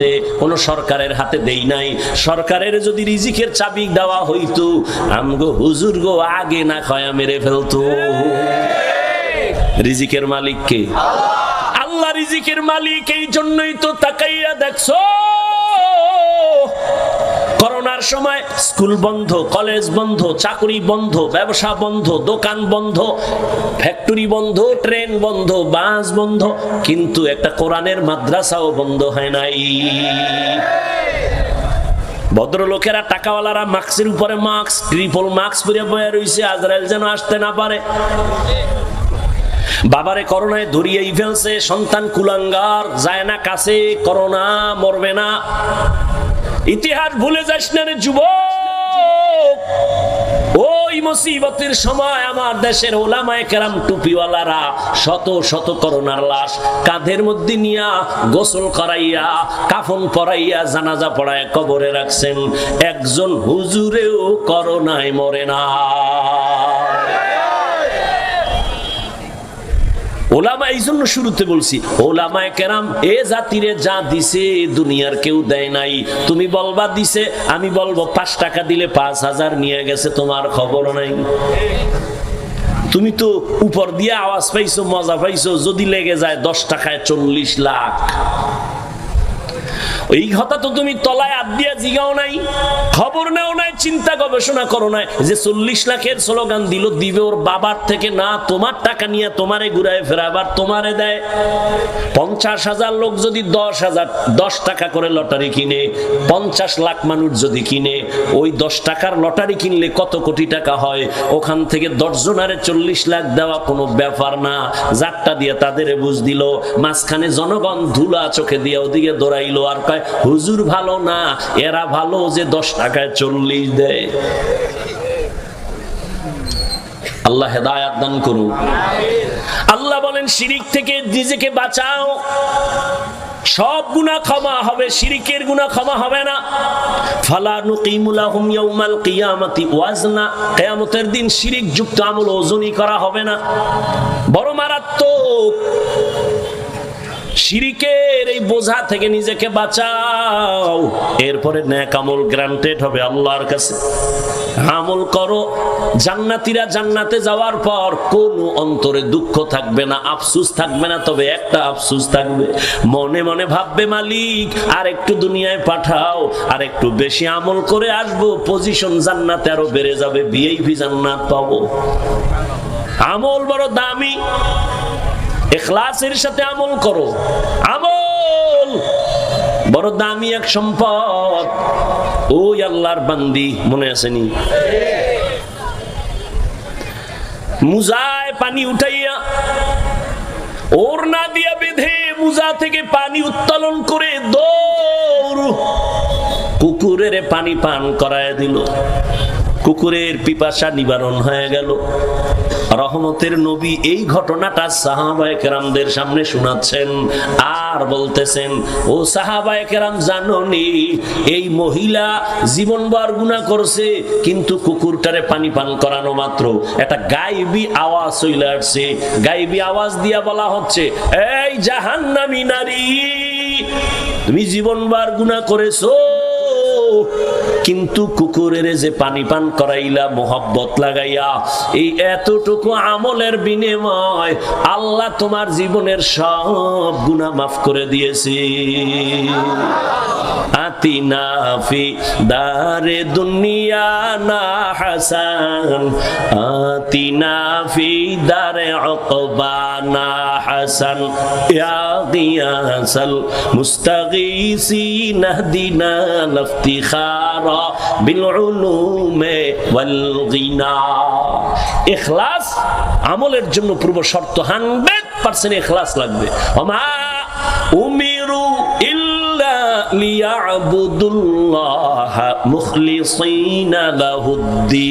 কোন সরকারের হাতে দেই নাই। সরকারের যদি রিজিকের চাবি দেওয়া হইতো আমগো হুজুর গো আগে না খায়া মেরে ফেলতো। রিজিকের মালিক কে? আল্লাহ রিজিকের মালিক। এই জন্যই তো তাকাইয়া দেখছো করোনার সময় স্কুল বন্ধ, কলেজ বন্ধ, চাকরি বন্ধ, ব্যবসা বন্ধ, দোকান বন্ধ, ফ্যাক্টরি বন্ধ, ট্রেন বন্ধ, বাস বন্ধ, কিন্তু একটা কোরআনের মাদ্রাসাও বন্ধ হয় নাই। ভদ্রলোকেরা টাকাওয়ালারা মাস্কের উপরে মাস্ক, ট্রিপল মাস্ক পরে বয়ে রইছে আজরাইল যেন আসতে না পারে। বাবারে করোনায় ধরিয়েই ফেলছে, সন্তান কুলাঙ্গার, যায় না কাছে, করোনা মরবে না। ইতিহাস ভুলে যাস না রে যুবক। ওই মুসিবতের সময় আমার দেশের ওলামায়ে কেরাম টুপিওয়ালারা শত শত করোনার লাশ কাঁধের মধ্যে নিয়া গোসল করাইয়া কাফন পরাইয়া জানাজা পড়ায় কবরে রাখছেন। একজন হুজুরেও করোনায় মরে না। ওলামা, এই জন্য শুরুতে বলছি ওলামায়ে কেরাম এ জাতিরে যা দিছে দুনিয়ার কেউ দেয় নাই। তুমি বলবা দিছে, আমি বলবো 5 টাকা দিলে 5000 নিয়ে গেছে, তোমার খবর নাই। তুমি তো উপর দিয়ে আওয়াজ পাইছো, মজা পাইছো, যদি লেগে যায় 10 টাকায় 40 লাখ। এই কথা তো তুমি তলায় হাত দিয়া জিগাও নাই, খবর নেও নাই, চিন্তা গবেষণা করো নাই যে 40 লাখের স্লোগান দিল, দিবে ওর বাবার থেকে না, তোমার টাকা নিয়ে তোমারে ঘুরায় ফেরাবার তোমারে দেয়। 50,000 লোক যদি 10 টাকা করে লটারি কিনে, 50 লাখ মানুষ যদি কিনে, ওই 10 টাকার লটারি কিনলে কত কোটি টাকা হয়? ওখান থেকে 10 জনারে 40 লাখ দেওয়া কোনো ব্যাপার না। যারটা দিয়ে তাদের বুঝ দিল, মাঝখানে জনগণ ধুলা চোখে দিয়ে ওদিকে দৌড়াইলো আর কয় হুজুর ভালো না, এরা ভালো যে 10 টাকায় 40 দেয়। আল্লাহ হেদায়াত দান করুন। আল্লাহ বলেন শিরিক থেকে নিজেকে বাঁচাও, সব গুনাহ ক্ষমা হবে, শিরিকের গুনাহ ক্ষমা হবে না। ফালা নুকিমু লাহুম ইয়াউমাল কিয়ামাতি ওয়াজনা, কিয়ামতের দিন শিরিক যুক্ত আমল ওজনই করা হবে না। বড় মারাত্মক। শিরিকের এই বোঝা থেকে নিজেকে বাঁচাও, এরপরে নেক আমল গ্রান্টেড হবে আল্লাহর কাছে। আমল করো, জান্নাতীরা জান্নাতে যাওয়ার পর কোনো অন্তরে দুঃখ থাকবে না, আফসোস থাকবে না। তবে একটা আফসোস থাকবে, মনে মনে ভাববে মালিক আর একটু দুনিয়ায় পাঠাও, আর একটু বেশি আমল করে আসবো, পজিশন জান্নাতে আরো বেড়ে যাবে, ভিআইপি জান্নাত পাবো। আমল বড় দামি, ইখলাসের সাথে আমল করো। আমল বড় দামি এক সম্পদ। ওই আল্লাহর বান্দি মনে আসেনি, মুজায় পানি উঠাইয়া ওড়না দিয়া বেঁধে মুজা থেকে পানি উত্তোলন করে দৌড় কুকুরের পানি পান করায় দিল। কুকুরের পিপাসা নিবারণ হয়ে গেল। রহমতের নবী এই ঘটনাটা সাহাবায়ে কেরামদের সামনে শোনাচ্ছেন আর বলতেছেন, ও সাহাবায়ে কেরাম জানোনি এই মহিলা জীবনভর গুনাহ করছে, কিন্তু কুকুরটারে পানি পান করানো মাত্র একটা গায়েবী আওয়াজ চলে আসছে। গায়েবী আওয়াজ দিয়া বলা হচ্ছে, এই জাহান্নামী নারী, তুমি জীবনভর গুনাহ করেছো, কিন্তু কুকুরের যে পানি পান করাইলা মোহব্বত লাগাইয়া, এই এতটুকু আমলের বিনিময় আল্লাহ তোমার জীবনের সব গুনাহ মাফ করে দিয়েছে। আতিনা ফি দারে দুনিয়া না হাসান, আতিনা ফি দারে উকবা না হাসান, ইয়া গিয়াসাল মুস্তাগীসিন ইহদিনা ইফতিখারা বিল উলুমে ওয়াল গিনা। ইখলাস আমলের জন্য পূর্ব শর্ত, 100% ইখলাস লাগবে। ওমা উমিরু ইল্লা লিয়াবুদুল্লাহ মুখলিসিনা লাহুদ্দিন।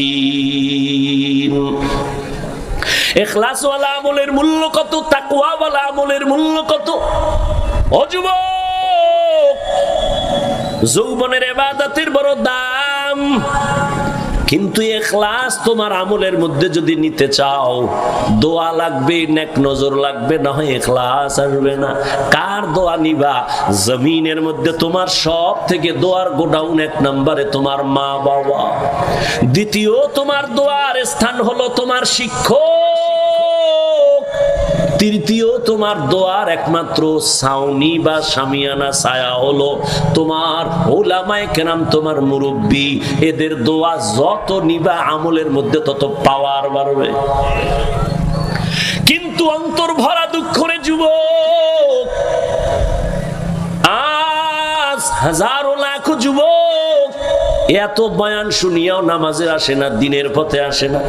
ইখলাস ওয়ালা আমলের মূল্য কত, তাকওয়া ওয়ালা আমলের মূল্য কত। ও যুবক, যৌবনের ইবাদতের বড় দাম, কিন্তু ইখলাস তোমার আমলের মধ্যে যদি নিতে চাও, দোয়া লাগবে, নেক নজর লাগবে, না হয় ইখলাস আসবে না। কার দোয়া নিবা? জমিনের মধ্যে তোমার সব থেকে দোয়ার গোডাউন এক নম্বরে তোমার মা বাবা। দ্বিতীয় তোমার দোয়ার স্থান হলো তোমার শিক্ষক। তৃতীয় তোমার দোয়ার একমাত্র ছাউনি বা শামিয়ানা ছায়া হলো তোমার উলামায়ে কেরাম, তোমার মুরব্বী। এদের দোয়া যত নিবা আমলের মধ্যে তত পাওয়ার বাড়বে। কিন্তু অন্তর ভরা দুঃখ রে যুবক, আজ হাজারো লাখো যুবক এত বয়ান শুনিয়াও নামাজে আসে না, দিনের পথে আসে না।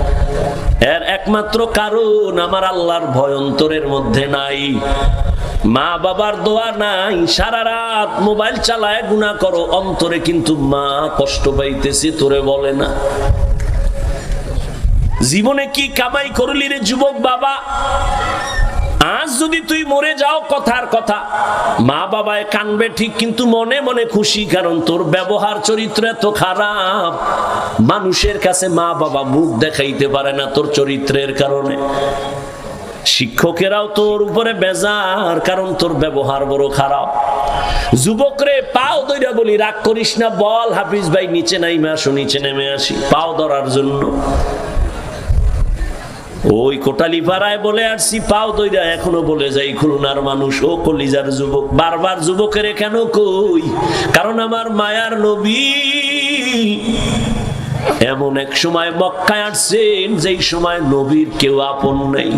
এর একমাত্র কারণ আমার আল্লাহর ভয় অন্তরের মধ্যে নাই, মা বাবার দোয়া নাই। সারা রাত মোবাইল চালায় গুনাহ করো, অন্তরে কিন্তু মা কষ্ট পাইতেছে তোরে বলে না। জীবনে কি কামাই করলি রে যুবক বাবা? আজ যদি তুই মরে যাও, কথার কথা মা বাবায় কানবে ঠিক, কিন্তু মনে মনে খুশি, কারণ তোর ব্যবহার চরিত্র এত খারাপ, মানুষের কাছে মা বাবা মুখ দেখাইতে পারে না তোর চরিত্রের কারণে। শিক্ষকেরাও তোর উপরে বেজার, কারণ তোর ব্যবহার বড় খারাপ। যুবক রে, পাও ধইরা বলি, রাগ করিস না, বল হাফিজ ভাই নিচে নাইমে আসো, নিচে নেমে আসি, পাও ধরার জন্য। ওই কোটালি পাড়ায় বলে আসছি পাও দইরা, এখনো বলে যাই খুলনার মানুষ। ও কলিজার যুবক, বারবার যুবকের কেন কই? কারণ আমার মায়ার নবী এমন এক সময় মক্কায় আসছেন যেই সময় নবীর কেউ আপন নেই।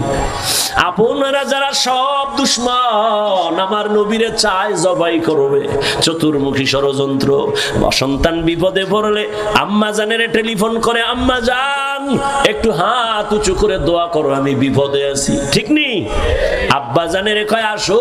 আপনারা যারা সব দুশমন, আমার নবীরে চায় জবাই করবে, চতুর্মুখী ষড়যন্ত্র। সন্তান বিপদে পড়লে আম্মা জানের টেলিফোন করে, আম্মা জান একটু হাত উঁচু করে দোয়া করো, আমি বিপদে আছি, ঠিক নি? আব্বা জানের কয় আসো,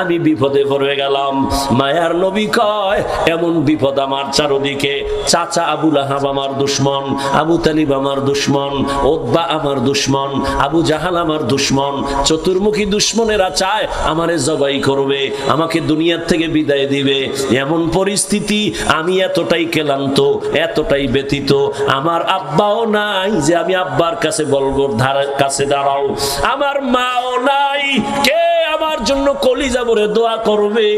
আমি বিপদে পড়ে গেলাম। মায়ার নবী কয় এমন বিপদ আমার চারদিকে, চাচা আবু লাহাব আমার দুশমন, আবু তালিব আমার দুশমন, উতবা আমার দুশমন, আবু জাহাল আমার দুশমন, চতুর্মুখী দুশমনেরা চায় আমারে জবাই করবে, আমাকে দুনিয়ার থেকে বিদায় দিবে। এমন পরিস্থিতি, আমি এতটাই ক্লান্ত, এতটাই ব্যথিত, আমার আব্বাও নাই যে আমি আব্বার কাছে বলবো কাছে দাঁড়াও, আমার মাও নাই কে আমার জন্য কলিজা ভরে দোয়া করবে।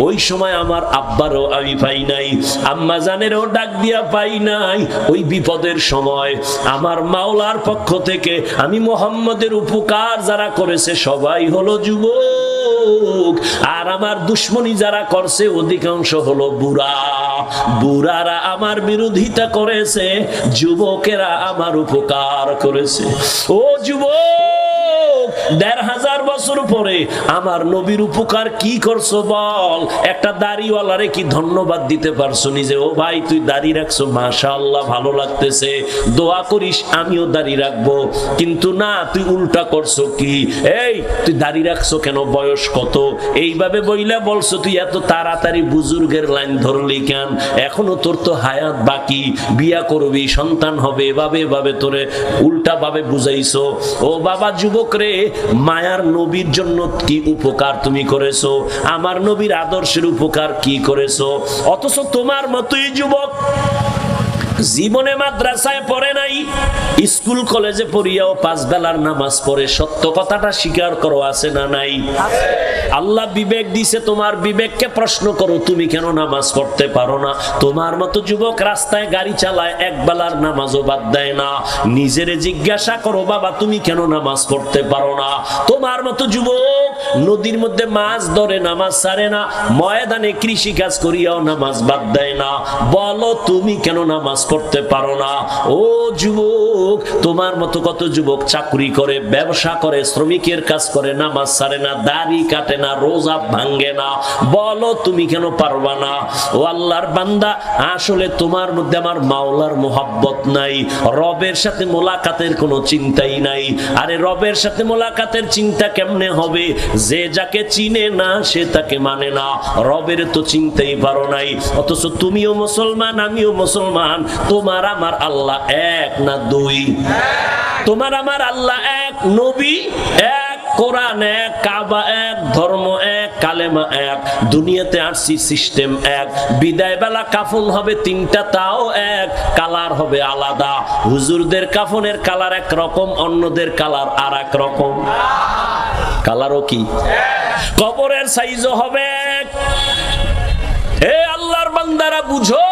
ওই সময় আমার আব্বারও আমি পাই নাই, আম্মা জানেরও ডাক দিয়া পাই নাই। ওই বিপদের সময় আমার মাওলার পক্ষ থেকে আমি মুহাম্মদের উপকার যারা করেছে সবাই হলো যুবক, আর আমার দুশ্মনী যারা করছে অধিকাংশ হলো বুড়া। বুড়ারা আমার বিরোধিতা করেছে, যুবকেরা আমার উপকার করেছে। ও যুবক, ১৫০০ বছর পরে আমার নবীর উপকার কি করছো বল? একটা দাড়িওয়ালারে কি ধন্যবাদ দিতে পারছো নিজে? ও ভাই তুই দাড়ি রাখছো, মাশাআল্লাহ ভালো লাগতেছে, দোয়া করিস আমিও দাড়ি রাখবো। কিন্তু না, তুই উল্টা করছো কি? এই তুই দাড়ি রাখছো কেন? বয়স কত? এইভাবে বইলা বলছো তুই এত তাড়াতাড়ি বুজুর্গের লাইন ধরলি কেন? এখনো তোর তো হায়াত বাকি, বিয়া করবি, সন্তান হবে, এভাবে এভাবে তোরে উল্টা ভাবে বুঝাইছো। ও বাবা যুবক রে, মায়ার নবীর জন্য কি উপকার তুমি করেছো? আমার নবীর আদর্শের উপকার কি করেছো? অথচ তোমার মতোই যুবক জীবনে মাদ্রাসায় পড়ে নাই, স্কুল কলেজে পড়িয়াও 5 বেলার নামাজ পড়ে। সত্য কথাটা স্বীকার করো, আছে না নাই? আল্লাহ বিবেক দিছে, তোমার বিবেককে প্রশ্ন করো, তুমি কেন নামাজ পড়তে পারো না? তোমার মতো যুবক রাস্তায় গাড়ি চালায়, 1 বেলার নামাজও বাদ দেয় না। নিজেরে জিজ্ঞাসা করো, বাবা তুমি কেন নামাজ পড়তে পারো না? তোমার মতো যুবক নদীর মধ্যে মাছ ধরে, নামাজ ছাড়ে না, ময়দানে কৃষি কাজ করিয়াও নামাজ বাদ দেয় না। বলো তুমি কেন নামাজ পড়তে পারো না? ও যুবক, তোমার মতো কত যুবক চাকরি করে, ব্যবসা করে, শ্রমিকের কাজ করে, নামাজ ছাড়ে না, দাড়ি কাটে না, রোজা ভাঙ্গে না। বলো তুমি কেন পারবা না? ও আল্লাহর বান্দা, আসলে তোমার মধ্যে আমার মাওলার মোহাব্বত নাই, রবের সাথে মোলাকাতের কোনো চিন্তাই নাই। আরে রবের সাথে মোলাকাতের চিন্তা কেমনে হবে? যে যাকে চিনে না সে তাকে মানে না, রবের তো চিনতেই পারো নাই। অথচ তুমিও মুসলমান, আমিও মুসলমান, তোমার আমার আল্লাহ এক না দুই? তোমার আমার আল্লাহ এক, নবী এক, কোরআন এক, কাবা এক, ধর্ম এক, কালেমা এক, দুনিয়াতে আসছি সিস্টেম এক, বিদায় বেলা কাফন হবে তিনটা তাও এক, কালার হবে আলাদা। হুজুরদের কাফনের কালার এক রকম, অন্যদের কালার আর এক রকম। কালারও কি? কবরের সাইজও হবে এক। হে আল্লাহর বান্দারা বুঝো,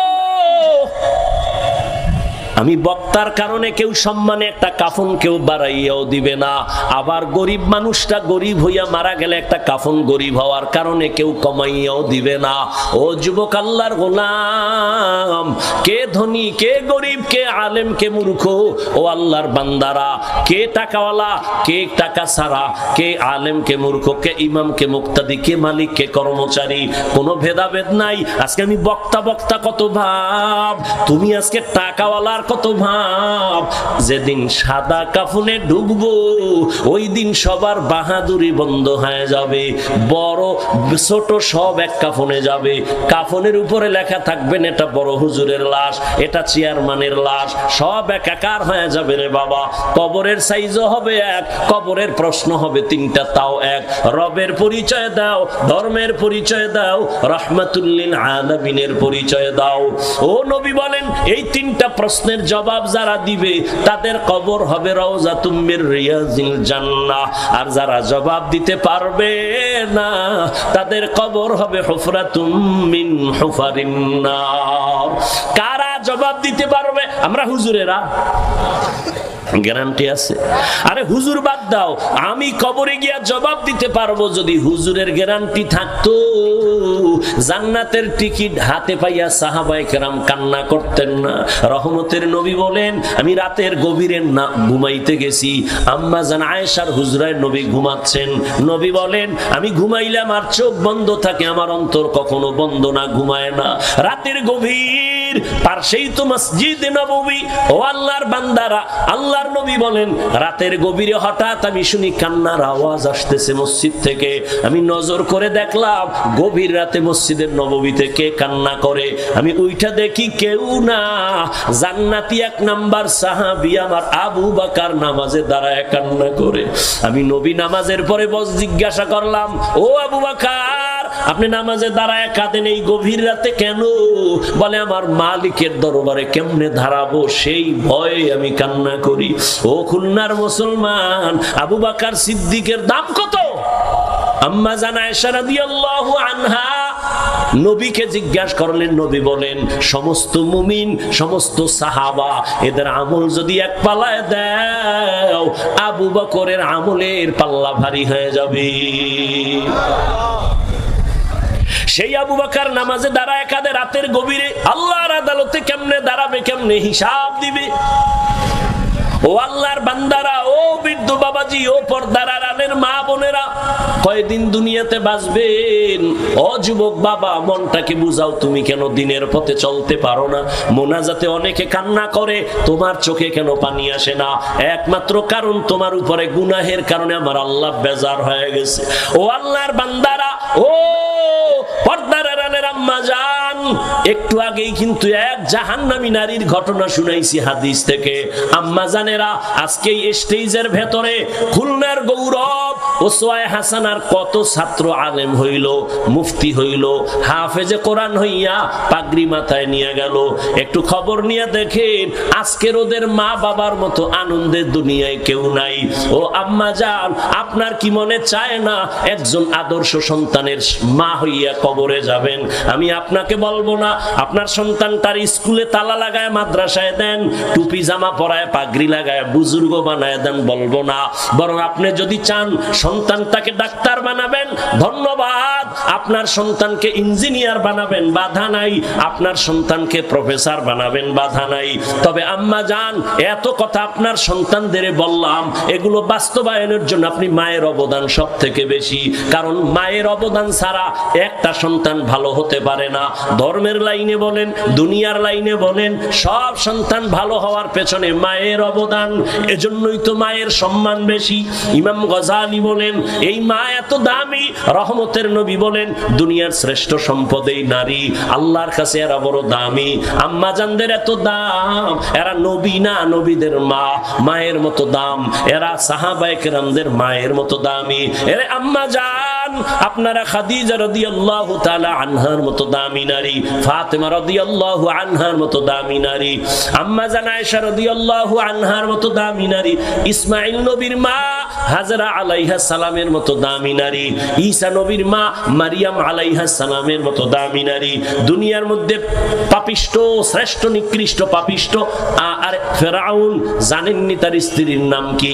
আমি বক্তার কারণে কেউ সম্মানে একটা কাফন কেউ বাড়াইয়াও দিবে না, আবার গরিব মানুষটা গরিব হইয়া মারা গেলে একটা কাফন গরিব হওয়ার কারণে কেউ কমাইয়াও দিবে না। ও যুবক আল্লাহর গোলাম, কে ধনী কে গরিব, কে আলেম কে মূর্খ, ও আল্লাহর বান্দারা, কে টাকাওয়ালা কে টাকা ছাড়া, কে আলেম কে মূর্খ, কে ইমাম কে মুক্তাদি, কে মালিক কে কর্মচারী, কোনো ভেদাভেদ নাই। আজকে আমি বক্তা বক্তা কত ভাব, তুমি আজকে টাকাওয়ালার কত ভাব। যেদিন সাদা কাফনে ঢুকবো ওই দিন সবার বাহাদুরি বন্ধ হয়ে যাবে, বড় ছোট সব এক কাফনে যাবে। কাফনের উপরে লেখা থাকবেন এটা বড় হুজুরের লাশ, এটা চেয়ারম্যানের লাশ, সব একাকার হয়ে যাবে রে বাবা। কবরের সাইজও হবে এক, কবরের প্রশ্ন হবে তিনটা তাও এক। রবের পরিচয় দাও, ধর্মের পরিচয় দাও, রাহমাতুল লিল আলামিনের পরিচয় দাও। ও নবী বলেন এই তিনটা প্রশ্নের জবাব যারা দিবে তাদের কবর হবে রাউযাতুম মির রিয়াজিল জান্নাহ, আর যারা জবাব দিতে পারবে না তাদের কবর হবে হুফরাতুম মিন হুফারিন নার। কারা জবাব দিতে পারবে? আমরা হুজুরেরা গ্যারান্টি আছে? আরে হুজুর বাদ দাও, আমি কবরে গিয়া জবাব দিতে পারবো। যদি হুজুরের গ্যারান্টি থাকতো, জান্নাতের টিকিট হাতে পাইয়া সাহাবায়ে কেরাম কান্না করতেন না। রহমতের নবী বলেন আমি রাতের গভীরে না ঘুমাইতে গেছি, আম্মা জান আয়েশার হুজরায় নবী ঘুমাচ্ছেন। নবী বলেন আমি ঘুমাইলে আমার চোখ বন্ধ থাকে, আমার অন্তর কখনো বন্ধ না, ঘুমায় না। রাতের গভীর পাশেই তো মসজিদে নববী। ও আল্লাহর বান্দারা, আল্লাহর নবী বলেন রাতের গভীরে হঠাৎ আমি শুনি কান্নার আওয়াজ আসতেছে মসজিদ থেকে। আমি নজর করে দেখলাম গভীর রাতে মসজিদের নববীতে কে কান্না করে। আমি উইঠা দেখি কেউ না, জান্নাতি এক নাম্বার সাহাবী আমার আবু বকর নামাজে দাঁড়ায় কান্না করে। আমি নবী নামাজের পরে বস জিজ্ঞাসা করলাম, ও আবু বকর আপনি নামাজে দাঁড়ায় কাঁদেন এই গভীর রাতে কেন? বলে আমার মালিকের দরবারে কেমনে দাঁড়াবো সেই ভয়ে আমি কান্না করি। ও খুলনার মুসলমান, আবু বকর সিদ্দিকের দাম কত? আম্মা জান আয়েশা রাদিয়াল্লাহু আনহা নবীকে জিজ্ঞাসা করলেন। নবী বলেন সমস্ত মুমিন, সমস্ত সাহাবা এদের আমল যদি এক পাল্লায় দাও, আবু বকরের আমলের পাল্লা ভারী হয়ে যাবে। সেই আবু বকর নামাজে দাঁড়ায় কাঁদে রাতের গভীরে। আল্লাহর আদালতে কেমনে দাঁড়াবে, কেমনে হিসাব দিবে? ও আল্লাহর বান্দারা, ও বৃদ্ধ বাবাজি, ও পর্দার আড়ালের মা বোনেরা, কয়দিন দুনিয়াতে বাঁচবেন? ও যুবক বাবা, মনটাকে বুঝাও, তুমি কেন দিনের পথে চলতে পারো না? মোনাজাতে অনেকে কান্না করে, তোমার চোখে কেন পানি আসে না? একমাত্র কারণ তোমার উপরে গুনাহের কারণে আমার আল্লাহ বেজার হয়ে গেছে। ও আল্লাহর বান্দারা, ও পর্দার আড়ালের আম্মা জান, একটু আগেই কিন্তু এক জাহান্নামী নারীর ঘটনা শুনাইছি হাদিস থেকে। আম্মা জানেরা, আজকে এই স্টেজের ভেতরে খুলনার গৌরব ওসওয়ায়ে হাসানার কত ছাত্র আলেম হইল, মুফতি হইল, হাফেজে কোরআন হইয়া পাগড়ি মাথায় নিয়ে গেল। একটু খবর নিয়ে দেখেন, আজকের ওদের মা বাবার মতো আনন্দের দুনিয়ায় কেউ নাই। ও আম্মা জান, আপনার কি মনে চায় না একজন আদর্শ সন্তানের মা হইয়া কবরে যাবেন? আমি আপনাকে বলবো না আপনার সন্তানটার স্কুলে তালা লাগায় মাদ্রাসায় দেন, টুপি জামা পরায় পাগড়ি লাগায় বুজুর্গ বানায় দেন, বলবো না। বরং আপনি যদি চান সন্তানটাকে ডাক্তার বানাবেন, ধন্যবাদ। আপনার সন্তানকে ইঞ্জিনিয়ার বানাবেন, বাধা নাই। আপনার সন্তানকে প্রফেসর বানাবেন, বাধা নাই। তবে আম্মা জান, এত কথা আপনার সন্তানদের বললাম, এগুলো বাস্তবায়নের জন্য আপনি মায়ের অবদান সব থেকে বেশি। কারণ মায়ের অবদান ছাড়া একটা সন্তান ভালো হতে পারে না। ধর্মের লাইনে বলেন, দুনিয়ার লাইনে বলেন, সব সন্তান ভালো হওয়ার পেছনে মায়ের অবদান। এজন্যই তো মায়ের সম্মান বেশি। ইমাম গজালি বলেন এই মা এত দামি। রহমতের নবী বলেন দুনিয়ার শ্রেষ্ঠ সম্পদ এই নারী, আল্লাহর কাছে এরা বড় দামি। আম্মা জানদের এত দাম, এরা নবী না, নবীদের মা, মায়ের মতো দাম। এরা সাহাবায়ে কেরামদের মায়ের মতো দামি। এরে আম্মা জান, যান, আপনারা খাদিজা রাদিয়াল্লাহু তাআলা আনহার মতো দামি নারী, ফাতেমা রাদিয়াল্লাহু আনহার মতো দামি নারী, আম্মা জান আয়েশা রাদিয়াল্লাহু আনহার মতো দামি নারী, ইসমাঈল নবীর মা হাজরা আলাইহা সালামের মতো দামি নারী, ঈসা নবীর মা মারিয়াম আলাইহা সালামের মতো দামি নারী। দুনিয়ার মধ্যে পাপিষ্ঠ, শ্রেষ্ঠ নিকৃষ্ট পাপিষ্ঠ আর ফেরাউন, জানেননি তার স্ত্রীর নাম কি?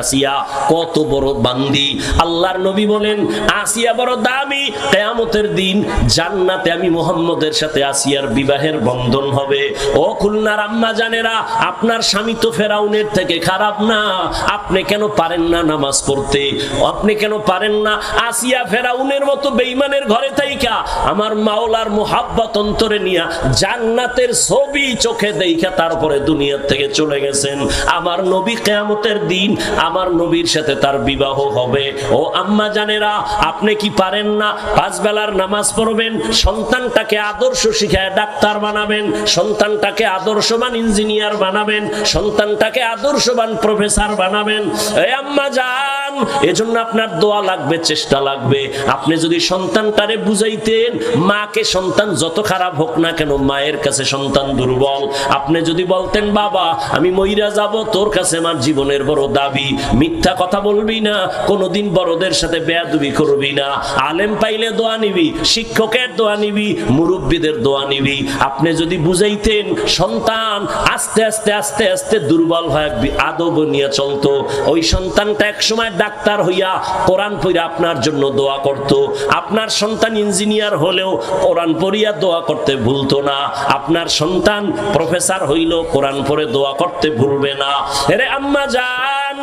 আসিয়া। কত বড় বান্দি। আল্লাহর নবী বলেন আসিয়া বড় দামি, কিয়ামতের দিন জান্নাতে আমি মুহাম্মদের সাথে আসিয়ার বিবাহের বন্ধন হবে। ও খুলনার আম্মা জানেরা, আপনার স্বামী তো ফেরাউনের থেকে খারাপ না, আপনি কেন পারেন না নামাজ পড়তে? আপনি কেন পারেন না? আসিয়া ফেরাউনের মতো বেঈমানের ঘরে থাইকা আমার মাওলার মুহাব্বত অন্তরে নিয়া জান্নাতের ছবি চোখে দেখা তারপরে দুনিয়া থেকে চলে গেছেন। আমার নবী কিয়ামতের দিন আমার নবীর সাথে তার বিবাহ হবে। ও আম্মা জানেরা, আপনি কি পারেন না পাঁচ বেলার নামাজ পড়বেন, সন্তানটাকে আদর্শ শিখায় ডাক্তার বানাবেন, সন্তানটাকে আদর্শবান ইঞ্জিনিয়ার বানাবেন, সন্তানটাকে আদর্শবান প্রফেসর বানাবেন? এই আম্মা জান, এজন্য আপনার দোয়া লাগবে, চেষ্টা লাগবে। আপনি যদি সন্তানটারে বুঝাইতেন, মাকে সন্তান যত খারাপ হোক না কেন মায়ের কাছে সন্তান দুর্বল। আপনি যদি বলতেন বাবা আমি মইরা যাব, তোর কাছে আমার জীবনের বড় দাবি, মিথ্যা কথা বলবি না, কোনোদিন বড়দের সাথে বেয়াদবি করবি না, আলেম পাইলে দোয়া নিবি, শিক্ষকের দোয়া নিবি, মুরব্বীদের দোয়া নিবি। আপনি যদি বুঝাইতেন, সন্তান আস্তে আস্তে আস্তে আস্তে দুর্বল হয়ে আদব নিয়ে চলতো। ওই সন্তানটা এক সময় ডাক্তার হইয়া কোরআন পড়িয়া আপনার জন্য দোয়া করত। আপনার সন্তান ইঞ্জিনিয়ার হলেও কোরআন পড়িয়া দোয়া করতে ভুলতো না। আপনার সন্তান প্রফেসর হইল, কোরআন পড়ে দোয়া করতে ভুলবে না। আরে আম্মা জান,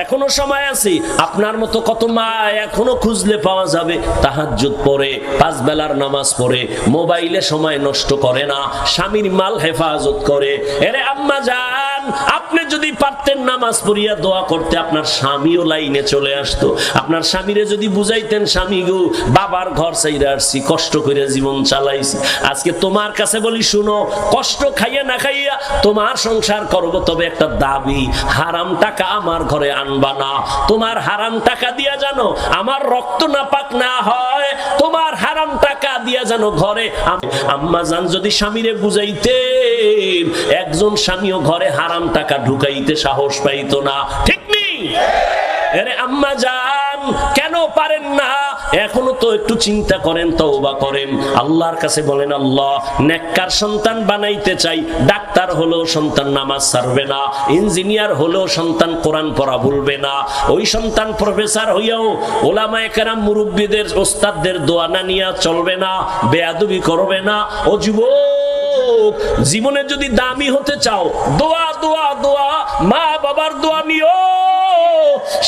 এখনো সময় আছে। আপনার মতো কত মা এখনো খুঁজলে পাওয়া যাবে, তাহাজ্জুদ পড়ে, পাঁচ বেলার নামাজ পড়ে, মোবাইলে সময় নষ্ট করে না, স্বামীর মাল হেফাজত করে। আরে আম্মা জান, আপনি যদি পারতেন নামাজ পড়িয়া দোয়া করতে, আপনার স্বামীও লাইনে চলে আসতো। আপনার স্বামীরে যদি বুঝাইতেন, স্বামী গো বাবার ঘর চাইরা আসছি, কষ্ট করে জীবন চালাইছি, আজকে তোমার কাছে বলি শুনো, কষ্ট খাইয়া না খাইয়া তোমার সংসার করব, তবে একটা দাবি, হারাম টাকা আমার ঘরে আনবা না। তোমার হারাম টাকা দিয়া জানো আমার রক্ত নাপাক না হয়, তোমার হারাম টাকা দিয়া জানো ঘরে। আম্মা জান যদি স্বামীরে বুঝাইতেন, একজন স্বামীও ঘরে হারাম টাকা ঢুকাইতে সাহস পাইতো না, ঠিক নেই? আরে আম্মা জান, কেন পারেন না? এখনো তো একটু চিন্তা করেন, তওবা করেন, আল্লাহর কাছে বলেন আল্লাহ নেককার সন্তান বানাইতে চাই। ডাক্তার হলেও সন্তান নামাজ ছাড়বে না, ইঞ্জিনিয়ার হলেও সন্তান কোরআন পড়া ভুলবে না, ওই সন্তান প্রফেসর হইয়াও ওলামায়ে কেরাম মুরব্বিদের ওস্তাদদের দোয়া না নিয়া চলবে না, বেয়াদবি করবে না। ও যুবক, জীবনে যদি দামি হতে চাও, দোয়া দোয়া দোয়া, মা বাবার দোয়া নিও,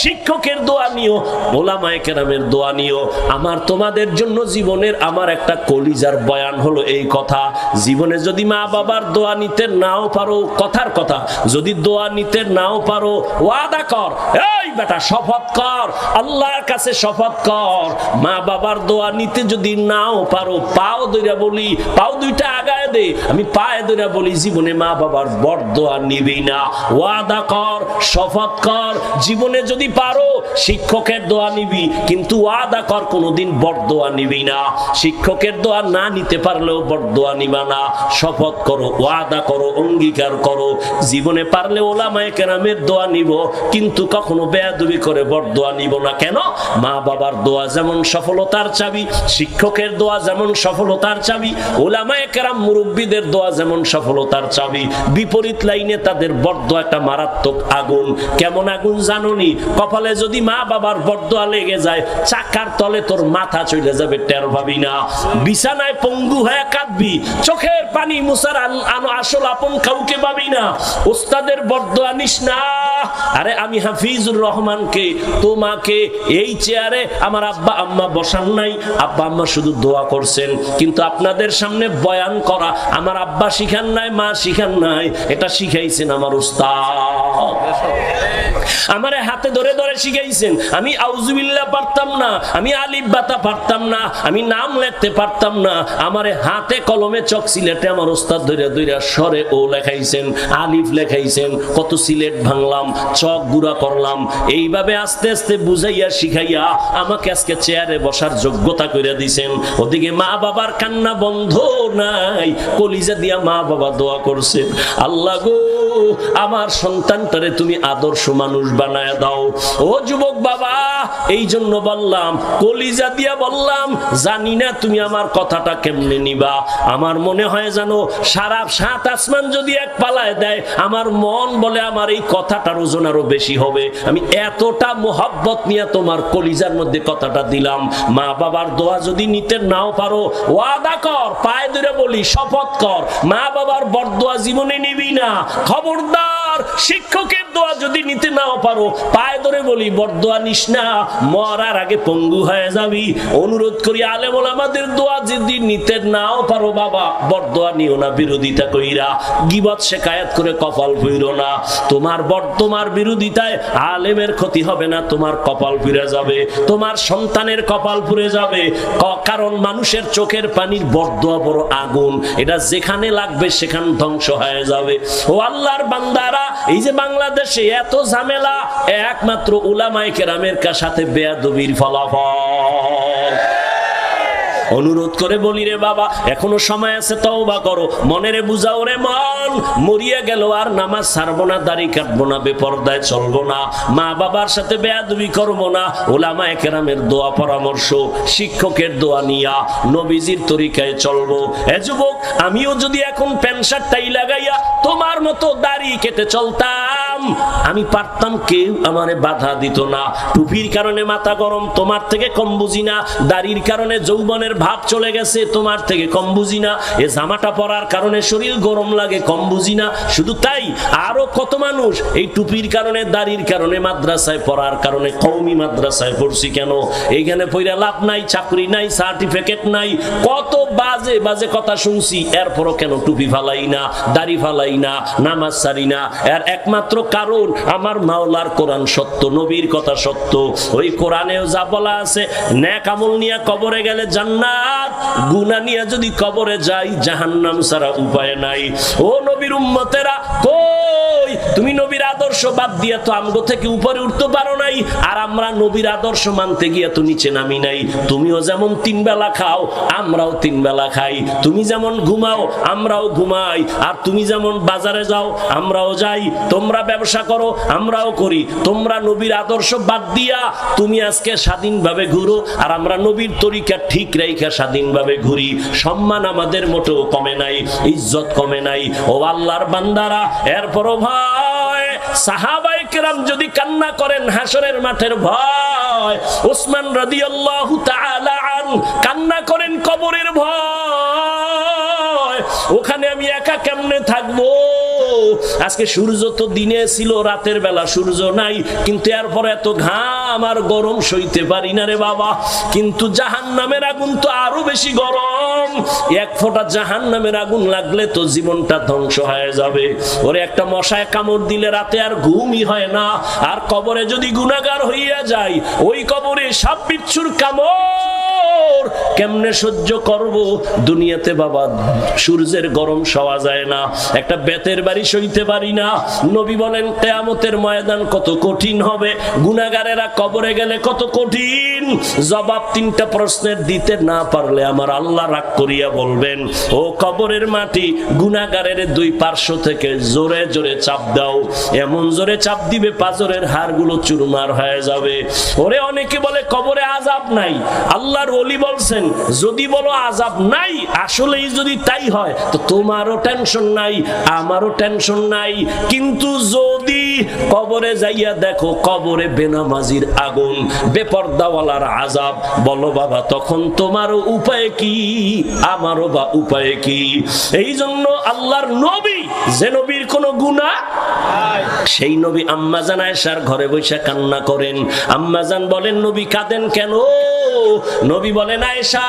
শিক্ষকের দোয়া নিও, ওলামায়ে কেরামের দোয়া নিও। আমার তোমাদের জন্য জীবনের আমার একটা কলিজার বয়ান হলো এই কথা, জীবনে যদি মা বাবার দোয়া নিতে নাও পারো, কথার কথা, যদি দোয়া নিতে নাও পারো, ওয়াদা কর, এই বেটা শপথ কর, আল্লাহর কাছে শপথ কর, মা বাবার দোয়া নিতে যদি নাও পারো, পাও ধইরা বলি, পাও দুইটা আগায় দে, আমি পায়ে ধইরা বলি জীবনে মা বাবার বড় দোয়া নিবি না। ওয়াদা কর, শপথ কর, জীবনে যদি পারো শিক্ষকের দোয়া নিবি, কিন্তু ওয়াদা কর কোনোদিন বড় দোয়া নিবি না। শিক্ষকের দোয়া না নিতে পারলেও বড় দোয়া নিবা না। শপথ করো, ওয়াদা করো, অঙ্গীকার করো, জীবনে পারলে ওলামায়ে কেরামের দোয়া নিব, কিন্তু কখনো বেয়াদবি করে বড় দোয়া নিব না। কেন? মা বাবার দোয়া যেমন সফলতার চাবি, শিক্ষকের দোয়া যেমন সফলতার চাবি, ওলামায়ে কেরাম মুরব্বিদের দোয়া যেমন সফলতার চাবি, বিপরীত লাইনে তাদের বড় দোয়া একটা মারাত্মক আগুন। কেমন আগুন জানোনি? কপালে যদি মা বাবার বরদোয়া লেগে যায়, চাকার তলে তোর মাথা চলে যাবে, টের পাবি না। বিছানায় পঙ্গু হয়ে কাঁদবি, চোখের পানি মুছার আসল আপন কাউকে পাবি না। ওস্তাদের বরদোয়া নিস না। আরে আমি হাফিজুর রহমানকে, তোমাকে এই চেয়ারে আমার আব্বা আম্মা বসান নাই, আব্বা আম্মা শুধু দোয়া করছেন, কিন্তু আপনাদের সামনে বয়ান করা আমার আব্বা শিখান নাই, মা শিখান নাই, এটা শিখাইছেন আমার উস্তাদ। আমারে হাতে ধরে ধরে শিখাইছেন। আমি আউযুবিল্লাহ পারতাম না, আমি আলিফ বাতা পারতাম না, আমি নাম লিখতে পারতাম না। আমারে হাতে কলমে চক সিলেটে আমার ওস্তাদ ধরে ধরে সরে ও লেখাইছেন, আলিফ লেখাইছেন, কত সিলেট ভাঙলাম, চক গুঁড়া করলাম। এইভাবে আস্তে আস্তে বুঝাইয়া শিখাইয়া আমাকে আজকে চেয়ারে বসার যোগ্যতা করে দিয়েছেন। ওদিকে মা বাবার কান্না বন্ধ নাই, কলিজা দিয়া মা বাবা দোয়া করছেন, আল্লাহ গো আমার সন্তানটারে তুমি আদর্শ মানুষ বানায় দাও। ও যুবক বাবা, এই জন্য বললাম, কলিজা দিয়া বললাম, জানি না তুমি আমার কথাটা কেমনে নিবা। আমার মনে হয় জানো, সারা সাত আসমান যদি এক পালায় দেয়, আমার মন বলে আমার এই কথাটার ওজন আরো বেশি হবে। আমি এতটা মোহাব্বত নিয়ে তোমার কলিজার মধ্যে কথাটা দিলাম। মা বাবার দোয়া যদি নিতে নাও পারো, ওয়াদা কর, পায়ে ধরে বলি, শপথ কর, মা বাবার বরদোয়া জীবনে নিবি না। খবরদার, শিক্ষকের দোয়া যদি নিতে নাও পারো, পায়ে ধরে বলি, বরদোয়া নিস না, মরার আগে পঙ্গু হয়ে যাবি। অনুরোধ করি, আলেম ওলামাদের দোয়া যদি নিতে নাও পারো বাবা, বরদোয়া নিও না, বিরোধিতা কইরা গীবত শিকায়াত করে কপাল ফুইরো না। তোমার বিরোধিতায় আলেমের ক্ষতি হবে না, তোমার কপাল ফিরে যাবে, তোমার সন্তানের কপাল পুড়ে যাবে। কারণ মানুষের চোখের পানির বরদোয়া বড় আগুন, এটা যেখানে লাগবে সেখানে ধ্বংস হয়ে যাবে। ও আল্লাহর বান্দারা, এই যে বাংলাদেশে এত ঝামেলা, একমাত্র উলামায়ে কেরামের সাথে বেয়াদবির ফলাফল। অনুরোধ করে বলি রে বাবা, এখনো সময় আছে, তওবা করো, মনেরে বুঝাও রে মন, মরিয়া গেল আর নামাজ ছাড়বো না, দাড়ি কাটবো না, বেপরদায় চলবো না, মা বাবার সাথে বেয়াদবি করবো না। উলামায়ে কেরামের দোয়া পরামর্শ, শিক্ষকের দোয়া নিয়া নবীজির তরিকায় চলবো। এ যুবক, আমিও যদি এখন প্যান্ট শার্ট টাই লাগাইয়া তোমার মতো দাড়ি কেটে চলতাম, আমি পারতাম, কেউ আমারে বাধা দিত না। টুপির কারণে মাথা গরম, তোমার থেকে কম বুঝি না। দাড়ির কারণে যৌবনের ভাব চলে গেছে, তোমার থেকে কম বুঝি না। এ জামাটা পরার কারণে শরীর গরম লাগে, কম বুঝি না। শুধু তাই, আরো কত মানুষ এই টুপির কারণে, দাড়ির কারণে, মাদ্রাসায় পড়ার কারণে, কওমি মাদ্রাসায় পড়ছি কেন, এইখানে পড়া লাভ নাই, চাকরি নাই, সার্টিফিকেট নাই, কত বাজে বাজে কথা শুনছি, এরপরও কেন টুপি ফালাই না, দাড়ি ফালাই না, নামাজ ছাড়ি না। এর একমাত্র কারণ, আমার মাওলার কোরআন সত্য, নবীর কথা সত্য। ওই কোরআনেও যা বলা আছে, নেক আমল নিয়ে কবরে গেলে জান্নাত, গুনাহ নিয়ে যদি কবরে যাই জাহান্নাম ছাড়া উপায় নাই। ও নবীর উম্মতেরা, কই তুমি নবীর আদর্শ বাদ দিয়ে তো আমগো থেকে উপরে উঠতে পারো নাই, আর আমরা নবীর আদর্শ মানতে গিয়ে তো নিচে নামি নাই। তুমিও যেমন 3 বেলা খাও, আমরাও 3 বেলা খাই। তুমি যেমন ঘুমাও, আমরাও ঘুমাই। আর তুমি যেমন বাজারে যাও, আমরাও যাই। তোমরা ব্যবসা করো, আমরাও করি। তোমরা নবীর আদর্শ বাদ দিয়া তুমি আজকে স্বাধীনভাবে ঘুরো, আর আমরা নবীর তরিকা ঠিক রাইখা স্বাধীনভাবে ঘুরি। সম্মান আমাদের মোটেও কমে নাই, ইজ্জত কমে নাই। ও আল্লাহর বান্দারা, এরপরও ভয়, সাহাবায়ে কেরাম যদি কান্না করেন হাসরের মাঠের ভয়, ওসমান রাদিয়াল্লাহু তাআলা আন কান্না করেন কবরের ভয়, ওখানে আমি একা কেমনে থাকবো? আজকে সূর্য তো দিনে ছিল, রাতের বেলা সূর্য নাই, কিন্তু এরপরে এত ঘাম আর গরম সইতে পারি না রে বাবা। কিন্তু জাহান্নামের আগুন তো আরো বেশি গরম। এক ফোঁটা জাহান্নামের আগুন লাগলে তো জীবনটা ধ্বংস হয়ে যাবে। ওরে একটা মশায় কামড় দিলে রাতে আর ঘুমই হয় না। আর কবরে যদি গুনাহগার হইয়া যায়, ওই কবরে সাপ বিচ্ছুর কামড় কেমনে সহ্য করব? দুনিয়াতে বাবা সূর্যের গরম সওয়া যায় না, একটা বেতের বাড়ি সইতে পারি না। নবী বলেন কিয়ামতের ময়দান কত কঠিন হবে, গুনাহগারেরা কবরে গেলে কত কঠিন। জবাব 3টা প্রশ্নের দিতে না পারলে আমার আল্লাহ রাগ করিয়া বলবেন, ও কবরের মাটি, গুনাহগারের 2 পার্শ্ব থেকে জোরে জোরে চাপ দাও। এমন জোরে চাপ দিবে পাজরের হাড়গুলো চুরমার হয়ে যাবে। ওরে অনেকে বলে কবরে আযাব নাই। আল্লাহর ওলি বলছেন, যদি বলো আযাব নাই, আসলেই যদি তাই হয় তো তোমারও টেনশন নাই, আমারও টেনশন নাই। কিন্তু যদি কবরে যাইয়া দেখো কবরে বেনামাজির আগুন, বেপরদাওয়ালার আযাব, বলো বাবা তখন তোমারও উপায় কি, আমারও বা উপায় কি? এই জন্য আল্লাহর নবী, যে নবীর কোনো গুনাহ সেই নবী আম্মাজান আয়েশার ঘরে বসে কান্না করেন। আম্মাজান বলেন, নবী কাঁদেন কেন? নবী বলেন, আয়েশা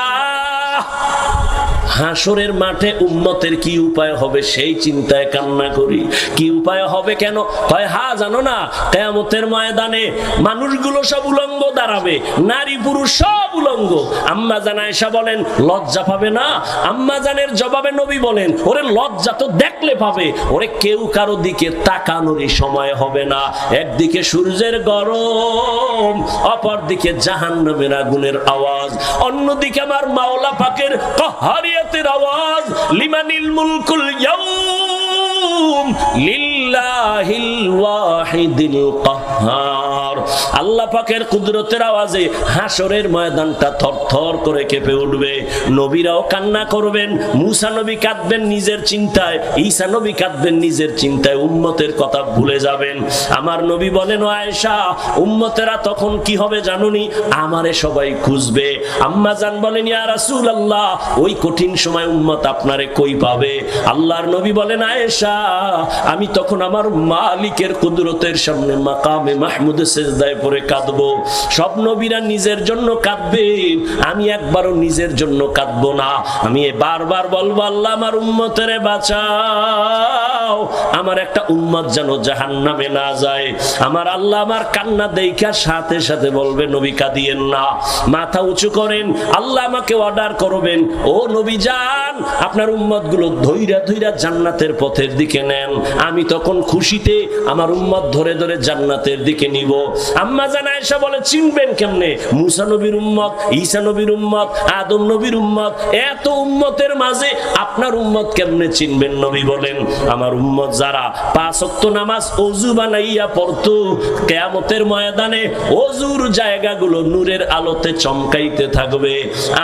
হাসরের মাঠে উম্মতের কি উপায় হবে সেই চিন্তায় কান্না করি। কি উপায় হবে কেন? কয় জানো না, কিয়ামতের ময়দানে মানুষগুলো সব উলঙ্গ দাঁড়াবে, নারী পুরুষ সব উলঙ্গ। আম্মা জান আয়েশা বলেন লজ্জা পাবে না? আম্মা জানের জবাবে নবী বলেন ওরে লজ্জা তো দেখলে পাবে, ওরে কেউ কারো দিকে তাকানোরই সময় হবে না। একদিকে সূর্যের গরম, অপর দিকে জাহান্নামের আগুনের আওয়াজ, অন্যদিকে আমার মাওলা পাকের কাহারিয়াতের আওয়াজ, লিমানিল মুলকুল ইয়াউম লিল্লাহিল ওয়াহিদিল কাহ্হার। আল্লাহ পাকের কুদরতের আওয়াজে হাসরের ময়দানটা থরথর করে কেঁপে উঠবে। নবীরাও কান্না করবেন, মুসা নবী কাঁদবেন নিজের চিন্তায়, ঈসা নবী কাঁদবেন নিজের চিন্তায়, উম্মতের কথা ভুলে যাবেন। আমার নবী বলেন ও আয়েশা, উম্মতেরা তখন কি হবে জানুনি? আমারে সবাই খুঁজবে। আম্মা জান বলেন ইয়া রাসূলুল্লাহ, ওই কঠিন সময় উম্মত আপনারে কই পাবে? আল্লাহর নবী বলেন আয়েশা, আমি তখন আমার মালিকের কুদরতের সামনে মাকামে মাহমুদে সেজদায় পড়ে কাঁদবো। সব নবীরা নিজের জন্য কাঁদবেন, আমি একবারও নিজের জন্য কাঁদবো না। আমি বারবার বলবো আল্লাহ আমার উম্মতের বাঁচাও, আমার একটা উম্মত যেন জাহান্নামে না যায়। আমার আল্লাহ আমার কান্না দেইখা সাথে সাথে বলবে নবী কাঁদিয়েন না, মাথা উঁচু করেন, আল্লাহ আমাকে অর্ডার করবেন ও নবী যান আপনার উম্মত গুলো ধইরা ধইরা জান্নাতের পথের দিকে নেন। আমি তখন খুশিতে আমার উম্মত ধরে ধরে জান্নাতের দিকে নিব। আম্মা জান আয়েশা বলে চিনবেন কেমনে? মুসা নবীর উম্মত, ঈসা নবীর উম্মত, আদম নবীর উম্মত, এত উম্মতের মাঝে আপনার উম্মত কেমনে চিনবেন? নবী বলেন আমার উম্মত যারা 5 ওয়াক্ত নামাজ ওযু বানাইয়া পড়তো, কিয়ামতের ময়দানে ওযুর জায়গাগুলো নূরের আলোতে চমকাইতে থাকবে।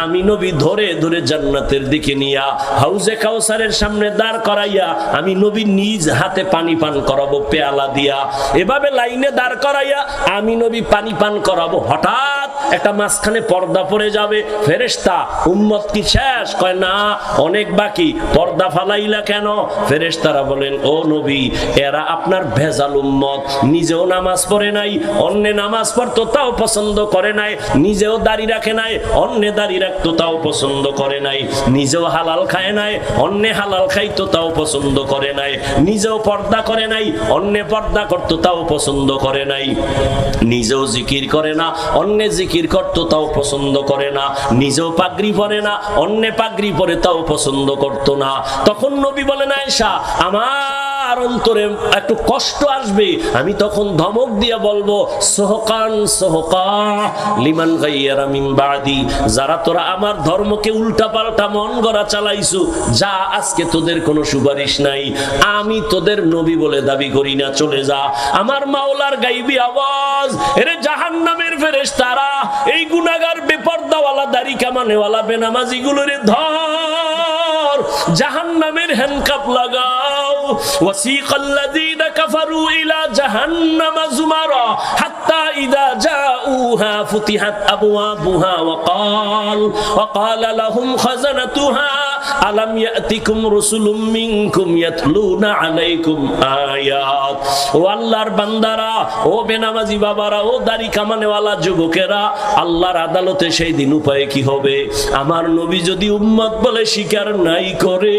আমি নবী ধরে ধরে জান্নাতের দিকে নিয়া হাউজে কাউসারের সামনে দাঁড় করাইয়া আমি নবী নিজ হাতে পানি পান করাবো পেয়ালা দিয়া। এভাবে লাইনে দাঁড় করাইয়া আমি নবী পানি পান করাবো। হঠাৎ একটা মাঝখানে পর্দা পড়ে যাবে। ফেরেশতা উম্মত কি শেষ? কয় না, অনেক বাকি। পর্দা ফালাইলা কেন? ফেরেশতারা বলেন ও নবী, এরা আপনার ভেজাল উম্মত, নিজেও নামাজ পড়ে নাই, অন্য নামাজ পড়তো তাও পছন্দ করে নাই, নিজেও দাড়ি রাখে নাই, অন্য দাড়ি রাখতো তাও পছন্দ করে নাই, নিজেও হালাল খায় নাই, অন্য হালাল খাইতো তাও পছন্দ করে নাই, নিজেও পর্দা করে নাই, অন্য পর্দা করতো তাও পছন্দ করে নাই, নিজেও জিকির করে না, অন্য জিকির করতো তাও পছন্দ করে না, নিজেও পাগড়ি পরে না, অন্য পাগড়ি পরে তাও পছন্দ করতো না। তখন নবী বলেন আয়েশা, আমার অন্তরে একটু কষ্ট আসবে, আমি তখন ধমক দিয়ে বলবো সোহকান সোহকা লিমান গায়্যারা মিন বাদি, যারা তোরা আমার ধর্মকে উল্টা পাল্টা মন গড়া চালাইছো, যা আজকে তোদের কোনো সুপারিশ নাই, আমি তোদের নবী বলে দাবি করি না, চলে যা। আমার মাওলার গাইবি আওয়াজ, এরে জাহান্নামের ফেরেশতারা এই গুনাহগার বেপরদাওয়ালা দাড়ি কামানেওয়ালা বেনামাজি গুলোরে ধর, জাহান্নামের হ্যান্ডকাপ লাগাও। ওয়াসিকাল্লাযীনা কাফারু ইলা জাহান্নামা যুমারা হাত্তা ইযা জাউহা ফুতিহাত আবওয়াবুহা ওয়াকালা লাহুম খাযানাতুহা আলাম ইয়াতিকুম রাসূলুম মিনকুম ইয়াতলুনা আলাইকুম আয়াত। ও আল্লাহর বান্দারা, ও বেনামাজি বাবারা, ও দাড়ি কামানেওয়ালা যুবকেরা, আল্লাহর আদালতে সেই দিন উপায় কি হবে? আমার নবী যদি উম্মত বলে স্বীকার নাই করে,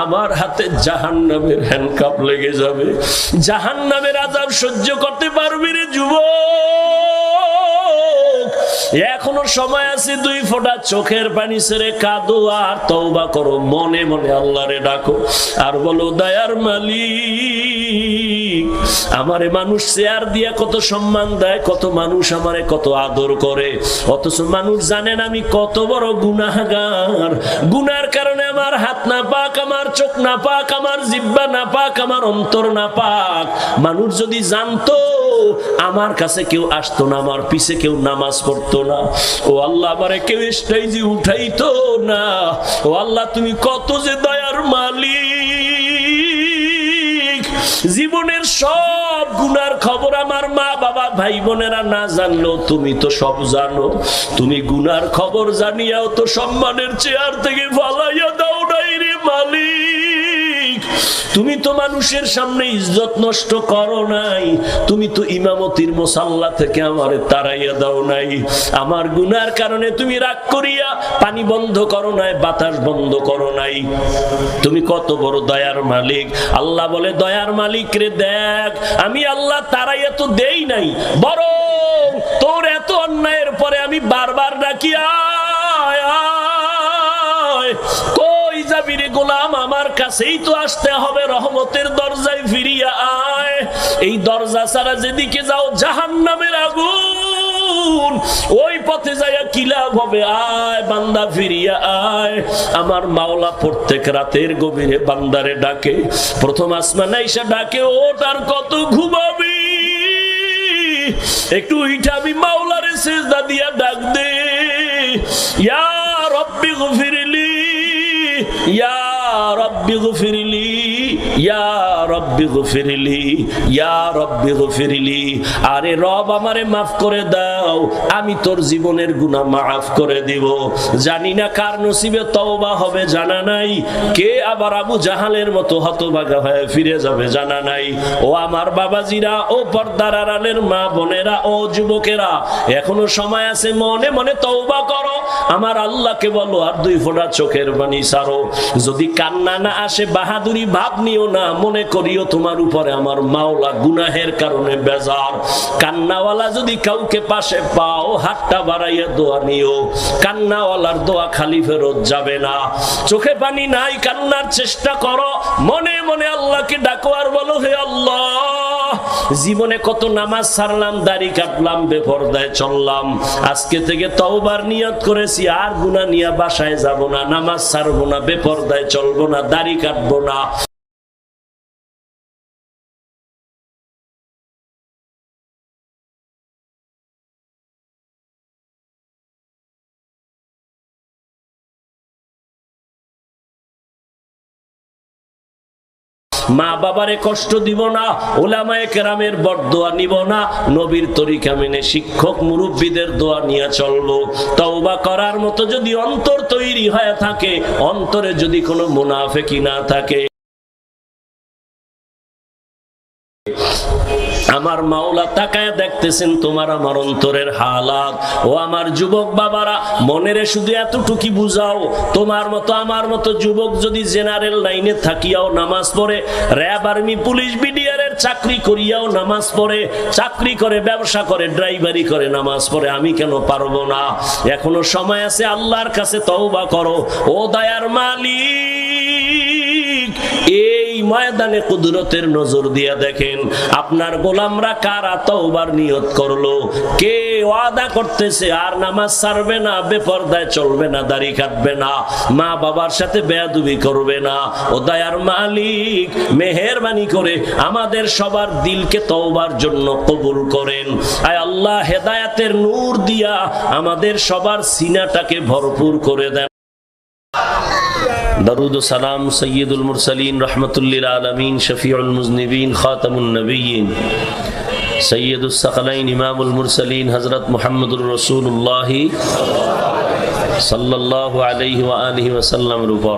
আমার হাতে জাহান্নামের হ্যান্ডকাপ লেগে যাবে। জাহান্নামের আযাব সহ্য করতে পারবি রে যুবক? এখনো সময় আছে, 2 ফোঁটা চোখের পানি ছেড়ে কাঁদো আর তওবা করো, মনে মনে আল্লাহরে ডাকো আর বলো দয়ার মালিক, আমারে মানুষ চেয়ার দিয়া কত সম্মান দেয়, কত মানুষ আমারে কত আদর করে, অথচ মানুষ জানেন আমি কত বড় গুনাহগার। গুনার কারণে আমার হাত না পাক, আমার চোখ না পাক, আমার জিহ্বা না পাক, আমার অন্তর না পাক। মানুষ যদি জানতো আমার কাছে কেউ আসতো না, আমার পিছে কেউ নামাজ পড়তো না, ও আল্লাহ আমারে কেউ স্টেজে উঠাইতো না। ও আল্লাহ তুমি কত যে দয়ার মালিক। জীবনের সব গুনার খবর আমার মা বাবা ভাই বোনেরা না জানলো, তুমি তো সব জানো। তুমি গুনার খবর জানিয়াও তো সম্মানের চেয়ার থেকে ফালাইয়া দাও নাই রে মালিক। তুমি তো মানুষের সামনে ইজ্জত নষ্ট করো নাই, তুমি তো ইমামতির মুসাল্লা থেকে আমারে তাড়াইয়া দাও নাই, আমার গুনার কারণে তুমি রাগ করিয়া পানি বন্ধ করো নাই, বাতাস বন্ধ করো নাই। তুমি কত বড় দয়ার মালিক। আল্লাহ বলে, দয়ার মালিক রে দেখ, আমি আল্লাহ তাড়াইয়া তো দেই নাই, বরং তোর এত অন্যায়ের পরে আমি বারবার ডাকি, আয় আয়, কই যাবি রে গোলাম, আমার কাছেই তো আসতে হবে, রহমতের দরজায় ফিরিয়া আয়। এই দরজা ছাড়া যেদিকে যাও জাহান্নামের আগুন, ওই পথে যাইয়া কি লাভ হবে? আয় বান্দা ফিরিয়া আয়। আমার মাওলা প্রত্যেক রাতের গভীরে বান্দারে ডাকে, প্রথম আসমানে এসে ডাকে, ওঠ আর কত ঘুমাবি, একটু উঠাবি, মাওলারে সিজদা দিয়া ডাক দে, ইয়া রব্বি গফিরলি, ইয়া রব্বি গফিরলি, ইয়া রব্বি গফিরলি, ইয়া রব্বি গফিরলি। আরে রব আমারে মাফ করে দাও, আমি তোর জীবনের গুনাহ মাফ করে দিব। জানি না কার নসিবে তওবা হবে, জানা নাই। কে আবার আবু জাহালের মতো হতভাগা হয়ে ফিরে যাবে, জানা নাই। ও আমার বাবাজিরা, ও পর্দার আড়ালের মা বোনেরা, ও যুবকেরা, এখনো সময় আছে, মনে মনে তওবা করো। আমার আল্লাহকে বলো, আর দুই ফোঁটা চোখের পানি ছাড়ো। যদি কান্না না আসে, বাহাদুরি ভাব নিও না, মনে করিও তোমার উপরে আমার মাওলা গুনাহের কারণে বেজার। কান্নাওয়ালা যদি কাউকে পাশে পাও, হাতটা বাড়াইয়া দোয়া নিও, কান্নাওয়ালার দোয়া খালি ফেরত যাবে না। চোখে পানি নাই, কান্নার চেষ্টা করো, মনে মনে আল্লাহকে ডাকো আর বলো, হে আল্লাহ, জীবনে কত নামাজ ছাড়লাম, দাড়ি কাটলাম, বেপরদায় চললাম, আজকে থেকে তওবার নিয়ত করেছি, আর গুনাহ নিয়ে বাসায় যাব না, নামাজ ছাড়বো না, বেপরদায় চলবো না, দাড়ি কাটবো না। মা বাবারে কষ্ট দিব না, উলামায়ে কেরামের বরদোয়া নিব না, নবীর তরিকা মেনে শিক্ষক মুরব্বীদের দোয়া নিয়ে চলবো। তওবা করার মতো যদি অন্তর তৈরি হয়ে থাকে, অন্তরে যদি কোনো মুনাফিকি না থাকে, আমার মাওলা তাকায় দেখতেছেন তোমার আমার অন্তরের হালাত। ও আমার যুবক বাবারা, মনেরে শুধু এতটুকু বুঝাও, তোমার মতো আমার মতো যুবক যদি জেনারেল লাইনে থাকিয়াও নামাজ পড়ে, র‍্যাব, আর্মি, পুলিশ, বিডিআরের চাকরি করিয়াও নামাজ পড়ে, চাকরি করে, ব্যবসা করে, ড্রাইভারি করে, নামাজ পড়ে, আমি কেন পারবো না? এখনো সময় আছে, আল্লাহর কাছে তওবা করো। ও দয়ার মালিক, এই ময়দানে কুদরতের নজর দিয়া দেখেন, আপনার গোলামরা কারা তওবার নিয়ত করলো, কে ওয়াদা করতেছে আর নামাজ ছাড়বে না, বেপরদায় চলবে না, দাড়ি কাটবে না, মা বাবার সাথে বেয়াদবি করবে না। ও দয়ার মালিক, মেহেরবানি করে আমাদের সবার দিলকে তওবার জন্য কবুল করেন। আয় আল্লাহ, হেদায়েতের নূর দিয়া আমাদের সবার সিনাটাকে ভরপুর করে দেন। দরুদ ও সালাম সৈয়দুল মুরসালিন, রহমতুল্লিল আলমিন, শফিউল মুজনিবিন, খাতামুন নবিয়্যিন, সৈয়দুস সাকলাইন, ইমামুল মুরসালিন, হযরত মুহাম্মদুর রাসূলুল্লাহ সাল্লাল্লাহু আলাইহি ওয়া আলিহি ওয়াসাল্লামের উপর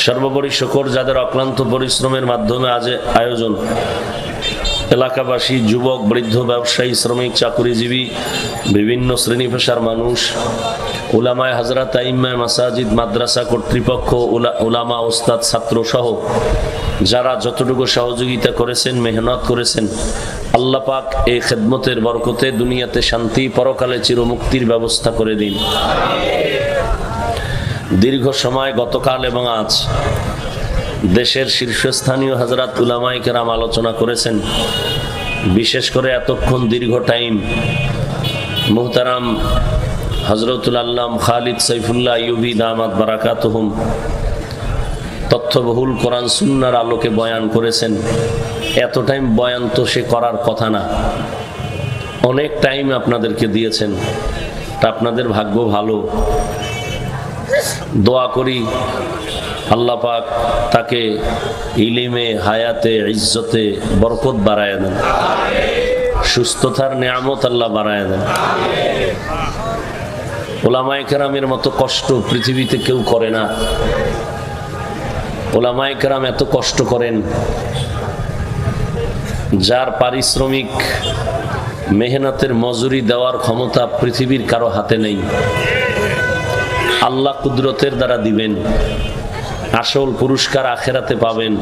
সর্বোপরি শুকর, যাদের অক্লান্ত পরিশ্রমের মাধ্যমে আজ আয়োজন। এলাকাবাসী, যুবক, বৃদ্ধ, ব্যবসায়ী, শ্রমিক, চাকুরিজীবী, বিভিন্ন শ্রেণী পেশার মানুষ, উলামায়ে হযরত, আইম্মায়ে মাসাজিদ, মাদ্রাসা কর্তৃপক্ষ, উলামা, ওস্তাদ, ছাত্র সহ যারা যতটুকু সহযোগিতা করেছেন, মেহনত করেছেন, আল্লাহ পাক এই খেদমতের বরকতে দুনিয়াতে শান্তি, পরকালে চিরমুক্তির ব্যবস্থা করে দিন। দীর্ঘ সময় গতকাল এবং আজ দেশের শীর্ষস্থানীয় হযরত উলামায়ে কেরাম আলোচনা করেছেন। বিশেষ করে এতক্ষণ দীর্ঘ টাইম মুহতারাম হযরতুল আল্লাম খালিদ সাইফুল্লাহ আইয়ুবী দামাত বারাকাতুহুম তথ্যবহুল কোরআন সুন্নাহর আলোকে বয়ান করেছেন। এত টাইম বয়ান তো সে করার কথা না, অনেক টাইম আপনাদেরকে দিয়েছেন, আপনাদের ভাগ্য ভালো। দোয়া করি আল্লাহ পাক তাকে ইলমে, হায়াতে, ইজ্জতে বরকত বাড়ায় দেন, সুস্থতার নিয়ামত আল্লাহ বাড়ায় দেন। উলামায়ে কেরামের মতো কষ্ট পৃথিবীতে কেউ করে না। ওলামায়ে কেরাম এত কষ্ট করেন, যার পারিশ্রমিক মেহনতের মজুরি দেওয়ার ক্ষমতা পৃথিবীর কারো হাতে নেই। আল্লাহ কুদরতের দ্বারা দিবেন, আসল পুরস্কার আখেরাতে পাবেন।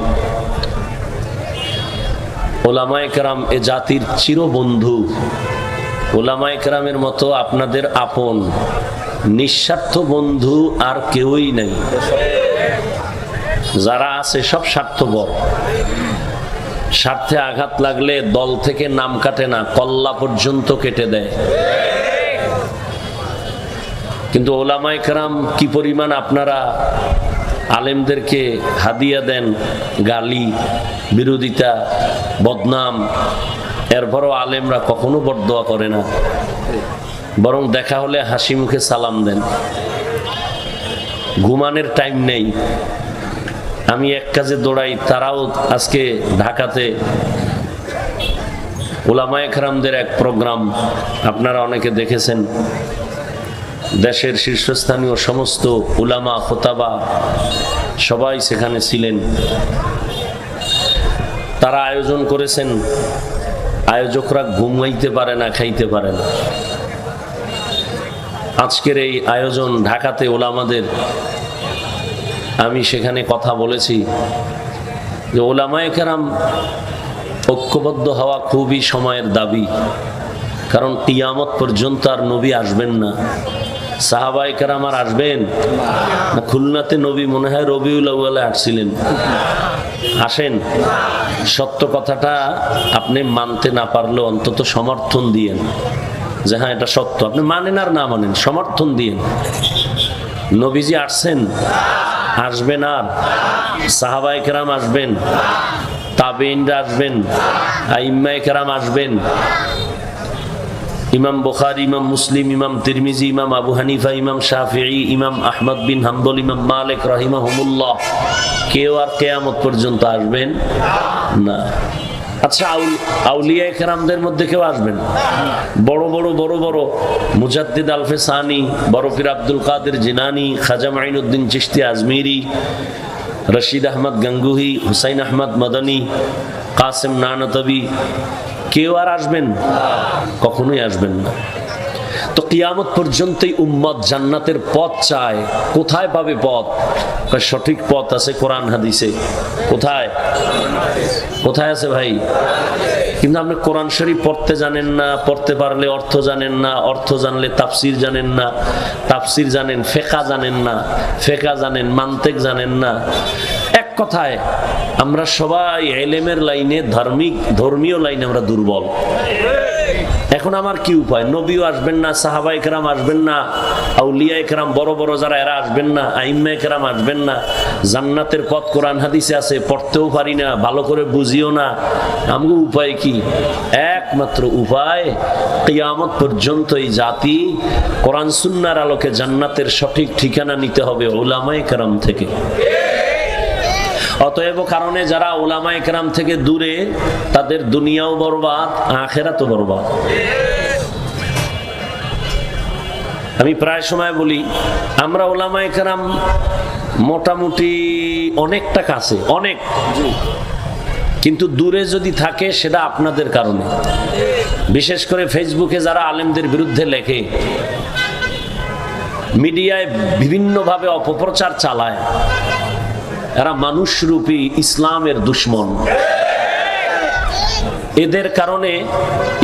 ওলামায়ে কেরাম এ জাতির চিরবন্ধু। ওলামায়ে কেরামের মতো আপনাদের আপন নিঃস্বার্থ বন্ধু আর কেউই নেই। যারা আছে সব স্বার্থপর। স্বার্থে আঘাত লাগলে দল থেকে নাম কাটে না, কল্লা পর্যন্ত কেটে দেয়। কিন্তু ওলামায়ে কেরাম কি পরিমাণ আপনারা আলেমদেরকে হাদিয়া দেন, গালি, বিরোধিতা, বদনাম। এরপরও আলেমরা কখনো বরদোয়া করে না, বরং দেখা হলে হাসি মুখে সালাম দেন। ঘুমানোর টাইম নেই। আমি এক কাজে দৌড়াই, তারাও আজকে ঢাকাতে ওলামায়ে কেরামদের এক প্রোগ্রাম আপনারা অনেকে দেখেছেন। দেশের শীর্ষস্থানীয় সমস্ত উলামা, খোতাবা সবাই সেখানে ছিলেন। তারা আয়োজন করেছেন, আয়োজকরা ঘুমাইতে পারে না, খাইতে পারে না। আজকের এই আয়োজন ঢাকাতে ওলামাদের, আমি সেখানে কথা বলেছি যে ওলামায়ে কেরাম ঐক্যবদ্ধ হওয়া খুবই সময়ের দাবি। কারণ কিয়ামত পর্যন্ত আর নবী আসবেন না। সাহাবায়ে কেরাম আর আসবেন না? খুলনাতে নবী মনে হয় রবিউল আউয়ালে আসছিলেন, আসেন। সত্য কথাটা আপনি মানতে না পারলেও অন্তত সমর্থন দিয়েন যে হ্যাঁ এটা সত্য। আপনি মানেন আর না মানেন, সমর্থন দিয়েন। নবীজি আসছেন, আসবেন। আর সাহাবায়ে কেরাম আসবেন, তাবেঈনরা আসবেন, আইম্মায়ে কেরাম আসবেন। ইমাম বুখারী, ইমাম মুসলিম, ইমাম তিরমিজি, ইমাম আবু হানিফা, ইমাম শাফিঈ, ইমাম আহমদ বিন হাম্বল, ইমাম মালিক রাহিমাহুমুল্লাহ কেউ আর কিয়ামত পর্যন্ত আসবেন না। আচ্ছা, আউলিয়ায়ে কেরামদের মধ্যে কেউ আসবেন? বড় বড় মুজাদ্দিদ আলফে সানি, বড় পীর আব্দুল কাদের জিলানী, খাজা মাইনুদ্দিন চিশতি আজমিরি, রশিদ আহমদ গঙ্গুহি, হুসাইন আহমদ মদনী, কাসেম নানতবি কেউ আর আসবেন? কখনোই আসবেন না। তো কিয়ামত পর্যন্তই উম্মত জান্নাতের পথ চায়। কোথায় পাবে পথ? সঠিক পথ আছে কোরআন হাদিসে। কোথায় কোথায় আছে ভাই? কিন্তু আপনি কোরআন শরীফ পড়তে জানেন না, পড়তে পারলে অর্থ জানেন না, অর্থ জানলে তাফসির জানেন না, তাফসির জানেন, ফিকহ জানেন না, ফিকহ জানেন, মানতিক জানেন না। এক কথায় আমরা সবাই ইলমের লাইনে, ধর্মীয় লাইনে আমরা দুর্বল। এখন আমার কি উপায়? নবীও আসবেন না, সাহাবায়ে কেরাম আসবেন না, আউলিয়ায়ে কেরাম বড় বড় যারা এরা আসবেন না, আইম্মায়ে কেরাম আসবেন না। জান্নাতের পথ কোরআন হাদিসে আছে, পড়তেও পারি না, ভালো করে বুঝিও না। আমগো উপায় কি? একমাত্র উপায়, কিয়ামত পর্যন্ত এই জাতি কোরআন সুন্নাহর আলোকে জান্নাতের সঠিক ঠিকানা নিতে হবে উলামায়ে কেরাম থেকে। অতএব কারণে যারা উলামায়ে কেরাম থেকে দূরে, তাদের দুনিয়াও বরবাদ, আখিরাতও বরবাদ। আমি প্রায় সময় বলি, আমরা উলামায়ে কেরাম মোটামুটি অনেকটা কাছে, অনেক, কিন্তু দূরে যদি থাকে সেটা আপনাদের কারণে। বিশেষ করে ফেসবুকে যারা আলেমদের বিরুদ্ধে লেখে, মিডিয়ায় বিভিন্নভাবে অপপ্রচার চালায়, এরা মানুষরূপী ইসলামের দুশমন। এদের কারণে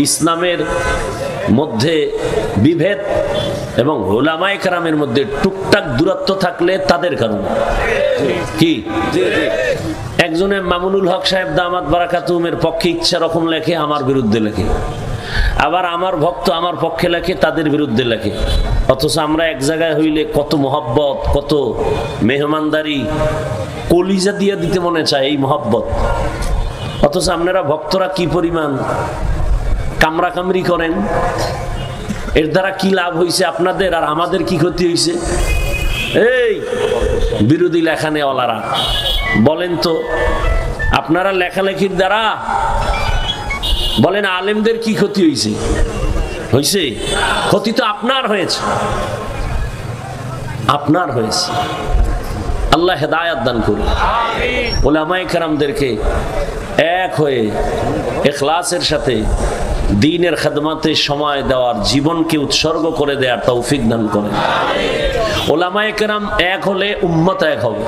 ইসলামের মধ্যে বিভেদ এবং উলামায়ে কেরামের মধ্যে টুকটাক দূরত্ব থাকলে তাদের কারণে। কি একজনে মামুনুল হক সাহেব দামাত বারাকাতুহুমের পক্ষে ইচ্ছা রকম লেখে, আমার বিরুদ্ধে লেখে। আবার আমার ভক্ত আমার পক্ষে লেখে, তাদের বিরুদ্ধে লেখে। অথচ আমরা এক জায়গায় হইলে কত মহব্বত, কত মেহমানদারি, কলিজা দিয়ে দিতে মনে চায় এই মহব্বত। অথচ আপনারা ভক্তরা কি পরিমাণ কামড়াকামড়ি করেন। এর দ্বারা কি লাভ হয়েছে আপনাদের, আর আমাদের কি ক্ষতি হয়েছে? এই বিরোধী লেখা নেওয়ালারা বলেন তো, আপনারা লেখালেখির দ্বারা বলেন আলেমদের কি ক্ষতি হয়েছে? হয়েছে? ক্ষতি তো আপনার হয়েছে, আপনার হয়েছে। আল্লাহ হেদায়াত দান করুন। উলামায়ে কেরামদেরকে এক হয়ে ইখলাসের সাথে দ্বীনের খেদমতে সময় দেওয়ার, জীবনকে উৎসর্গ করে দেওয়ার তৌফিক দান করেন। উলামায়ে কেরাম এক হলে উম্মত এক হবে।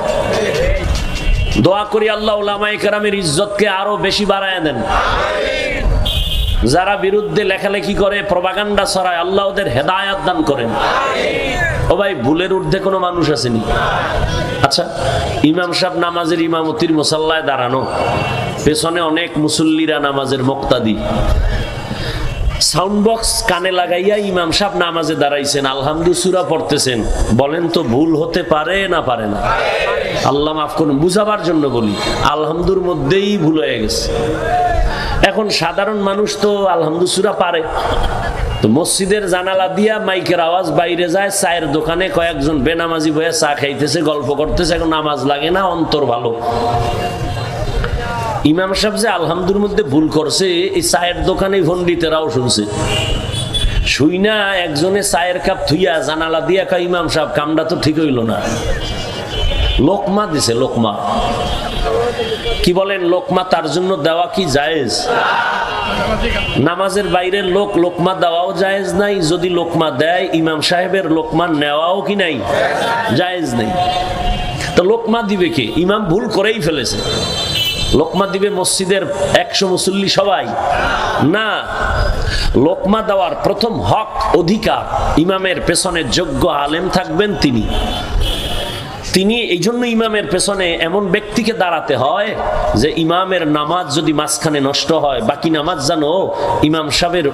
দোয়া করি আল্লাহ উলামায়ে কেরামের ইজ্জতকে আরো বেশি বাড়ায় দেন। যারা বিরুদ্ধে লেখালেখি করে, প্রপাগান্ডা ছড়ায়, আল্লাহ ওদের হেদায়াত দান করেন। ও ভাই, ভুলের ঊর্ধ্বে কোনো মানুষ আসেনি। আচ্ছা, ইমাম সাহেব নামাজের ইমামতির মুসাল্লায় দাঁড়ানো, পেছনে অনেক মুসল্লিরা নামাজের মুক্তাদি, সাউন্ড বক্স কানে লাগাইয়া ইমাম সাহেব নামাজে দাঁড়াইছেন, আলহামদুলিল্লাহ সূরা পড়তেছেন। বলেন তো ভুল হতে পারে না পারে না? আল্লাহ মাফ করুন, বুঝাবার জন্য বলি, আলহামদুর মধ্যেই ভুল হয়ে গেছে। এখন সাধারণ মানুষ তো আলহামদুলিল্লাহ সূরা পারে, তো মসজিদের জানালা দিয়া মাইকের আওয়াজ বাইরে যায়, চায়ের দোকানে কয়েকজন বেনামাজি বয়ে চা খাইতেছে, গল্প করতেছে, এখন নামাজ লাগে না, অন্তর ভালো। ইমাম সাহেব যে আলহামদুর মধ্যে ভুল করছে, এই চায়ের দোকানে পণ্ডিতেরাও শুনছে। শুই না একজনে চায়ের কাপ থুইয়া জানালা দিয়া কয়, ইমাম সাহেব কামটা তো ঠিক হইল না। লোকমা দিছে, লোকমা। কি বলেন, লোকমা তার জন্য দেওয়া কি জায়েজ? নামাজের বাইরের লোক লোকমা দেওয়াও জায়েজ নাই। যদি লোকমা দেয়, ইমাম সাহেবের লোকমা নেওয়াও কি নাই? জায়েজ নেই। তো লোকমা দিবে কে? ইমাম ভুল করেই ফেলেছে। লোকমা দিবে মসজিদের 100 মুসল্লি সবাই না। লোকমা দেওয়ার প্রথম হক, অধিকার ইমামের পেছনে যোগ্য আলেম থাকবেন তিনি। এই জন্য ইমামের পেছনে এমন ব্যক্তিকে দাঁড়াতে হয় যে ইমামের নামাজ যদি মাঝখানে নষ্ট হয়, বাকি নামাজ জানো ইমাম সাহেবের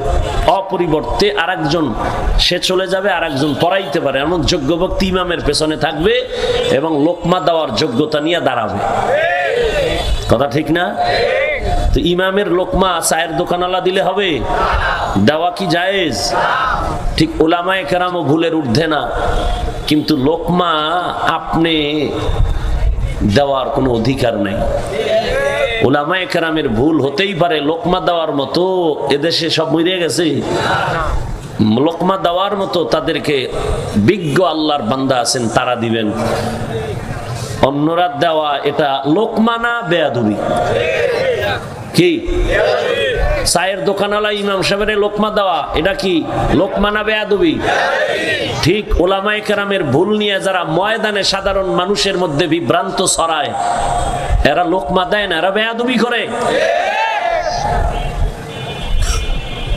অপরিবর্তে আরেকজন সে চলে যাবে, আরেকজন পড়াইতে পারে, এমন যোগ্য ব্যক্তি ইমামের পেছনে থাকবে এবং লোকমা দেওয়ার যোগ্যতা নিয়ে দাঁড়াবে। কথা ঠিক না? তো ইমামের লোকমা চায়ের দোকানওয়ালা দিলে হবে? দেওয়া কি জায়েজ? ঠিক উলামায়ে কেরামও ভুলের ঊর্ধ্বে না, কিন্তু লোকমা আপনি দেওয়ার কোনো অধিকার নেই। উলামায়ে কেরামের ভুল হতেই পারে, লোকমা দেওয়ার মতো এদেশে সব মরে গেছে। লোকমা দেওয়ার মতো তাদেরকে বিজ্ঞ আল্লাহর বান্দা আছেন, তারা দিবেন। অন্যরা দেওয়া এটা লোকমা না বেয়াদবি? কি চায়ের দোকানওয়ালা ইমাম সাহেবের লোকমা দেওয়া এটা কি লোকমা না বেয়াদবি? ঠিক উলামায়ে কেরামের ভুল নিয়ে যারা ময়দানে সাধারণ মানুষের মধ্যে বিভ্রান্ত ছড়ায়, এরা লোকমা দেয় না, এরা বেয়াদবি করে।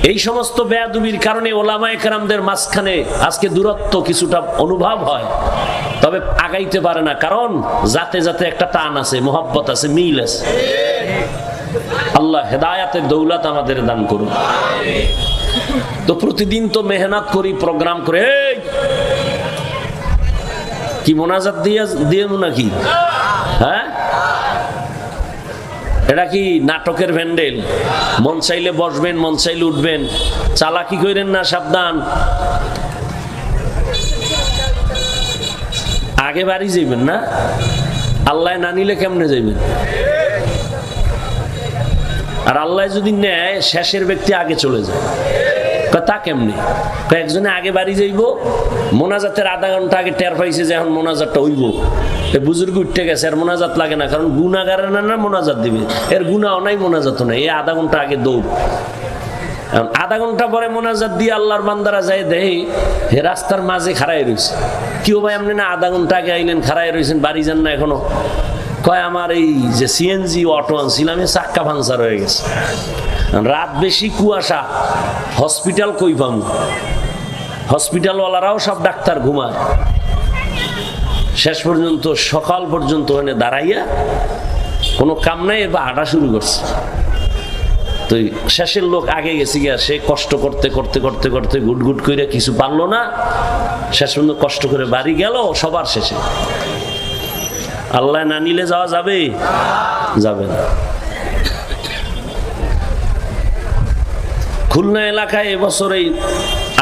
এই সমস্ত বেয়াদবির কারণে উলামায়ে কেরামদের মাঝখানে আজকে দূরত্ব কিছুটা অনুভব হয়, তবে আগাইতে পারে না। কারণ জাতে জাতে একটা টান আছে, মোহাব্বত আছে, মিল আছে। আল্লাহ হেদায়াতের দৌলত আমাদের দান করুন। তো প্রতিদিন তো মেহনত করি, প্রোগ্রাম করে, কি মোনাজাত দিয়ে নাকি? হ্যাঁ, এটা কি নাটকের ভ্যান্ডেল? মন চাইলে বসবেন, মন চাইলে উঠবেন, চালাকি করেন না, সাবধান। আগে বাড়ি যাইবেন না, আল্লাহ না নিলে কেমনে যাইবেন? আর আল্লাহ যদি নেয়, শেষের ব্যক্তি আগে চলে যায়। তা কেমনে? কয়েকজনে আগে বাড়ি যাইব, মোনাজাতের আধা ঘন্টা আগে টের পাইছে যে এখন মোনাজাতটা হইব, বুজুর্গ উঠতে গেছে, আর মোনাজাত লাগে না, কারণ গুনাহগারের না মোনাজাত দিবে, এর গুনাহও নাই মোনাজাতও নাই, এই আধা ঘন্টা আগে দৌড়। আধা ঘন্টা পরে মোনাজাত দিয়ে আল্লাহর বান্দারা যায়, দেখে হে রাস্তার মাঝে খাড়াই রয়েছে। কেউ ভাই আপনি না আধা ঘন্টা আগে আইলেন, খাড়াই রয়েছেন, বাড়ি যান না এখনো? কয় আমার এই যে সিএনজি অটো আনছিলাম, চাক্কা পাংচার হয়ে গেছে, রাত বেশি, কুয়াশা, হসপিটাল কই পাম? হসপিটালওয়ালারাও সব ডাক্তার ঘুমায়। শেষ পর্যন্ত সকাল পর্যন্ত ওখানে দাঁড়াইয়া কোনো কাম নাই, এবার হাঁটা শুরু করছে। তো শেষের লোক আগে গেছে গিয়া, সে কষ্ট করতে করতে করতে করতে গুট গুট করে কিছু পারলো না, শেষ পর্যন্ত কষ্ট করে বাড়ি গেল সবার শেষে। আল্লাহ না নিলে যাওয়া যাবে? যাবে না। খুলনা এলাকায় এবছর এই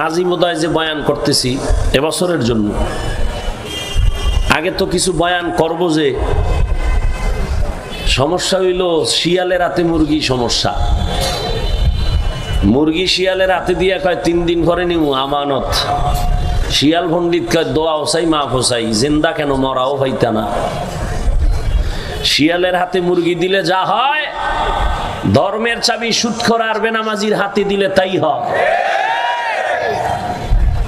আজিমোদয় যে বয়ান করতেছি, এবছরের জন্য, আগে তো কিছু বয়ান করব, যে সমস্যা হইল শিয়ালের রাতে মুরগি সমস্যা। মুরগি শিয়ালের রাতে দিয়া কয় 3 দিন পরে নিউ আমানত, শিয়াল পণ্ডিত কয় দোয়া ওসাই মা ফোসাই, জিন্দা কেন মরাও হইতা না। শিয়ালের হাতে মুরগি দিলে যা হয়, ধর্মের চাবি সুদখোর আর বেনামাজির হাতে দিলে তাই হয়।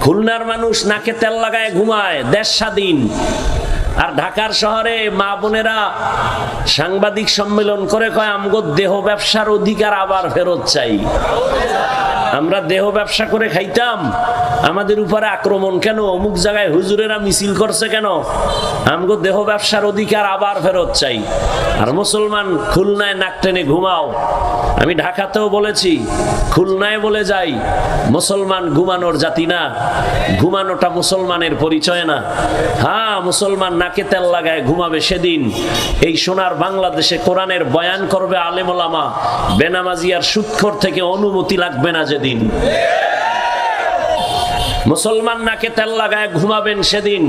খুলনার মানুষ নাকে তেল লাগায় ঘুমায়, দেশ স্বাধীন। আর ঢাকার শহরে মা বোনেরা সাংবাদিক সম্মেলন করে কয় আমগো দেহ ব্যবসার অধিকার আবার ফেরত চাই। আমরা দেহ ব্যবসা করে খাইতাম, আমাদের উপরে আক্রমণ কেন? অমুক জায়গায় হুজুরেরা মিছিল করছে কেন? আমগো দেহ ব্যবসার অধিকার আবার ফেরত চাই। আর মুসলমান খুলনায় নাক টেনে ঘুমাও। আমি ঢাকাতেও বলেছি, খুলনায় বলে যাই, মুসলমান ঘুমানোর জাতি না, ঘুমানোটা মুসলমানের পরিচয় না। হ্যাঁ, মুসলমান নাকে তেল লাগায় ঘুমাবে সেদিন এই সোনার বাংলাদেশে কোরআনের বয়ান করবে আলেম ওলামা, বেনামাজি আর সুদখোর থেকে অনুমতি লাগবে না যেদিন। মুসলমান নাকে তেল লাগায় ঘুমাবেন সেদিন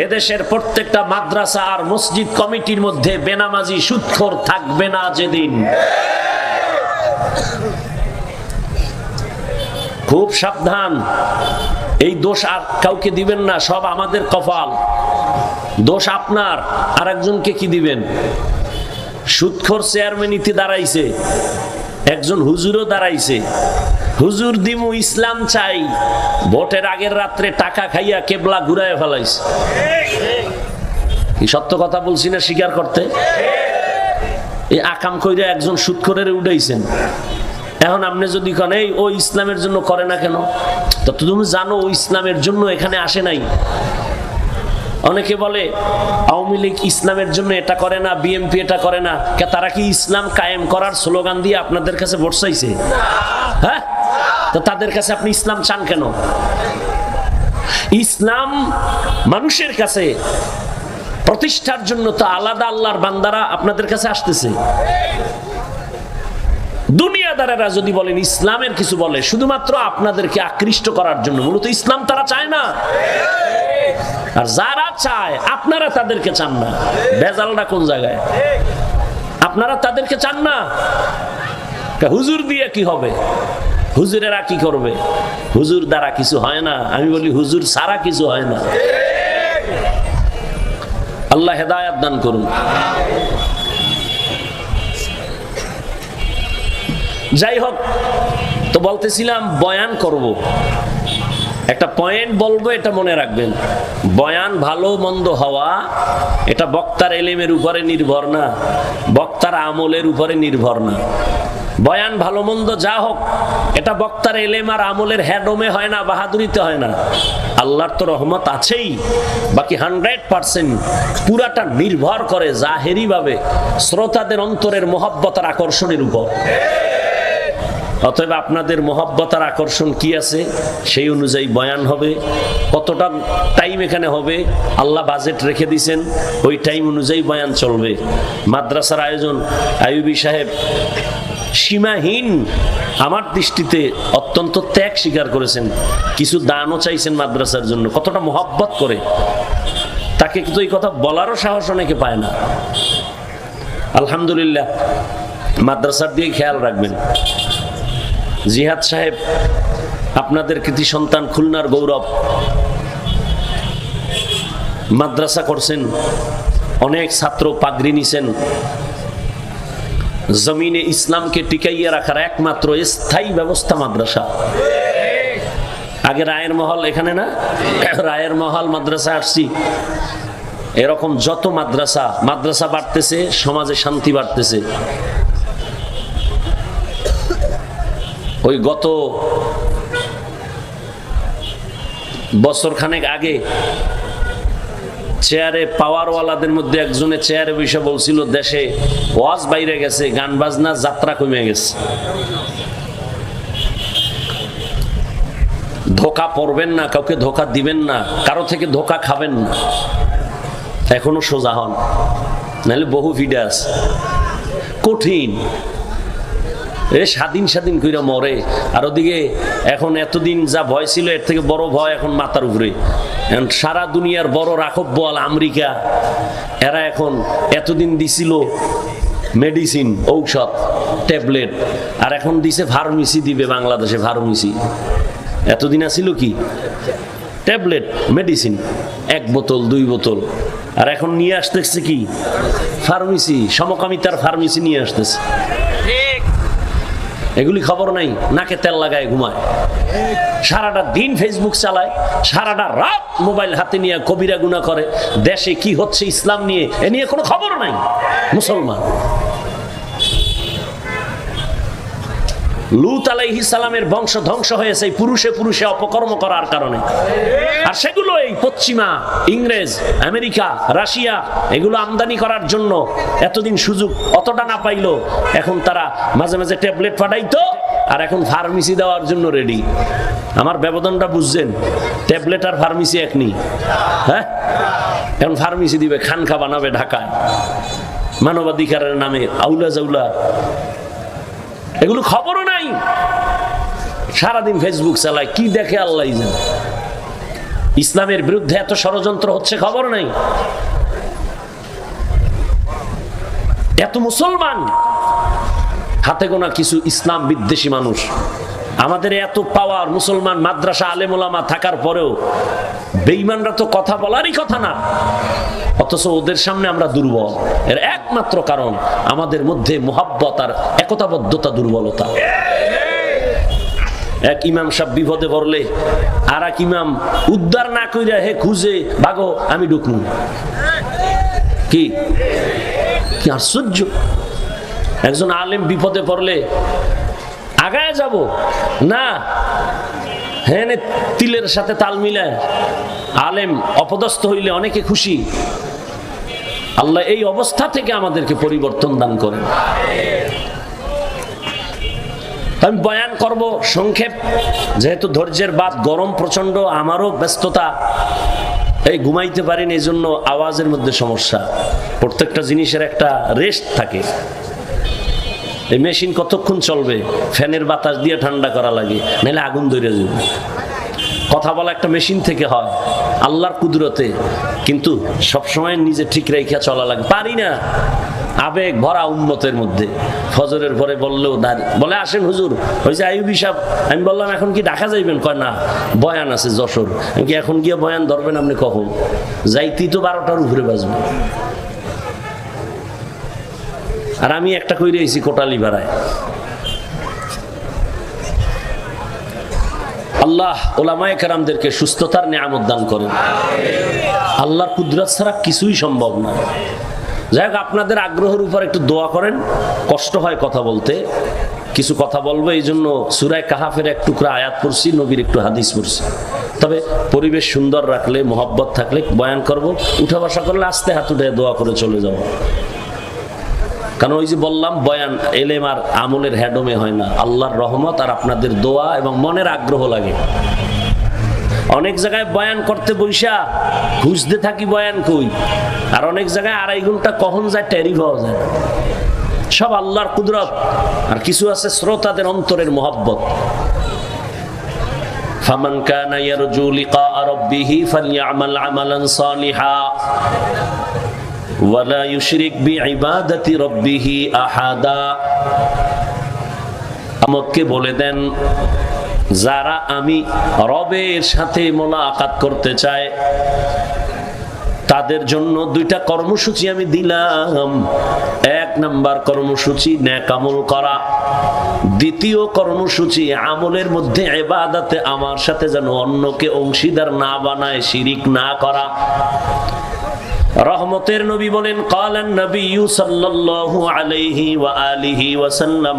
এদেশের প্রত্যেকটা মাদ্রাসা আর মসজিদ কমিটির মধ্যে বেনামাজি সুদখোর থাকবে না যেদিন। খুব সাবধান, এই দোষ আর কাউকে দিবেন না, সব আমাদের কপাল। দোষ আপনার, আর একজনকে কি দিবেন? সুদখোর চেয়ারম্যানিতে দাঁড়াইছে, একজন হুজুরও দাঁড়াইছে। হুজুর দিমু ইসলাম চাই, ভোটের আগের রাত্রে টাকা খাইয়া কেবলা ঘুরায় ফেলাইছে। কি সত্য কথা বলছি না স্বীকার করতে? এই আকাম কইরা একজন সুদখোরের উঠাইছেন। এখন আপনি যদি কেন এই ও ইসলামের জন্য করে না কেন, তো তুমি জানো ও ইসলামের জন্য এখানে আসে নাই। অনেকে বলে আওয়ামী লীগ ইসলামের জন্য এটা করে না, বিএনপি এটা করে না। তারা কি ইসলাম কায়েম করার স্লোগান দিয়ে আপনাদের কাছে ভোট চাইছে? হ্যাঁ, তো তাদের কাছে আপনি ইসলাম চান কেন? ইসলাম মানুষের কাছে প্রতিষ্ঠার জন্য তো আলাদা আল্লাহর বান্দারা আপনাদের কাছে আসতেছে। দুনিয়াদারেরা যদি বলেন ইসলামের কিছু বলে শুধুমাত্র আপনাদেরকে আকৃষ্ট করার জন্য, মূলত ইসলাম তারা চায় না। আর যারা চায় আপনারা তাদেরকে চান না। বেজালটা কোন জায়গায়? আপনারা তাদেরকে চান না। হুজুর দিয়ে কি হবে? হুজুরেরা কি করবে? হুজুর দ্বারা কিছু হয় না। আমি বলি হুজুর ছাড়া কিছু হয় না। আল্লাহ হেদায়েত দান করুন। যাই হোক, তো বলতেছিলাম বয়ান করব, একটা পয়েন্ট বলবো, এটা মনে রাখবেন। বয়ান ভালো মন্দ হওয়া এটা বক্তার এলেমের উপরে নির্ভর না, বক্তার আমলের উপরে নির্ভর না। বয়ান ভালো মন্দ যা হোক, এটা বক্তার এলেম আর আমলের হ্যাডমে হয় না, বাহাদুরিতে হয় না। আল্লাহর তো রহমত আছেই, বাকি 100% পুরাটা নির্ভর করে জাহেরি ভাবে শ্রোতাদের অন্তরের মহব্বত আর আকর্ষণের উপর। অতএব আপনাদের মহব্বত আর আকর্ষণ কি আছে সেই অনুযায়ী বয়ান হবে। কতটা টাইম এখানে হবে আল্লাহ বাজেট রেখে দিয়েছেন, ওই টাইম অনুযায়ী বয়ান চলবে। মাদ্রাসার আয়োজন আইয়ুবী সাহেব সীমাহীন, আমার দৃষ্টিতে অত্যন্ত ত্যাগ স্বীকার করেছেন। কিছু দানও চাইছেন মাদ্রাসার জন্য, কতটা মহব্বত করে। তাকে কিন্তু এই কথা বলারও সাহস অনেকে পায় না। আলহামদুলিল্লাহ, মাদ্রাসার দিয়ে খেয়াল রাখবেন। জিহাদ সাহেব আপনাদের কৃতি সন্তান, খুলনার গৌরব, মাদ্রাসা করছেন, অনেক ছাত্র পাগড়ি নিছেন। জমিনে ইসলামকে টিকাইয়া রাখার একমাত্র স্থায়ী ব্যবস্থা মাদ্রাসা। আগে রায়ের মহল, এখানে না, রায়ের মহল মাদ্রাসা আসছি। এরকম যত মাদ্রাসা বাড়তেছে, সমাজে শান্তি বাড়তেছে। ওই গত বছর খানেক আগে চেয়ারে পাওয়ারওয়ালাদের মধ্যে একজনে চেয়ারে বসে বলছিল দেশে ওয়াজ বাইরে গেছে, গান বাজনা যাত্রা কমে গেছে। ধোকা পড়বেন না, কাউকে ধোকা দিবেন না, কারো থেকে ধোকা খাবেন না। এখনো সোজা হন, নাহলে বহু ভিড়ে আছে। কঠিন, স্বাধীন কইরা মরে। আর ওদিকে এখন এতদিন যা ভয় ছিল এর থেকে বড় ভয় এখন মাথার উপরে। সারা দুনিয়ার বড় রাখব বল আমেরিকা, এরা এখন এতদিন দিছিল মেডিসিন, ঔষধ, ট্যাবলেট, আর এখন দিছে ফার্মেসি দিবে বাংলাদেশে। ফার্মেসি এতদিন আছিল কি? ট্যাবলেট, মেডিসিন, 1 বোতল 2 বোতল। আর এখন নিয়ে আসতেছে কি ফার্মেসি, সমকামিতার ফার্মেসি নিয়ে আসতেছে। এগুলি খবর নাই, নাকে তেল লাগায় ঘুমায়, সারাটা দিন ফেসবুক চালায়, সারাটা রাত মোবাইল হাতে নিয়ে কবিরা গুনাহ করে। দেশে কি হচ্ছে ইসলাম নিয়ে, এ নিয়ে কোনো খবর নাই মুসলমান। লূত আলাইহিস সালামের বংশ ধ্বংস হয়েছে এই পুরুষে পুরুষে অপকর্ম করার কারণে। আর সেগুলো এই পশ্চিমা, ইংরেজ, আমেরিকা, রাশিয়া এগুলো আমদানি করার জন্য এতদিন সুযোগ অতটা না পাইলো, এখন তারা মাঝে মাঝে ট্যাবলেট পাঠাইতো, আর এখন ফার্মেসি দেওয়ার জন্য রেডি। আমার ব্যবধানটা বুঝছেন? ট্যাবলেট আর ফার্মেসি একনি। হ্যাঁ, এখন ফার্মেসি দিবে, খানকা বানাবে ঢাকায়, মানবাধিকারের নামে আউলা জাউলা। এগুলো খবরও নাই, সারাদিন ফেসবুক চালায়, কি দেখে আল্লাহ জানে। ইসলামের বিরুদ্ধে এত ষড়যন্ত্র হচ্ছে, খবর নাই। এত মুসলমান, হাতে গোনা কিছু ইসলাম বিদ্বেষী মানুষ। আমাদের এত পাওয়ার, মুসলমান মাদ্রাসা আলেম ওলামা থাকার পরেও বেঈমানরা তো কথা বলারই কথা না, অথচ ওদের সামনে আমরা দুর্বল। এর একমাত্র কারণ আমাদের মধ্যে মুহাব্বত আর একতাবদ্ধতা দুর্বলতা। এক ইমাম সাহেব বিপদে পড়লে আর এক ইমাম উদ্ধার না কইরা হে খুঁজে ভাগো আমি ঢুকবো। কি আশ্চর্য! একজন আলেম বিপদে পড়লে আগায় যাব না, হ্যাঁ তিলের সাথে তাল মিলায়। আলেম অপদস্থ হইলে অনেকে খুশি। আল্লাহ এই অবস্থা থেকে আমাদেরকে পরিবর্তন দান করেন। আমি বয়ান করব সংক্ষেপ, যেহেতু ধৈর্যের বাদ, গরম প্রচন্ড, আমারও ব্যস্ততা, এই ঘুমাইতে পারিনি, এই জন্য আওয়াজের মধ্যে সমস্যা। প্রত্যেকটা জিনিসের একটা রেস্ট থাকে। এই মেশিন কতক্ষণ চলবে? ফ্যানের বাতাস দিয়ে ঠান্ডা করা লাগে, নাহলে আগুন ধরে যাবে। কথা বলা একটা মেশিন থেকে হয়, আল্লাহর কুদরতে, কিন্তু সবসময় নিজে ঠিক রেখে চলা লাগে। পারি না, আবেগ ভরা উম্মতের মধ্যে। ফজরের পরে বললেও বলে আসেন হুজুর, ওই যে আইয়ুবী সাহেব। আমি বললাম এখন কি ঢাকা যাইবেন? কয় না, বয়ান আছে যশোর। আমি কি এখন গিয়ে বয়ান ধরবেন আপনি? কখন যাইতেই তো 12টার উপরে বাজবে। আর আমি একটা কই রয়েছি কোটালি ভাড়ায়। আল্লাহ ওলামায়ে কেরামদেরকে সুস্থতার নিয়ামত দান করেন। আল্লাহর কুদরত ছাড়া কিছুই সম্ভব না। যাই হোক, আপনাদের আগ্রহের উপর একটু দোয়া করেন। কষ্ট হয় কথা বলতে, কিছু কথা বলবো, এই জন্য সূরা কাহাফের এক টুকরা আয়াত পড়ছি, নবীর একটু হাদিস পড়ছি। তবে পরিবেশ সুন্দর রাখলে, মোহাব্বত থাকলে বয়ান করব। উঠা বসা করলে আস্তে হাত উঠে দোয়া করে চলে যাব। কারণ ওই যে বললাম, বয়ান এলেম আর আমলের হ্যাডমে হয় না, আল্লাহর রহমত আর আপনাদের দোয়া এবং মনের আগ্রহ লাগে। অনেক জায়গায় বয়ান করতে বইসা খুঁজতে থাকি বয়ান কই, আর অনেক জায়গায় 2.5 ঘন্টা কখন যায় টেরি পাওয়া যায়। সব আল্লাহর কুদরত। আর কিছু আছে শ্রোতাদের অন্তরের মোহাব্বত। ফামান কানা ইয়ারজু লিকা রাব্বিহি ফালইআমাল আমালান সালিহা ওয়ালা ইউশরিক বিইবাদাতি রাব্বিহি আহাদা। আমাকে বলে দেন, যারা আমি রবের সাথে মোলাকাত করতে চায় তাদের জন্য 2টা কর্মসূচি আমি দিলাম। 1 নাম্বার কর্মসূচি নেক আমল করা। দ্বিতীয় কর্মসূচি আমলের মধ্যে ইবাদতে আমার সাথে যেন অন্যকে অংশীদার না বানায়, শিরিক না করা। রহমতের নবী বলেন, ক্বালান নবিয়্যু সাল্লাল্লাহু আলাইহি ওয়া আলিহি ওয়াসাল্লাম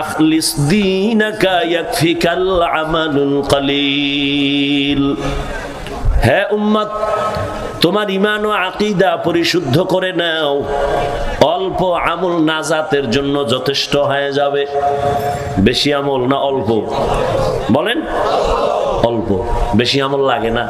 আখলিস দীনাকা ইয়াকফিকাল আমালুল কলিল। হে উম্মত, তোমার ঈমান ও আকীদা পরিশুদ্ধ করে নাও, অল্প আমল নাজাতের জন্য যথেষ্ট হয়ে যাবে। বেশি আমল না অল্প? বলেন অল্প, বেশি আমল লাগে না।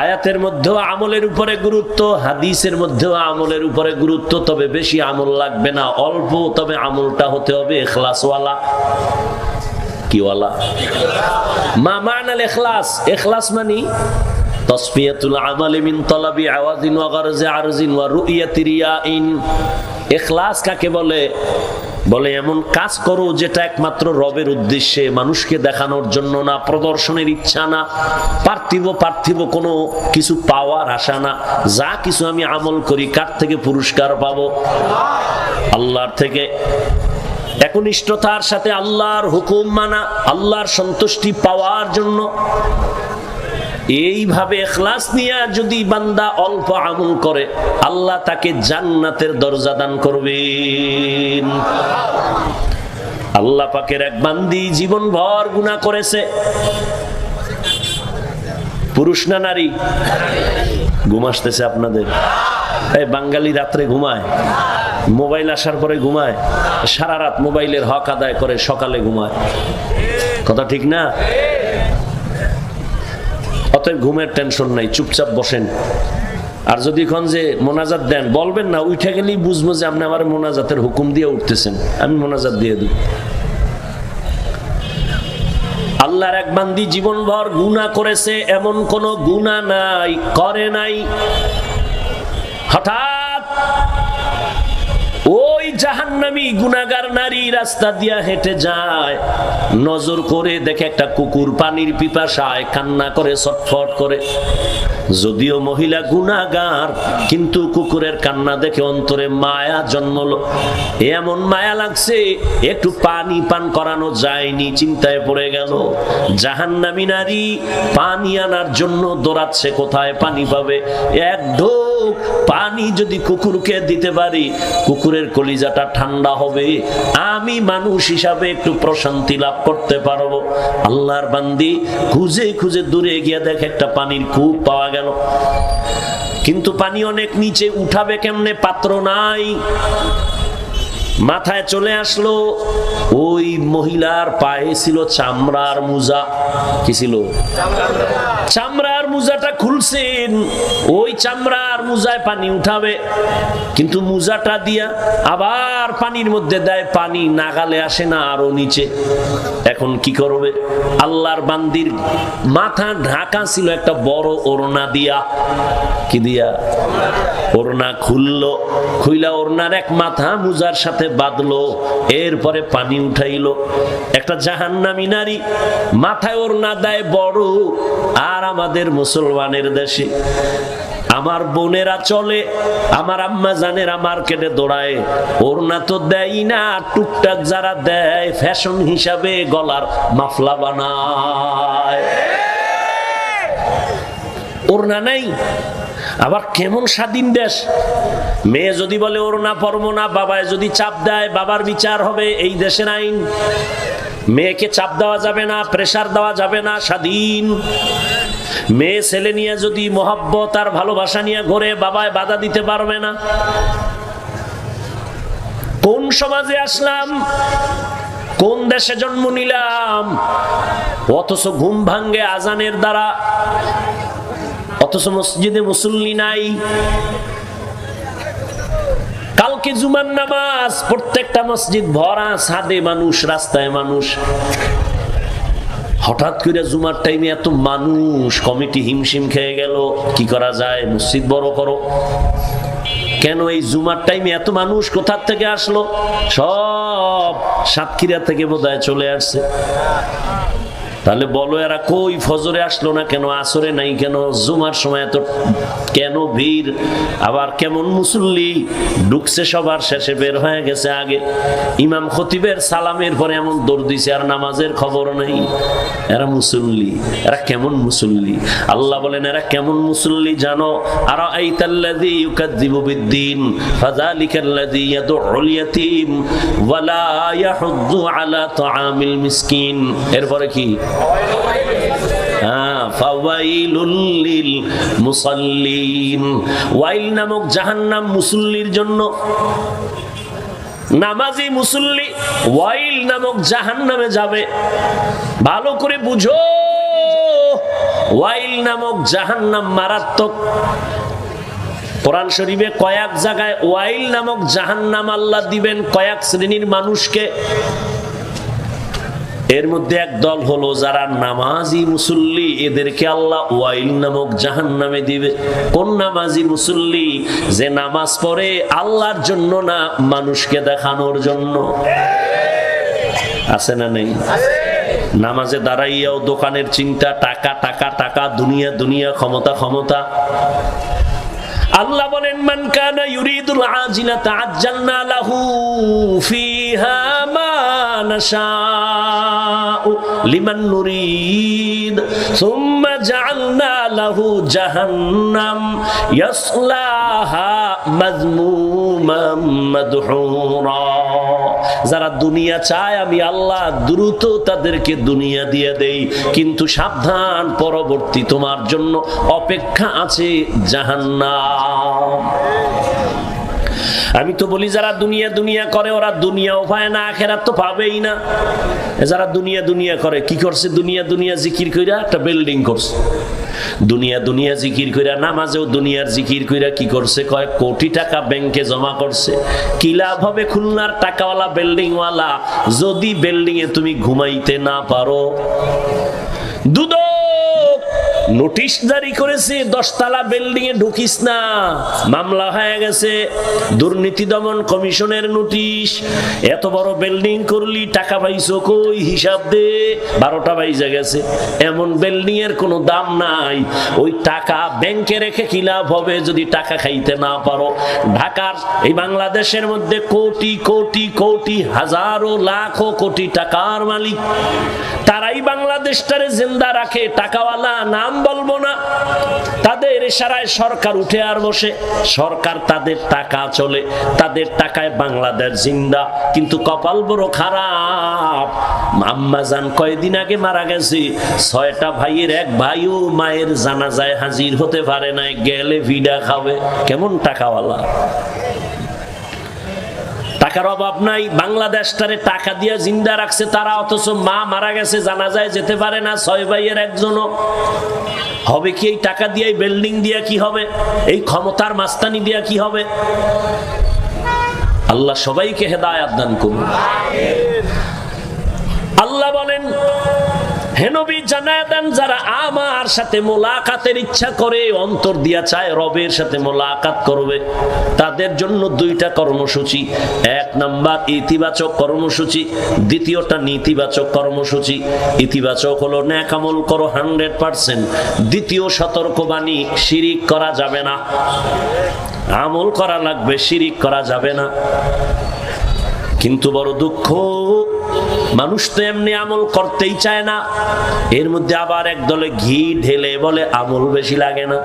আয়াতের মধ্যেও আমলের উপরে গুরুত্ব, হাদিসের মধ্যেও আমলের উপরে গুরুত্ব। তবে বেশি আমল লাগবে না, অল্প, তবে আমলটা হতে হবে ইখলাসওয়ালা। কিওয়ালা? মা মানাল ইখলাস? ইখলাস মানে তাসফিয়াতুল আমালি মিন তালাবি আওয়াজিন ওয়া গারজি আরজিন ওয়া রুইয়াতি রিয়াইন। ইখলাস কাকে বলে? বলে এমন কাজ করো যেটা একমাত্র রবের উদ্দেশ্যে, মানুষকে দেখানোর জন্য না, প্রদর্শনের ইচ্ছা না, পার্থিব কোনো কিছু পাওয়ার আশা না। যা কিছু আমি আমল করি কার থেকে পুরস্কার পাবো? আল্লাহর থেকে। একনিষ্ঠতার সাথে আল্লাহর হুকুম মানা, আল্লাহর সন্তুষ্টি পাওয়ার জন্য। এইভাবে ইখলাস নিয়ে যদি বান্দা অল্প আমল করে, আল্লাহ তাকে জান্নাতের দরজা দান করবেন। আল্লাহ পাকের এক বান্দি জীবনভর গুনাহ করেছে, পুরুষ না নারী? ঘুম আসতেছে আপনাদের? এই বাঙালি রাত্রে ঘুমায়, মোবাইল আসার পরে ঘুমায়, সারা রাত মোবাইলের হক আদায় করে সকালে ঘুমায়। কথা ঠিক না? অতএব ঘুমের টেনশন নাই, চুপচাপ বসেন। আর যদি এখন যে মোনাজাত দেন, বলবেন না, উঠে গেলেই বুঝবো যে আপনি আমার মোনাজাতের হুকুম দিয়ে উঠতেছেন, আমি মোনাজাত দিয়ে দিই। আল্লাহর এক বান্দি জীবনভর গুনাহ করেছে, এমন কোন গুনাহ নাই করে নাই। হঠাৎ ওই জাহান্নামী গুনাহগার নারী রাস্তা দিয়া হেঁটে যায়, নজর করে দেখে একটা কুকুর পানির পিপাসায় কান্না করে, ছটফট করে। যদিও মহিলা গুনাহগার, কিন্তু কুকুরের কান্না দেখে অন্তরে মায়া জন্মলো। এমন মায়া লাগছে, একটু পানি পান করানো যায়নি, চিন্তায় পড়ে গেল। জাহান্নামী নারী পানি আনার জন্য দৌড়াচ্ছে, কোথায় পানি পাবে। এক ঢোক পানি যদি কুকুরকে দিতে পারি, কুকুরের কলিজাটা ঠান্ডা হবে, আমি মানুষ হিসাবে একটু প্রশান্তি লাভ করতে পারবো। আল্লাহর বান্দি খুঁজে খুঁজে দূরে গিয়ে দেখে একটা পানির কূপ পাওয়া গেল, কিন্তু পানি অনেক নিচে, উঠাবে কেমনে, পাত্র নাই। মাথায় চলে আসলো ওই মহিলার পায়ে ছিল চামড়ার মোজা। কি ছিল? চামড়ার মোজাটা খুলছেন, ওই চামড়ার মোজায় পানি উঠাবে, কিন্তু মোজাটা দিয়া আবার পানির মধ্যে দেয়, পানি নাগালে আসে না, আরো নিচে। এখন কি করবে? আল্লাহর বান্দির মাথা ঢাকা ছিল একটা বড় ওড়না দিয়া। কি দিয়া? ওড়না খুললো, খুইলা ওড়নার এক মাথা মোজার সাথে বাঁধলো, এরপরে পানি উঠাইলো। একটা জাহান্নামী নারী মাথায় ওড়না দেয় বড়, আর আমাদের মুসলমানের দেশে আমার বোনেরা চলে, আমার আম্মা জানেরা মার্কেটে দৌড়ায়, ওড়না তো দেয় না, টুকটাক যারা দেয় ফ্যাশন হিসাবে গলার মাফলা বানায়। ওড়না নাই। আবার কেমন স্বাধীন দেশ! মেয়ে যদি বলে ওড়না পরবো না, বাবায় যদি চাপ দেয়, বাবার বিচার হবে। এই দেশের আইন, মেয়েকে চাপ দেওয়া যাবে না, প্রেসার দেওয়া যাবে না, স্বাধীন। মেয়ে ছেলে নিয়ে যদি মহব্বত আর ভালোবাসা নিয়ে ঘরে, বাবায় বাধা দিতে পারবে না। কোন সমাজে আসলাম, কোন দেশে জন্ম নিলাম? অথচ ঘুম ভাঙ্গে আজানের দ্বারা, অথচ মসজিদে মুসল্লি নাই। কালকে জুমার নামাজ, প্রত্যেকটা মসজিদ ভরা, ছাদে মানুষ, রাস্তায় মানুষ। হঠাৎ করে জুমার টাইমে এত মানুষ, কমিটি হিমশিম খেয়ে গেল, কি করা যায়, মসজিদ বড় করো। কেন এই জুমার টাইমে এত মানুষ কোথার থেকে আসলো? সব সাতক্ষীরা থেকে বোধহয় চলে আসছে। তাহলে বলো এরা কই ফজরে আসলো না কেন, আসরে নাই কেন, জুমার সময় এত কেন ভিড়? আবার কেমন মুসল্লি ঢুকছে সবার শেষে, বের হয়ে গেছে আগে। ইমাম খতিবের সালামের পরে এমন দৌড় দিছে, আর নামাজের খবর নেই। এরা মুসল্লি, এরা কেমন মুসল্লি? আল্লাহ বলেন এরা কেমন মুসল্লি জানো? আর আইতাল্লাযী ইউকাযযিবু বিদ্দীন ফাযালিকাল্লাযী ইয়াদউল ইয়াতীম ওয়া লা ইয়াহুদ্দু আলা তাআমিল মিসকিন। এরপরে কি? ফাওয়াইলুল লিল মুসাল্লিন। ওয়াইল নামক জাহান্নাম মুসল্লির জন্য। নামাজি মুসল্লি ওয়াইল নামক জাহান্নামে যাবে। ভালো করে বুঝো, ওয়াইল নামক জাহান্নাম মারাত্মক। কোরআন শরীফে কয়েক জায়গায় ওয়াইল নামক জাহান্নাম আল্লাহ দিবেন কয়েক শ্রেণীর মানুষকে। এর মধ্যে এক দল হলো যারা নামাজি মুসল্লি, এদেরকে আল্লাহ ওয়াইল নামক জাহান্নামে দিবে। কোন নামাজি মুসল্লি? যে নামাজ পড়ে আল্লাহর জন্য না, মানুষকে দেখানোর জন্য। আছে না নেই? নামাজে দাঁড়াইয়াও দোকানের চিন্তা, টাকা টাকা টাকা, দুনিয়া দুনিয়া, ক্ষমতা ক্ষমতা। আল্লাহ বলেন মান কানা ইউরিদুল আজিলাতা আজ্জালনা লাহু ফিহা মা নাশাউ লিমান নুরিদ সুম্মা জাআলনা লাহু জাহান্নাম ইয়াসলাহা মাযমুমান মাদহুরা। যারা দুনিয়া চায় আমি আল্লাহ দ্রুত তাদেরকে দুনিয়া দিয়ে দেই, কিন্তু সাবধান, পরবর্তী তোমার জন্য অপেক্ষা আছে জাহান্নাম। আমি তো বলি যারা দুনিয়া দুনিয়া করে ওরা দুনিয়াও পায় না, আখেরাত তো পাবেই না। যারা দুনিয়া দুনিয়া করে কি করছে? দুনিয়া দুনিয়া জিকির কইরা একটা বিল্ডিং করছে, দুনিয়া দুনিয়া জিকির কইরা, নামাজেও দুনিয়ার জিকির কইরা কি করছে? কয়েক কোটি টাকা ব্যাংকে জমা করছে। কি লাভ হবে খুলনার টাকাওয়ালা বিল্ডিংওয়ালা যদি বিল্ডিং এ তুমি ঘুমাইতে না পারো? দুদক নোটিশ জারি করেছে, 10 তলা বিল্ডিং এ ঢুকিস না, মামলা হয়ে গেছে। দুর্নীতি দমন কমিশনের নোটিশ, এত বড় বিল্ডিং করলি, টাকা পাইছো কই, হিসাব দে। 12টা বাইজে গেছে, এমন বিল্ডিং এর কোনো দাম নাই। ওই টাকা ব্যাংকে রেখে কি লাভ হবে যদি টাকা খাইতে না পারো? ঢাকার এই বাংলাদেশের মধ্যে কোটি কোটি কোটি, হাজারো লাখো কোটি টাকার মালিক, তারাই বাংলাদেশটারে জিন্দা রাখে। টাকাওয়ালা নাম বলবো না, তাদের ইশারায় সরকার উঠে আর বসে, সরকার তাদের টাকা চলে, তাদের টাকায় বাংলাদেশ জিন্দা। কিন্তু কপাল বড় খারাপ, আম্মাজান কয়েকদিন আগে মারা গেছে, 6টা ভাইয়ের এক ভাইও মায়ের জানাজায় হাজির হতে পারে না, গেলে ভিডা খাবে। কেমন টাকাওয়ালা! টাকার অভাব নাই, বাংলাদেশটারে টাকা দিয়ে জিন্দা রাখছে তারা, অথচ মা মারা গেছে, জানাজায় যেতে পারে না 6 ভাইয়ের একজনও। হবে কি এই টাকা দিয়ে, বিল্ডিং দিয়া কি হবে? এই ক্ষমতার মাস্তানি দিয়া কি হবে? আল্লাহ সবাইকে হেদায়েত দান করুন। আল্লাহ বলেন, হে নবী জানায় দেন, যারা আমার সাথে মোলাকাতের ইচ্ছা করে, অন্তর দিয়া চায় রবের সাথে মোলাকাত করবে, তাদের জন্য 2টা কর্মসূচি। 1 নাম্বার ইতিবাচক কর্মসূচি, দ্বিতীয়টা নেতিবাচক কর্মসূচি। ইতিবাচক হলো নেক আমল করো 100%, দ্বিতীয় সতর্কবাণী শিরিক করা যাবে না, আমল করা লাগবে, শিরিক করা যাবে না। কিন্তু বড় দুঃখ, মানুষ তো এমনি আমল করতেই চায় না, এর মধ্যে আবার একদলে ঘি ঢেলে বলে আমল বেশি লাগে না।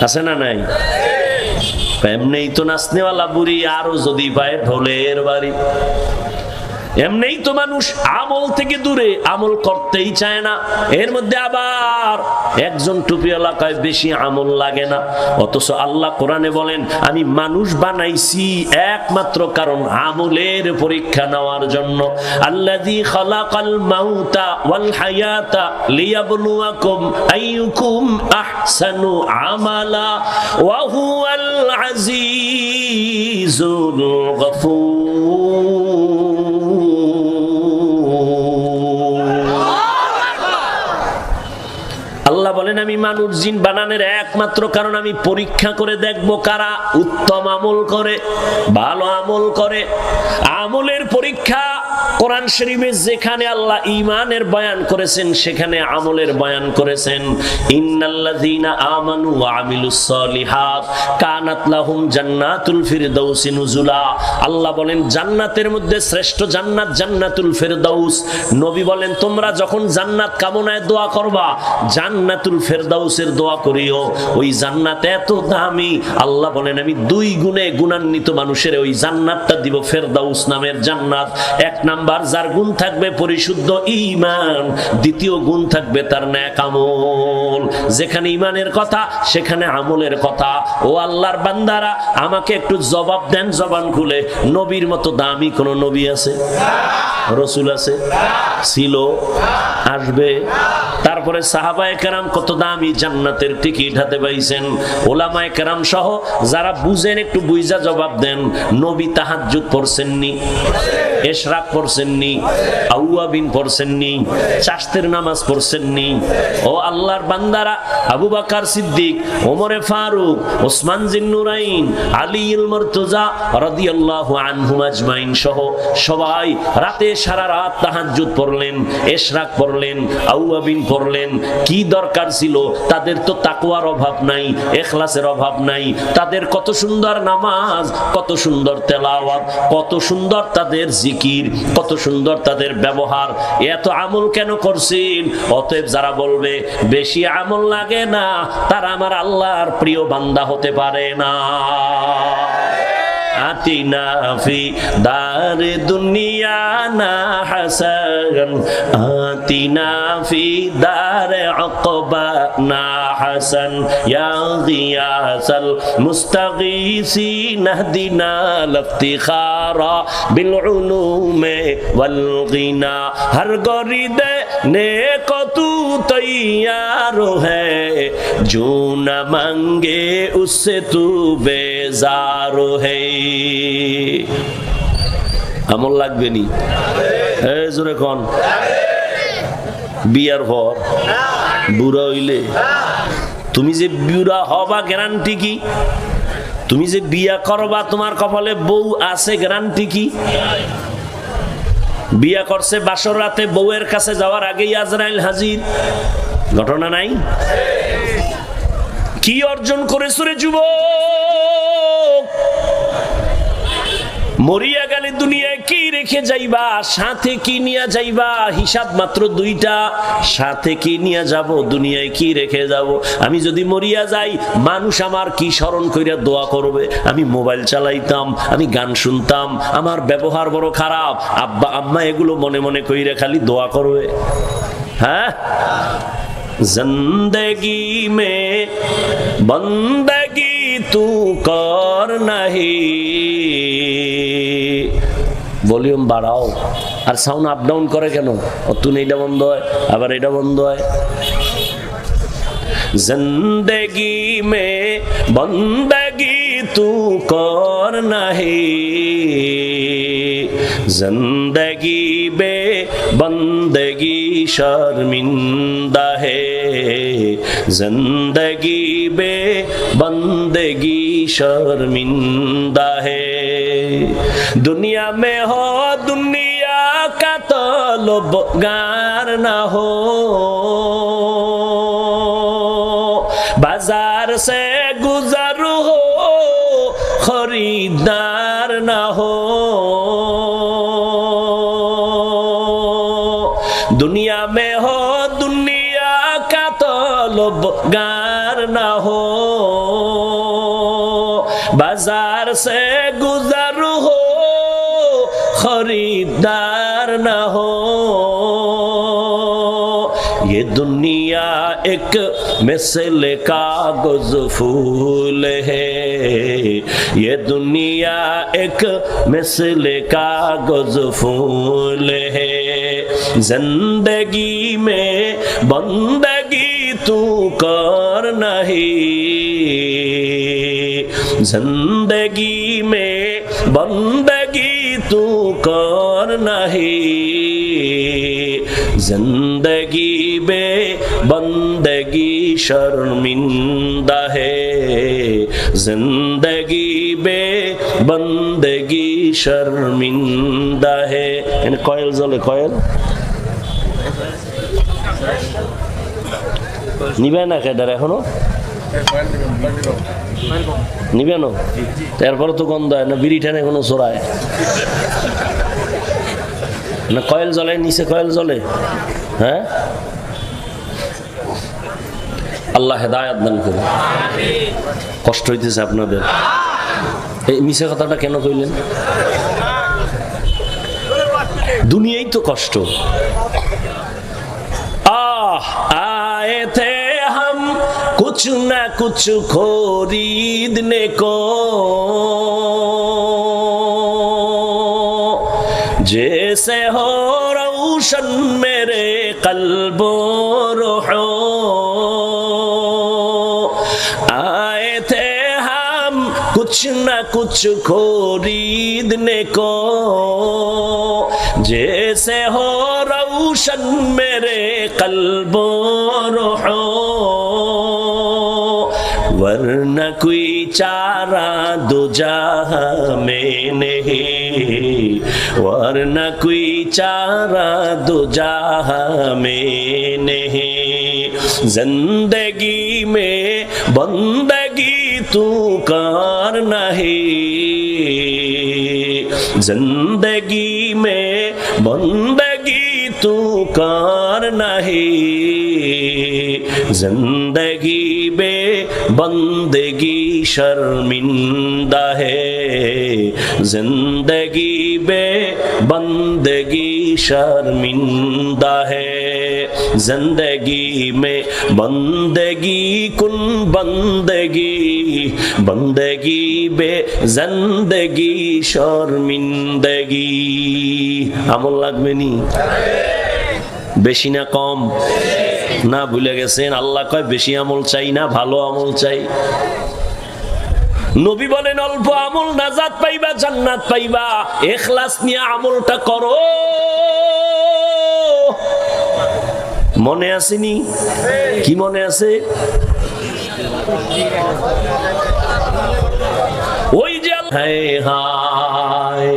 আছে না নাই? এমনিই তো নাচনেওয়ালা বুড়ি, আরো যদি পায় ঢোলের বাড়ি। এমনিই তো মানুষ আমল থেকে দূরে, আমল করতেই চায় না, এর মধ্যে আবার একজন টুপিওয়ালা কয় বেশি আমল লাগে না। অথচ আল্লাহ কোরআনে বলেন, আমি মানুষ বানাইছি একমাত্র কারণ আমলের পরীক্ষা নেওয়ার জন্য। আল্লাযী খালাকাল মাউতা ওয়াল হায়াতা লিয়াবলুয়াকুম আইয়ুকুম আহসানু আমালা ওয়া হুয়াল আজিজুল গফুর। আল্লাহ বলেন, আমি মানুষ জিন বানানোর একমাত্র কারণ আমি পরীক্ষা করে দেখব কারা উত্তম আমল করে, ভালো আমল করে। আমলের পরীক্ষা কোরআন শরীফে যেখানে আল্লাহ ঈমানের বয়ান করেছেন সেখানে আমলের বয়ান করেছেন। ইন্নাল্লাযীনা আমানু ওয়া আমিলুস সলিহাত কানাত লাহুম জান্নাতুল ফিরদাউসি নুজুলা। আল্লাহ বলেন, জান্নাতের মধ্যে শ্রেষ্ঠ জান্নাত জান্নাতুল ফিরদাউস। নবী বলেন, তোমরা যখন জান্নাত কামনায় দোয়া করবা, জান্নাতুল ফিরদাউসের দোয়া করিও। ওই জান্নাত এত দামি, আল্লাহ বলেন আমি 2 গুণে গুণান্বিত মানুষের ওই জান্নাতটা দিব, ফিরদাউস নামের জান্নাত। 1 নাম্বার, যার গুণ থাকবে পরিশুদ্ধ ঈমান, দ্বিতীয় গুণ থাকবে তার নেক আমল। যেখানে ঈমানের কথা সেখানে আমলের কথা। ও আল্লাহর বান্দারা, আমাকে একটু জবাব দেন জবান খুলে, নবীর মতো দামি কোন নবী আছে? রাসূল আছে? ছিল? আসবে? তারপরে সাহাবায়ে কেরাম কত দামি জান্নাতের টিকিট হাতে পাইছেন। ওলামায়ে কেরাম সহ যারা বুঝেন একটু বুঝা জবাব দেন, নবী তাহাজ্জুদ পড়ছেননি? এশরাক পড়ছেননি, আউয়াবিন পড়ছেননি, চাশতের নামাজ পড়ছেননি? ও আল্লাহর বান্দারা, আবু বকর সিদ্দিক, ওমরে ফারুক, ওসমান জিন্নুরাইন, আলী ইল মুর্তজা রাদিয়াল্লাহু আনহুম আজমাইন সহ সবাই রাতে সারা রাত তাহাজ্জুদ পড়লেন, এশরাক পড়লেন, আউয়াবিন পড়লেন। কি দরকার ছিল? তাদের তো তাকওয়ার অভাব নাই, ইখলাসের অভাব নাই। তাদের কত সুন্দর নামাজ, কত সুন্দর তেলাওয়াত, কত সুন্দর তাদের জিকির, কত সুন্দর তাদের ব্যবহার। এত আমল কেন করছেন? অতএব যারা বলবে বেশি আমল লাগে না, তারা আমার আল্লাহর প্রিয় বান্দা হতে পারে না। আতিনা ফি দারে দুনিয়া না হাসান, আতিনা ফি দারে উকবা না হাসান, ইয়া গিয়াসাল মুস্তাগীসিন ইহদিনা লিফতিখারা বিল উলুমে ওয়াল গিনা। হর গরিদে নেক তু তৈয়ার হ্যায়, जो न मांगे उससे तू बेजार है। আমল লাগবে নি? জোরে কোন? বিয়ার পর বুড়া হইলে তুমি যে বুড়া হবা গ্যারান্টি কি? তুমি যে বিয়া করবা তোমার কপালে বউ আছে গ্যারান্টি কি? বিয়া করছে বাসর রাতে, বউয়ের কাছে যাওয়ার আগেই আজরাইল হাজির। ঘটনা নাই? কি অর্জন করেছ রে যুবক? মরিয়া গেলে দুনিয়ায় কি রেখে যাইবা? সাথে কি নিয়ে যাইবা? হিসাব মাত্র দুইটা। সাথে কি নিয়ে যাব, দুনিয়ায় কি রেখে যাব। আমি যদি মরিয়া যাই, মানুষ আমার কি স্মরণ কইরা দোয়া করবে? আমি মোবাইল চালাইতাম, আমি গান শুনতাম, আমার ব্যবহার বড় খারাপ, আব্বা আম্মা এগুলো মনে মনে কইরা খালি দোয়া করবে। হ্যাঁ, जिंदगी में बंदगी तू कर नहीं। ভলিউম বাড়াও। আর সাউন্ড আপ ডাউন করে কেন? অতুন এইটা বন্ধ হয়, আবার এটা বন্ধ হয়। जिंदगी में बंदगी तू कर नहीं, जिंदगी बे बंदगी शर्मिंदा है, जिंदगी बे बंदगी शर्मिंदा है। दुनिया में हो दुनिया का तलबगार ना हो, बाजार से गुजर हो खरीदार ना हो। दुनिया में हो दुनिया का तलबगार ना हो, बाजार से गुजर हो खरीदार ना हो। ये दुनिया एक मिसल कागज फूल है, ये दुनिया एक मिसल कागज फूल है। जिंदगी में बंदगी तू कर नहीं, जिंदगी में बंदगी तू कर नहीं, जिंदगी बे बंदगी शर्मिंदा है, जिंदगी बे बंदगी शर्मिंदा है। এনে কয়েল জ্বলে, কয়েল নিবে না কেডার এখনো? নিবে না? তারপরে তো গন্ধ হয় না, বিড়ি ঠানে এখনো চোরায় না। কয়েল জ্বলে, নিচে কয়েল জ্বলে। হ্যাঁ, আল্লাহ হেদায়েত দান করুন। কষ্ট হইতেছে আপনাদের? এই মিছে কথাটা কেন কইলেন? দুনিয়াই তো কষ্ট। आए थे हम कुछ न कुछ खरीदने को, जैसे हो रोशन मेरे कल्बो रूहो। आए थे हम कुछ कुछ न कुछ खरीदने को, जैसे हो रोशन मेरे कल्बो रूहो, वरना कोई चारा दो जहां में नहीं, वरना कोई चारा दो जहां में नहीं। जिंदगी में बंदगी तू कर नहीं, जिंदगी में बंदगी तू कर नहीं, जिंदगी बे बंदगी शर्मिंदा है, जिंदगी बे बंदगी शर्मिंदा है। जिंदगी में बंदगी कुन बंदगी, बंदगी बे जिंदगी शर्मिंदगी। আমল লাগবে নি? বেশি না কম? না ভুলে গেছেন আল্লাহ কয় বেশি আমল চাই না, ভালো আমল চাই। নবী বলেন অল্প আমল নাজাত পাইবা, জান্নাত পাইবা। ইখলাস নিয়ে আমলটা করো। মনে আসেনি? কি মনে আছে? ওই যে হায় হায়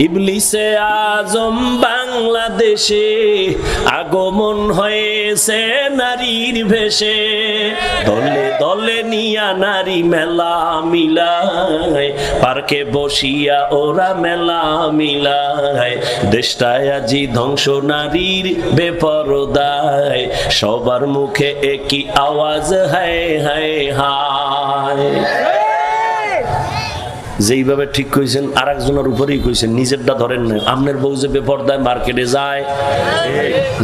ইবলিসে আজম বাংলাদেশে আগমন হয়েছে নারীর ভেষে, দলে দলে নিয়া নারী মেলা মিলায়, পার্কে বসিয়া ওরা মেলা মিলায়। দেশটায় আজি ধ্বংস নারীর বেপরদায়, সবার মুখে একই আওয়াজ হায় হায় হায়। যেইভাবে ঠিক কইছেন আর একজনের উপরেই কইছেন, নিজেরটা ধরেন না। আপনার বউ যে বেপরদায় মার্কেটে যায়,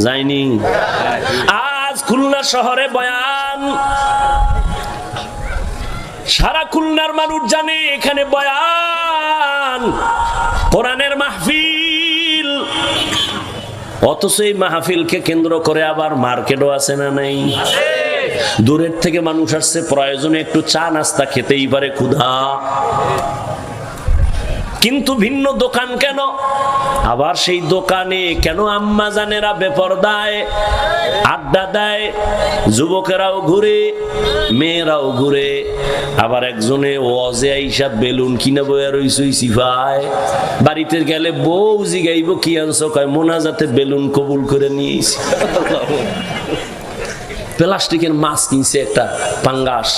যায়নি? আজ খুলনা শহরে বয়ান, সারা খুলনার মানুষ জানে এখানে বয়ান, কোরআনের মাহফিল। অথচ এই মাহফিলকে কেন্দ্র করে আবার মার্কেটও আছে না নাই? দূরের থেকে মানুষ আসছে, প্রয়োজনে একটু চা নাস্তা খেতেই পারে, ক্ষুধা। কিন্তু ভিন্ন দোকান কেন? আবার সেই দোকানে কেন আম্মা জানেরা বেপরদায় আড্ডা দেয়, যুবকেরাও ঘুরে, মেয়েরাও ঘুরে। আবার একজনে ওয়াজে আইসা বেলুন কিনে বইয়া রইছে সিফায়, বাড়িতে গেলে বউ জিগাইব কি আনছো, কয় মোনাজাতে বেলুন কবুল করে নিয়েছি। প্লাস্টিকের মাছ কিনছে একটা পাঙ্গাস,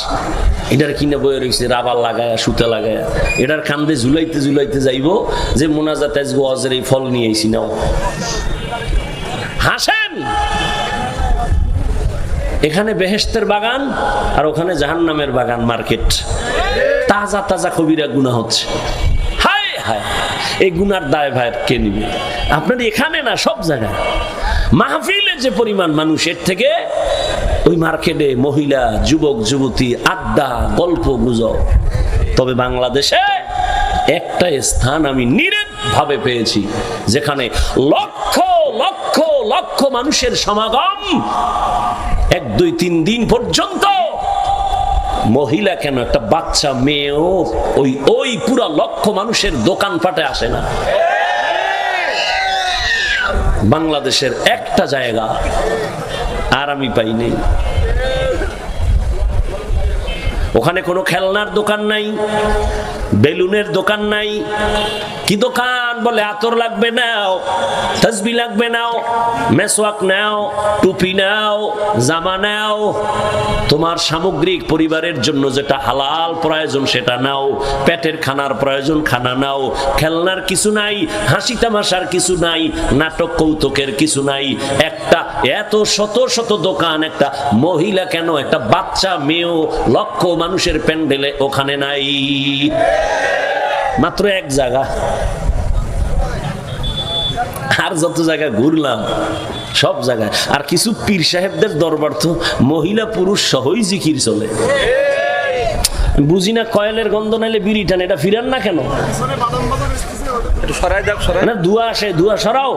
এটার কিনে বয়ে রয়েছে রাবার লাগায়া, সুতা লাগায়া। এটার কান্দে ঝুলাইতে ঝুলাইতে যাইব যে মোনাজাতে আজকে ওয়াজের এই ফল নিয়ে আইছি নাও। হাসেন, এখানে বেহেশতের বাগান আর ওখানে জাহান্নামের বাগান, মার্কেট। তাজা তাজা কবিরা গুনাহ হচ্ছে। হায় হায়, এই গুনার দায় ভাই কে নিবে? আপনার এখানে না, সব জায়গায় মাহফিলে যে পরিমাণ মানুষ, এর থেকে ওই মার্কেটে মহিলা, যুবক যুবতী, আড্ডা, গল্প গুজব। তবে বাংলাদেশে একটা স্থান আমি নীরব ভাবে পেয়েছি, যেখানে লক্ষ লক্ষ লক্ষ মানুষের সমাগম, 1 2 3 দিন পর্যন্ত। মহিলা কেন, একটা বাচ্চা মেয়েও ওই পুরা লক্ষ মানুষের দোকানপাটে আসে না। বাংলাদেশের একটা জায়গা আর আমি পাইনি, ওখানে কোনো খেলনার দোকান নাই, বেলুনের দোকান নাই। কি দোকান? বলে আতর লাগবে নাও, তসবিহ লাগবে নাও, মেসওয়াক নাও, টুপি নাও, জামা নাও, তোমার সামগ্রিক পরিবারের জন্য যেটা হালাল প্রয়োজন সেটা নাও, পেটের খানার প্রয়োজন খানা নাও। খেলনার কিছু নাই, হাসি তামাশার কিছু নাই, নাটক কৌতুকের কিছু নাই। একটা এত শত শত দোকান, একটা মহিলা কেন, একটা বাচ্চা মেয়েও লক্ষ মানুষের প্যান্ডেলে ওখানে নাই। মাত্র এক জায়গা, আর যত জায়গা ঘুরলাম সব জায়গায়। আর কিছু পীর সাহেবদের দরবার তো মহিলা পুরুষ সহই জিকির চলে। বুঝি না, কয়েলের গন্ধ নাইলে বিড়ি টান, এটা ফিরান না কেন? না দুয়া আসে, দুয়া সরাও।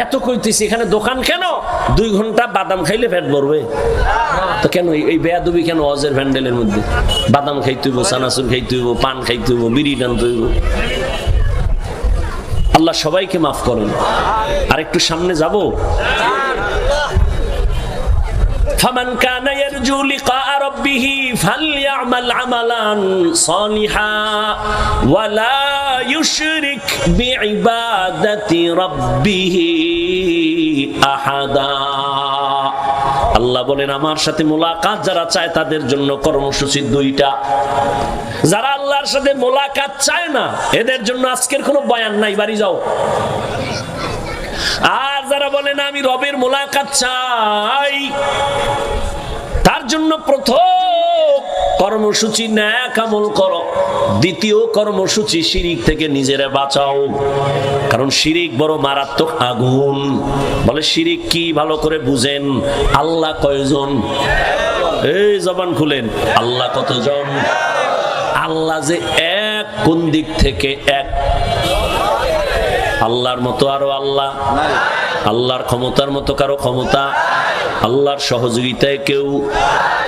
এত কইতেছি, এখানে দোকান কেন? 2 ঘন্টা বাদাম খাইলে পেট ভরবে। তো কেন এই বেয়াদবি কেন ওয়াজের ভ্যান্ডেলের মধ্যে? বাদাম খাইতে হইব, চানাচুর খাইতে হইব, পান খাইতে হইব, বিড়ি টানতে হইব। আল্লাহ সবাইকে মাফ করেন। আর একটু সামনে যাব। فمن كان يرجو لقاء ربه فليعمل عملا صالحا ولا يشرك بعبادة ربه أحدا। আল্লাহ বলেন আমার সাথে মোলাকাত যারা চায় তাদের জন্য কর্মসূচি দুইটা। যারা আল্লাহর সাথে মোলাকাত চায় না এদের জন্য আজকের কোনো বয়ান নাই, বাড়ি যাও। আর যারা বলে না আমি রবের মোলাকাত চাই, তার জন্য প্রথম কর্মসূচি নেক আমল করো, দ্বিতীয় কর্মসূচি শিরিক থেকে নিজেরে বাঁচাও। কারণ শিরিক বড় মারাত্মক আগুন। বলে শিরিক কি ভালো করে বুঝেন। আল্লাহ কয়জন? এই জবান খুলেন, আল্লাহ কতজন? আল্লাহ যে এক, কোন দিক থেকে এক? আল্লাহর মতো আরো আল্লাহ, আল্লাহর ক্ষমতার মতো কারো ক্ষমতা, আল্লাহর সহযোগিতায়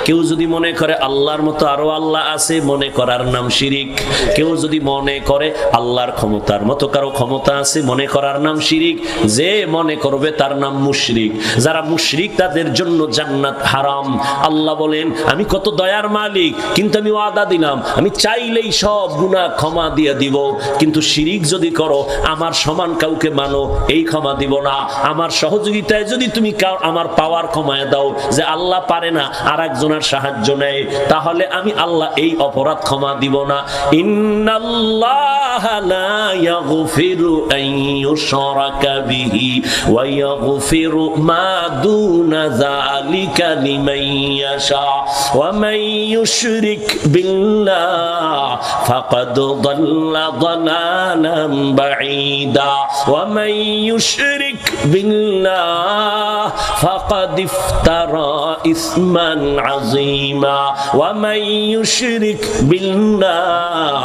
কেউ যদি মনে করে আল্লাহর মতো আরো আল্লাহ আছে, মনে করার নাম শিরিক। কেউ যদি মনে করে আল্লাহর ক্ষমতার মতো কারো ক্ষমতা আছে, মনে করার নাম শিরিক। যে মনে করবে তার নাম মুশরিক। যারা মুশরিক তাদের জন্য জান্নাত হারাম। আল্লাহ বলেন আমি কত দয়ার মালিক, কিন্তু আমি ওয়াদা দিলাম আমি চাইলেই সব গুনাহ ক্ষমা দিয়ে দিব, কিন্তু শিরিক যদি করো আমার সমান কাউকে মানো, এই ক্ষমা দিব না। আমার সহযোগিতায় যদি তুমি আমার পাওয়ার ক্ষমায় দাও, যে আল্লাহ পারে না আর একজনের সাহায্য নেয়, তাহলে আমি আল্লাহ এই অপরাধ ক্ষমা দিব না। ইন্নাল্লাহা লা ইয়াগফিরু আন ইউশরাকা বিহি ওয়া ইয়াগফিরু মা দুনা যালিকা লিমান ইয়াশা ওয়া মান ইউশরিক বিল্লাহ ফাকাদ দাল্লা দালালান বাঈদা ওয়া মান ইউশরিক বিল্লাহ ফাকাদ ইফতারা ইসমান আযীমা ওয়া মান ইউশরিক বিল্লাহ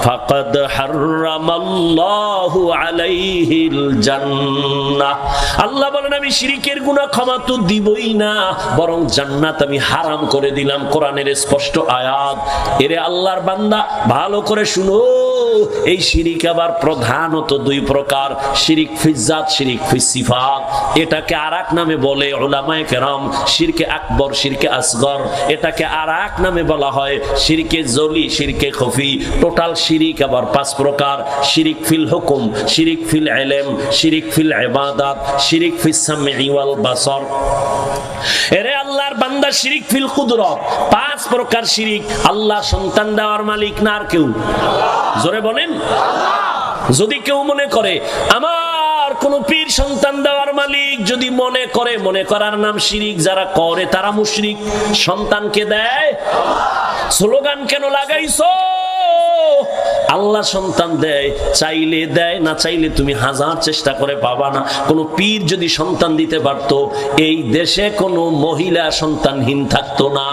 ফাকাদ হারামাল্লাহু আলাইহিল জান্নাহ। আল্লাহ বলেন আমি শিরকের গুনাহ ক্ষমা তো দিবই না, বরং জান্নাত আমি হারাম করে দিলাম। কোরআনের স্পষ্ট আয়াত। এরে আল্লাহর বান্দা ভালো করে শুনো, এই শিরিক আবার প্রধানত দুই প্রকার। শিরিক ফিজ্জাত, শিরিক ফিসিফাত। এটাকে আরেক নামে বলে উলামায়ে কেরাম শিরকে আকবর, শিরকে আসগর। এটাকে আরেক নামে বলা হয় শিরকে জলি, শিরকে খফি। টোটাল শিরিক আবার পাঁচ প্রকার। শিরিক ফিল হুকুম, শিরিক ফিল ইলম, শিরিক ফিল ইবাদাত, শিরিক ফিস সামঈ ওয়াল বাসর। এরে আল্লাহর বান্দা শিরিক ফিল কুদরত। পাঁচ প্রকার শিরিক। আল্লাহ সন্তান দেওয়ার মালিক না আর কেউ? জোরে বলেন আল্লাহ। যদি কেউ মনে করে আমার কোন পীর সন্তান দেওয়ার মালিক, যদি মনে করে, মনে করার নাম শিরিক। যারা করে তারা মুশরিক। সন্তানকে দেয় স্লোগান কেন লাগাইছো? আল্লাহ সন্তান দেয়, চাইলে দেয়, না চাইলে তুমি হাজার চেষ্টা করে পাবা না। কোন পীর যদি সন্তান দিতে পারত, এই দেশে কোনো মহিলা সন্তানহীন থাকতো না।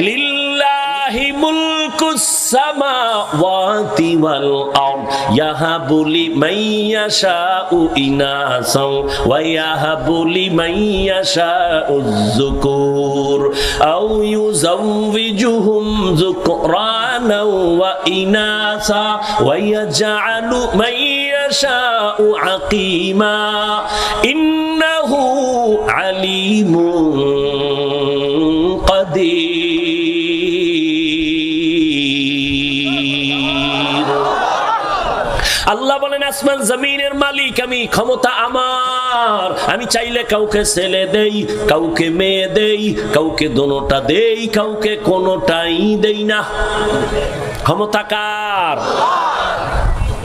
লিল্লাহি মুলকুস সামাওয়াতি ওয়াল আরদ ইয়াহাবু লিমান ইয়াশাউ ইনাসাও ওয়া ইয়াহাবু লিমান ইয়াশাউ যুকুর আও ইউযাওয়িজুহুম যুকরানা ওয়া ইনাসা ওয়া ইয়াজআলু মান ইয়াশাউ আকিমা ইন্নাহু আলিমুন কাদির। আল্লাহ বলেন আসমান জমিনের মালিক আমি, ক্ষমতা আমার। আমি চাইলে কাউকে ছেলে দেই, কাউকে মেয়ে দেই, কাউকে দোনোটা দেই, কাউকে কোনোটাই দেই না। ক্ষমতা কার?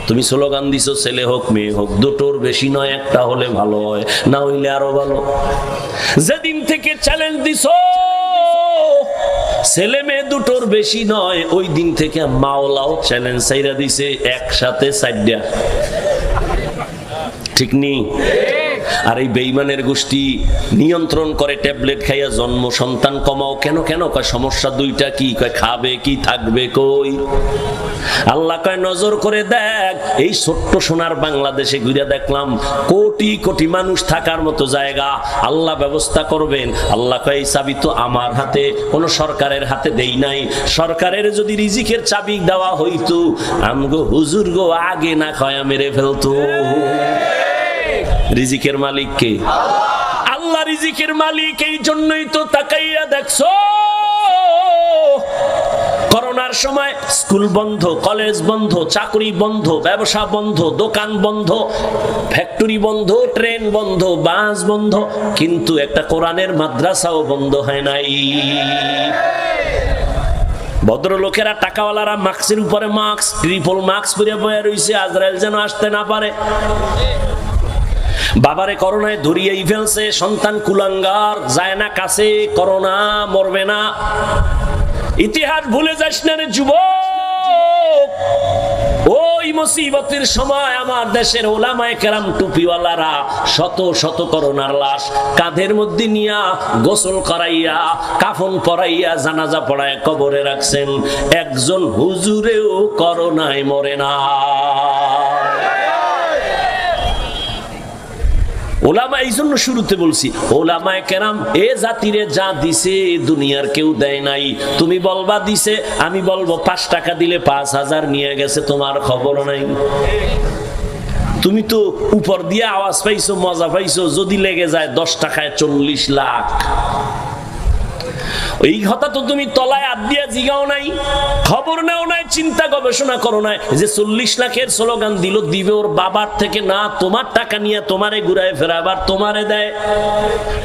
তুমি স্লোগান দিছো ছেলে হোক মেয়ে হোক, দুটোর বেশি নয়, একটা হলে ভালো হয়, না হইলে আরো ভালো। যেদিন থেকে চ্যালেঞ্জ দিছো ছেলে মেয়ে দুটোর বেশি নয়, ওই দিন থেকে মাওলাও চ্যালেঞ্জ চাইরা দিছে একসাথে 4টা। ঠিক নেই? আর এই বেঈমানের গোষ্ঠী নিয়ন্ত্রণ করে ট্যাবলেট খাইয়া জন্ম সন্তান কমাও। কেন কেন কয় সমস্যা দুইটা, কি কয় খাবে কি থাকবে কই। আল্লাহ কয় নজর করে দেখ, এই ছোট্ট সোনার বাংলাদেশে ঘুরে দেখলাম কোটি কোটি মানুষ থাকার মতো জায়গা আল্লাহ ব্যবস্থা করবেন। আল্লাহ কয় এই চাবি তো আমার হাতে, কোন সরকারের হাতে দেই নাই। সরকারের যদি রিজিকের চাবি দেওয়া হইতো আমগো হুজুর গো আগে না খায়া মেরে ফেলতো। রিজিকের মালিক কে? আল্লাহ রিজিকের মালিক। এই জন্যই তো তাকাইয়া দেখছো করোনার সময় স্কুল বন্ধ, কলেজ বন্ধ, চাকরি বন্ধ, ব্যবসা বন্ধ, দোকান বন্ধ, ফ্যাক্টরি বন্ধ, ট্রেন বন্ধ, বাস বন্ধ, কিন্তু একটা কোরআনের মাদ্রাসাও বন্ধ হয় নাই। ভদ্রলোকেরা টাকাওয়ালারা মাস্কের উপরে মাস্ক, ট্রিপল মাস্ক পরে বয়ে রইছে, আজরাইল যেন আসতে না পারে। বাবারে করোনায় ধরিয়েই ফেলছে, সন্তান কুলাঙ্গার, যায় না কাছে, করোনা মরবে না। ইতিহাস ভুলে যাস না রে যুবক। ওই মুসিবতের সময় আমার দেশের ওলামায়ে কেরাম টুপিওয়ালারা শত শত করোনার লাশ কাঁধের মধ্যে নিয়া গোসল করাইয়া কাফন পরাইয়া জানাজা পড়ায় কবরে রাখছেন। একজন হুজুরেও করোনায় মরে না। ওলামা, এই জন্য শুরুতে বলছি ওলামায়ে কেরাম এ জাতিরে যা দিছে দুনিয়ার কেউ দেয় নাই। তুমি বলবা দিছে, আমি বলবো 5 টাকা দিলে 5000 নিয়ে গেছে, তোমার খবর নাই। তুমি তো উপর দিয়ে আওয়াজ পাইছো, মজা পাইছো, যদি লেগে যায় 10 টাকায় 40 লাখ। এই কথা তো তুমি তলায় হাত দিয়া জিগাও নাই, খবর নেও নাই, চিন্তা গবেষণা করো নাই যে 40 লাখের স্লোগান দিল, দিবে ওর বাবার থেকে না, তোমার টাকা নিয়ে তোমারে ঘুরায় ফেরাবার তোমারে দেয়।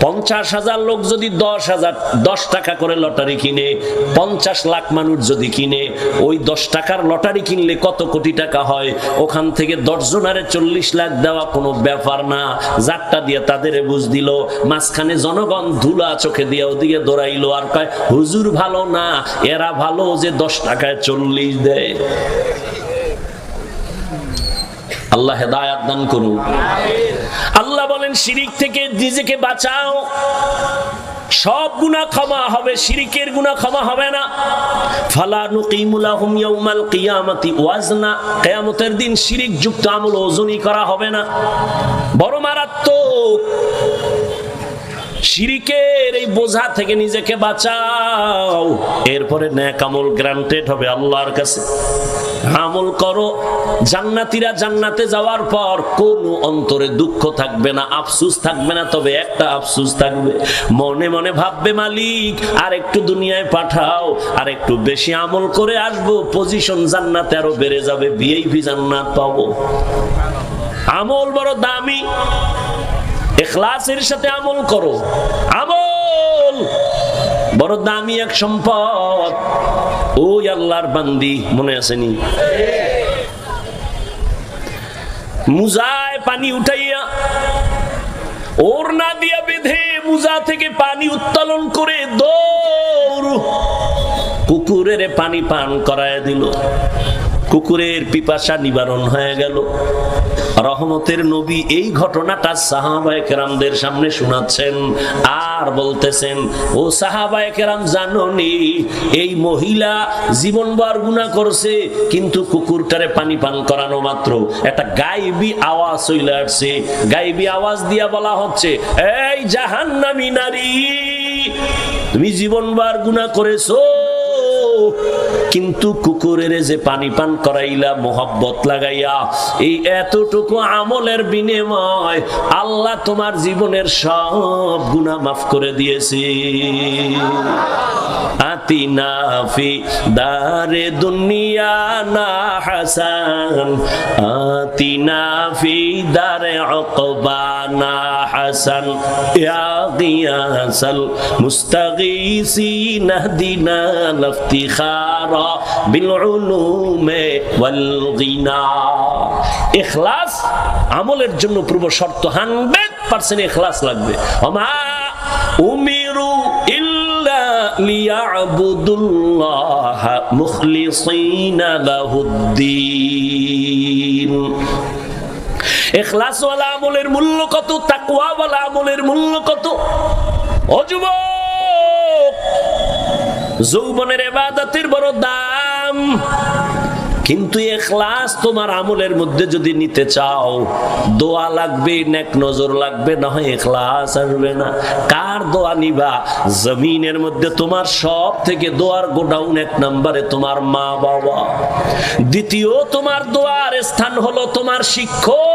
50,000 লোক যদি 10 টাকা করে লটারি কিনে, 50 লাখ মানুষ যদি কিনে, ওই 10 টাকার লটারি কিনলে কত কোটি টাকা হয়? ওখান থেকে 10 জনারে 40 লাখ দেওয়া কোনো ব্যাপার না। যারটা দিয়ে তাদের বুঝ দিল, মাঝখানে জনগণ ধুলা চোখে দিয়ে ওদিকে দৌড়াইলো আর কয় হুজুর ভালো না, এরা ভালো যে 10 টাকায় 40 দেয়। আল্লাহ হেদায়েত দান করুন। আল্লাহ বলেন শিরিক থেকে নিজেকে বাঁচাও, সব গুনাহ ক্ষমা হবে, শিরিকের গুনাহ ক্ষমা হবে না। ফালা নুকিমু লাহুম ইয়াউমাল কিয়ামাতি ওয়াজনা, কিয়ামতের দিন শিরিক যুক্ত আমল ওজনই করা হবে না। বড় মারাত্মক। শিরিকের এই বোঝা থেকে নিজেকে বাঁচাও, এরপরে নেক আমল গ্রান্টেড হবে আল্লাহর কাছে। আমল করো, জান্নাতীরা জান্নাতে যাওয়ার পর কোনো অন্তরে দুঃখ থাকবে না, আফসোস থাকবে না। তবে একটা আফসোস থাকবে, মনে মনে ভাববে মালিক আর একটু দুনিয়ায় পাঠাও, আর একটু বেশি আমল করে আসবো, পজিশন জান্নাতে আরো বেড়ে যাবে, ভিআইপি জান্নাত পাবো। আমল বড় দামি, ইখলাসের সাথে আমল করো। আমল বড় দামি এক সম্পদ। ওই আল্লাহর বান্দি, মনে আসেনি? মুজায় পানি উঠাইয়া ওড়না দিয়া বেঁধে মুজা থেকে পানি উত্তোলন করে দৌড় কুকুরের পানি পান করায় দিল। কুকুরের পিপাসা নিবারণ হয়ে গেল। রহমতের নবী এই ঘটনাটা সাহাবায়ে কেরামদের সামনে শোনাচ্ছেন আর বলতেছেন, ও সাহাবায়ে কেরাম জানোনি এই মহিলা জীবনভর গুনাহ করছে, কিন্তু কুকুরটারে পানি পান করানো মাত্র একটা গায়েবী আওয়াজ চলে আসছে। গায়েবী আওয়াজ দিয়া বলা হচ্ছে, এই জাহান্নামী নারী, তুমি জীবনভর গুনাহ করেছো, কিন্তু কুকুরের যে পানি পান করাইলা মোহাব্বত লাগাইয়া, এই এতটুকু আমলের বিনিময় আল্লাহ তোমার জীবনের সব গুনাহ মাফ করে দিয়েছে। আতিনা ফি দারে দুনিয়া না হাসান, আতিনা ফি দারে উকবা না হাসান, ইয়া গিয়াসাল মুস্তাগীসিন হদিনা ইফতিখারা বিল উলুমে ওয়াল গিনা। ইখলাস আমলের জন্য পূর্ব শর্ত, 100% ইখলাস লাগবে। ওমা উমিরু ইল্লা লিয়াবুদুল্লাহ মুখলিসিনা লাহুদ্দিন। ইখলাসওয়ালা আমলের মূল্য কত, তাকওয়াওয়ালা আমলের মূল্য কত। ও যুবক, যৌবনের ইবাদতের বড় দাম, কিন্তু ইখলাস তোমার আমলের মধ্যে যদি নিতে চাও, দোয়া লাগবে, নেক নজর লাগবে, না হয় ইখলাস আসবে না। কার দোয়া নিবা? জমিনের মধ্যে তোমার সব থেকে দোয়ার গোডাউন এক নম্বরে তোমার মা বাবা, দ্বিতীয় তোমার দোয়ার স্থান হলো তোমার শিক্ষক,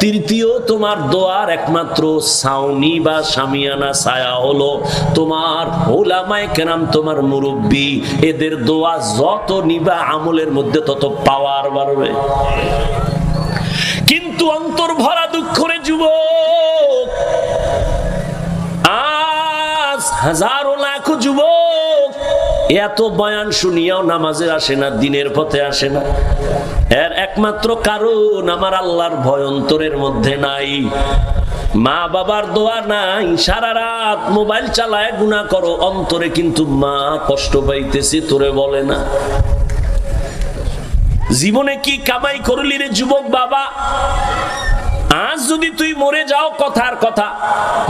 তৃতীয় তোমার দোয়ার একমাত্র ছাউনি বা শামিয়ানা ছায়া হলো তোমার উলামায়ে কেরাম, তোমার মুরব্বী। এদের দোয়া যত নিবা আমলের মধ্যে তত পাওয়ার বাড়বে। কিন্তু অন্তর ভরা দুঃখ রে যুবক, আজ হাজারো লাখো যুবক এত বয়ান শুনিয়াও নামাজে আসে না, দিনের পথে আসে না। এর একমাত্র কারণ আমার আল্লাহর ভয় অন্তরের মধ্যে নাই, মা বাবার দোয়া নাই। সারা রাত মোবাইল চালায় গুনাহ করো, অন্তরে কিন্তু মা কষ্ট পাইতেছে তোরে বলে না। জীবনে কি কামাই করলি রে যুবক বাবা? আজ যদি তুই মরে যাও, কথার কথা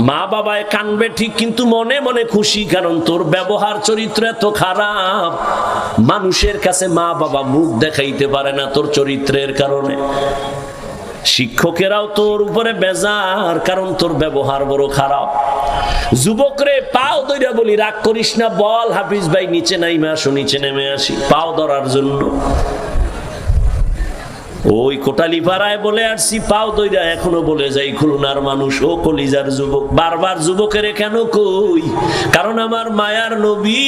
মা বাবায় কানবে ঠিক, কিন্তু মনে মনে খুশি, কারণ তোর ব্যবহার চরিত্র এত খারাপ, মানুষের কাছে মা বাবা মুখ দেখাইতে পারে না তোর চরিত্রের কারণে। শিক্ষকেরাও তোর উপরে বেজার, কারণ তোর ব্যবহার বড় খারাপ। যুবক রে, পাও ধইরা বলি, রাগ করিস না, বল হাফিজ ভাই নিচে নাইমে আসো, নিচে নেমে আসি, পাও ধরার জন্য। ওই কোটালি পাড়ায় বলে আসছি পাও দইরা, এখনো বলে যাই খুলনার মানুষ। ও কলিজার যুবক, বারবার যুবকের কেন কই? কারণ আমার মায়ার নবী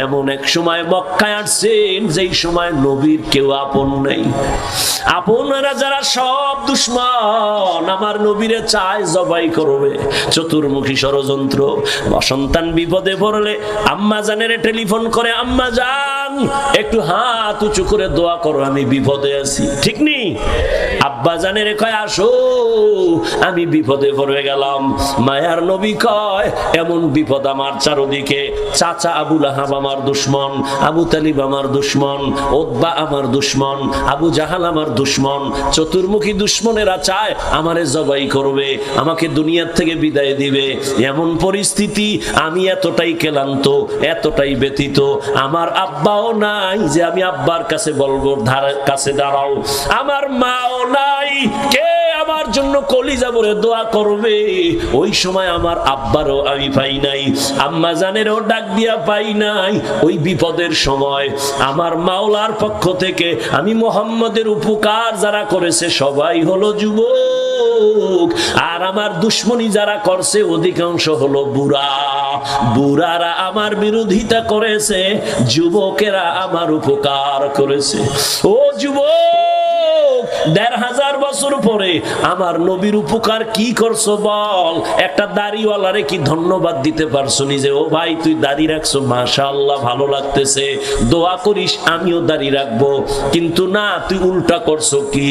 এমন এক সময় মক্কায় আসছেন যেই সময় নবীর কেউ আপন নাই। আপনারা যারা সব দুশমন, আমার নবীরে চায় জবাই করবে, চতুর্মুখী ষড়যন্ত্র। সন্তান বিপদে পড়লে আম্মা জানের টেলিফোন করে, আম্মা জান একটু হাত উঁচু করে দোয়া করো, আমি বিপদে আছি, ঠিক নি? আব্বা জানের কয় আসো, আমি বিপদে পড়ে গেলাম। মায়ার নবী কয় এমন বিপদ আমার চারদিকে, চাচা আবু লাহাব আমার দুশমন, আবু তালিব আমার দুশমন, উতবা আমার দুশমন, আবু জাহাল আমার দুশমন, চতুর্মুখী দুশমনেরা চায় আমারে জবাই করবে, আমাকে দুনিয়ার থেকে বিদায় দিবে। এমন পরিস্থিতি, আমি এতটাই ক্লান্ত, এতটাই ব্যথিত, আমার আব্বাও নাই যে আমি আব্বার কাছে বলবো কাছে দাঁড়াও, আমার মাও নাই কে আমার জন্য কলিজা ভরে দোয়া করবে। ওই সময় আমার আব্বারও আমি পাই নাই, আম্মা জানেরও ডাক দিয়া পাই নাই। ওই বিপদের সময় আমার মাওলার পক্ষ থেকে আমি মুহাম্মদের উপকার যারা করেছে সবাই হলো যুবক, আর আমার দুশ্মনী যারা করছে অধিকাংশ হলো বুড়া। বুড়ারা আমার বিরোধিতা করেছে, যুবকেরা আমার উপকার করেছে। ও যুবক, ১৫০০ বছর পরে আমার নবীর উপকার কি করছো বল? একটা দাড়িওয়ালারে কি ধন্যবাদ দিতে পারছো নিজে? ও ভাই তুই দাড়ি রাখছো, মাশাআল্লাহ ভালো লাগতেছে, দোয়া করিস আমিও দাড়ি রাখবো। কিন্তু না, তুই উল্টা করছো কি?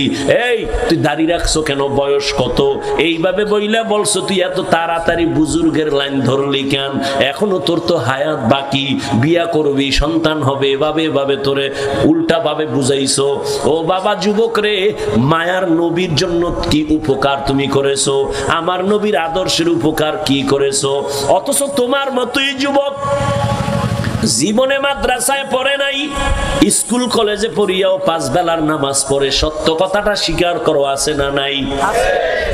এই তুই দাড়ি রাখছো কেন? বয়স কত? এইভাবে বইলা বলছো তুই এত তাড়াতাড়ি বুজুর্গের লাইন ধরলি কেন? এখনো তোর তো হায়াত বাকি, বিয়া করবি, সন্তান হবে, এভাবে তোরে উল্টা ভাবে বুঝাইছো। ও বাবা যুবক রে, মায়ার নবীর জন্য কি উপকার তুমি করেছো, আমার নবীর আদর্শের উপকার কি করেছো? অথচ তোমার মতোই যুবক জীবনে মাদ্রাসায় পড়ে নাই, স্কুল কলেজে পড়িয়াও 5 বেলার নামাজ পড়ে। সত্য কথাটা স্বীকার করো, আছে না নাই?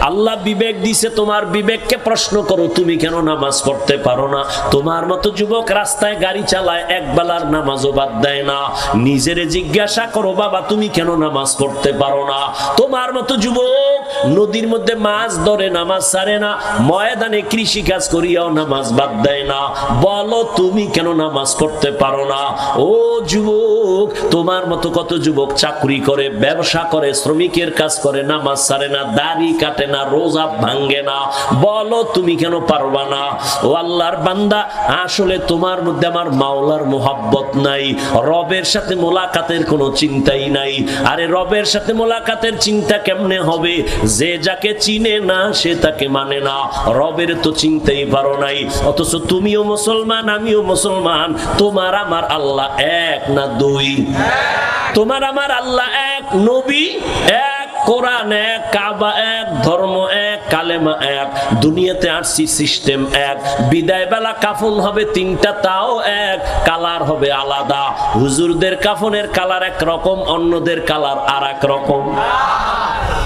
আল্লাহ বিবেক দিছে, তোমার বিবেককে প্রশ্ন করো, তুমি কেন নামাজ পড়তে পারো না? তোমার মতো যুবক রাস্তায় গাড়ি চালায়, 1 বেলার নামাজও বাদ দেয় না। নিজেরে জিজ্ঞাসা করো, বাবা তুমি কেন নামাজ পড়তে পারো না? তোমার মতো যুবক নদীর মধ্যে মাছ ধরে, নামাজ ছাড়ে না, ময়দানে কৃষি কাজ করিয়াও নামাজ বাদ দেয় না। বলো তুমি কেন নামাজ পড়তে পারো না? ও যুবক, তোমার মতো কত যুবক চাকরি করে, ব্যবসা করে, শ্রমিকের কাজ করে, নামাজ ছাড়ে না, দাড়ি কাটে না, রোজা ভাঙ্গে না। বলো তুমি কেন পারবা না? ও আল্লাহর বান্দা, আসলে তোমার মধ্যে আমার মাওলার মোহাব্বত নাই, রবের সাথে মোলাকাতের কোনো চিন্তাই নাই। আরে রবের সাথে মোলাকাতের চিন্তা কেমনে হবে? যে যাকে চিনে না সে তাকে মানে না। রবের তো চিনতেই পারো নাই, অথচ তুমিও মুসলমান আমিও মুসলমান। তোমার আমার আল্লাহ এক না দুই? তোমার আমার আল্লাহ এক, নবী এক, কোরআন এক, কাবা এক, ধর্ম এক, কালেমা এক। দুনিয়াতে আসছি সিস্টেম এক। বিদায় বেলা কাফন হবে তিনটা, তাও এক, কালার হবে আলাদা। হুজুরদের কাফনের কালার এক রকম, অন্যদের কালার আর এক রকম।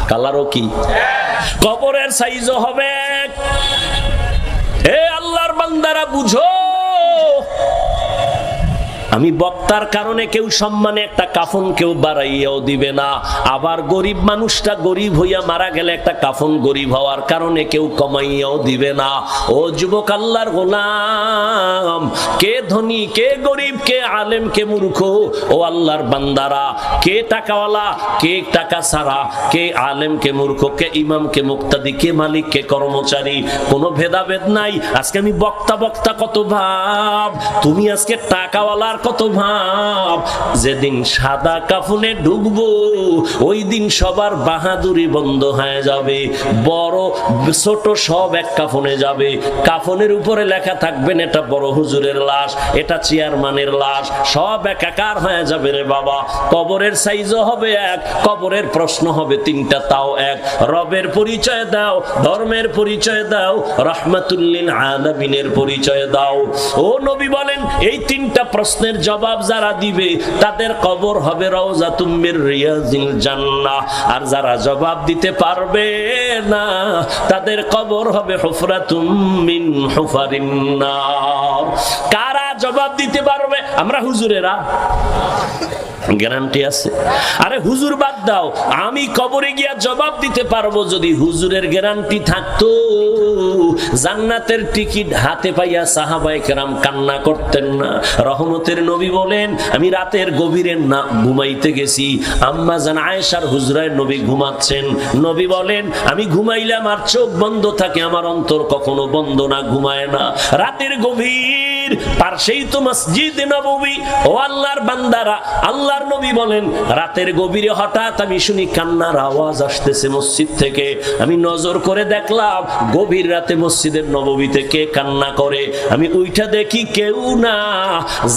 কালারও কি? কবরের সাইজও হবে এক। হে আল্লাহর বান্দারা বুঝো, আমি বক্তার কারণে কেউ সম্মানে একটা কাফন কেউ বাড়াইয়াও দিবে না। আবার গরিব মানুষটা গরিব হইয়া মারা গেলে একটা কাফন গরিব হওয়ার কারণে কেউ কমাইয়াও দিবে না। ও যুবক আল্লাহর গোলাম, কে ধনী কে গরিব, কে আলেম কে মূর্খ, ও আল্লাহর বান্দারা, কে টাকাওয়ালা কে টাকা ছাড়া, কে আলেম কে মূর্খ, কে ইমাম কে মুক্তাদি, কে মালিক কে কর্মচারী, কোনো ভেদাভেদ নাই। আজকে আমি বক্তা বক্তা কত ভাব, তুমি আজকে টাকাওয়ালার কত ভাব। যেদিন সাদা কাফনে ঢুকবো ওই দিন সবার বাহাদুরি বন্ধ হয়ে যাবে, বড় ছোট সব এক কাফনে যাবে। কাফনের উপরে লেখা থাকবেন এটা বড় হুজুরের লাশ, এটা চেয়ারম্যানের লাশ, সব একাকার হয়ে যাবে রে বাবা। কবরের সাইজও হবে এক, কবরের প্রশ্ন হবে তিনটা, তাও এক। রবের পরিচয় দাও, ধর্মের পরিচয় দাও, রাহমাতুল্লিল আলামিনের পরিচয় দাও। ও নবী বলেন এই তিনটা প্রশ্নের জবাব যারা দিবে তাদের কবর হবে রাউযাতুম মির রিয়াজিল জান্নাহ, আর যারা জবাব দিতে পারবে না তাদের কবর হবে হুফরাতুম মিন হুফারিন নার। কারা জবাব দিতে পারবে? আমরা হুজুরেরা গ্যারান্টি আছে? আরে হুজুর বাদ দাও, আমি কবরে গিয়া জবাব দিতে পারবো। যদি হুজুরের গ্যারান্টি থাকতো, জান্নাতের টিকিট হাতে পাইয়া সাহাবায়ে কেরাম কান্না করতেন না। রহমতের নবী বলেন আমি রাতের গভীরে না ঘুমাইতে গেছি, আম্মা জান আয়েশার হুজরায় নবী ঘুমাচ্ছেন। নবী বলেন আমি ঘুমাইলাম আর চোখ বন্ধ থাকে, আমার অন্তর কখনো বন্ধ না, ঘুমায় না। রাতের গভীর পাশেই তো মসজিদ নববী। ও আল্লাহর বান্দারা, আল্লাহর নবী বলেন রাতের গভীরে হঠাৎ আমি শুনি কান্নার আওয়াজ আসতেছে মসজিদ থেকে। আমি নজর করে দেখলাম গভীর রাতে মসজিদের নববীতে কে কান্না করে। আমি উইঠা দেখি কেউ না,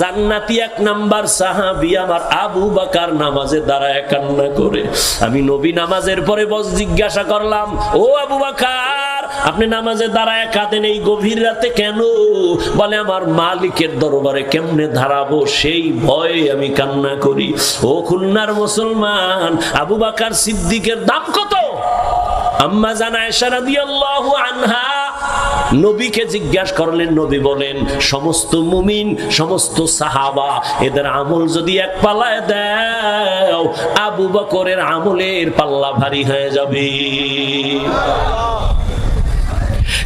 জান্নাতি এক নাম্বার সাহাবী আমার আবু বকর নামাজে দাঁড়ায় কান্না করে। আমি নবী নামাজের পরে বস জিজ্ঞাসা করলাম, ও আবু বকর আপনি নামাজে দাঁড়ায় কাঁদেন এই গভীর রাতে কেন? বলে আমার মালিকের দরবারে কেমনে দাঁড়াবো সেই ভয়ে আমি কান্না করি। ও খুলনার মুসলমান, আবু বকর সিদ্দিকের দাম কত? আম্মা জান আয়েশা রাদিয়াল্লাহু আনহা নবীকে জিজ্ঞাসা করলেন। নবী বলেন সমস্ত মুমিন সমস্ত সাহাবা এদের আমল যদি এক পাল্লায় দাও, আবু বকরের আমলের পাল্লা ভারী হয়ে যাবে।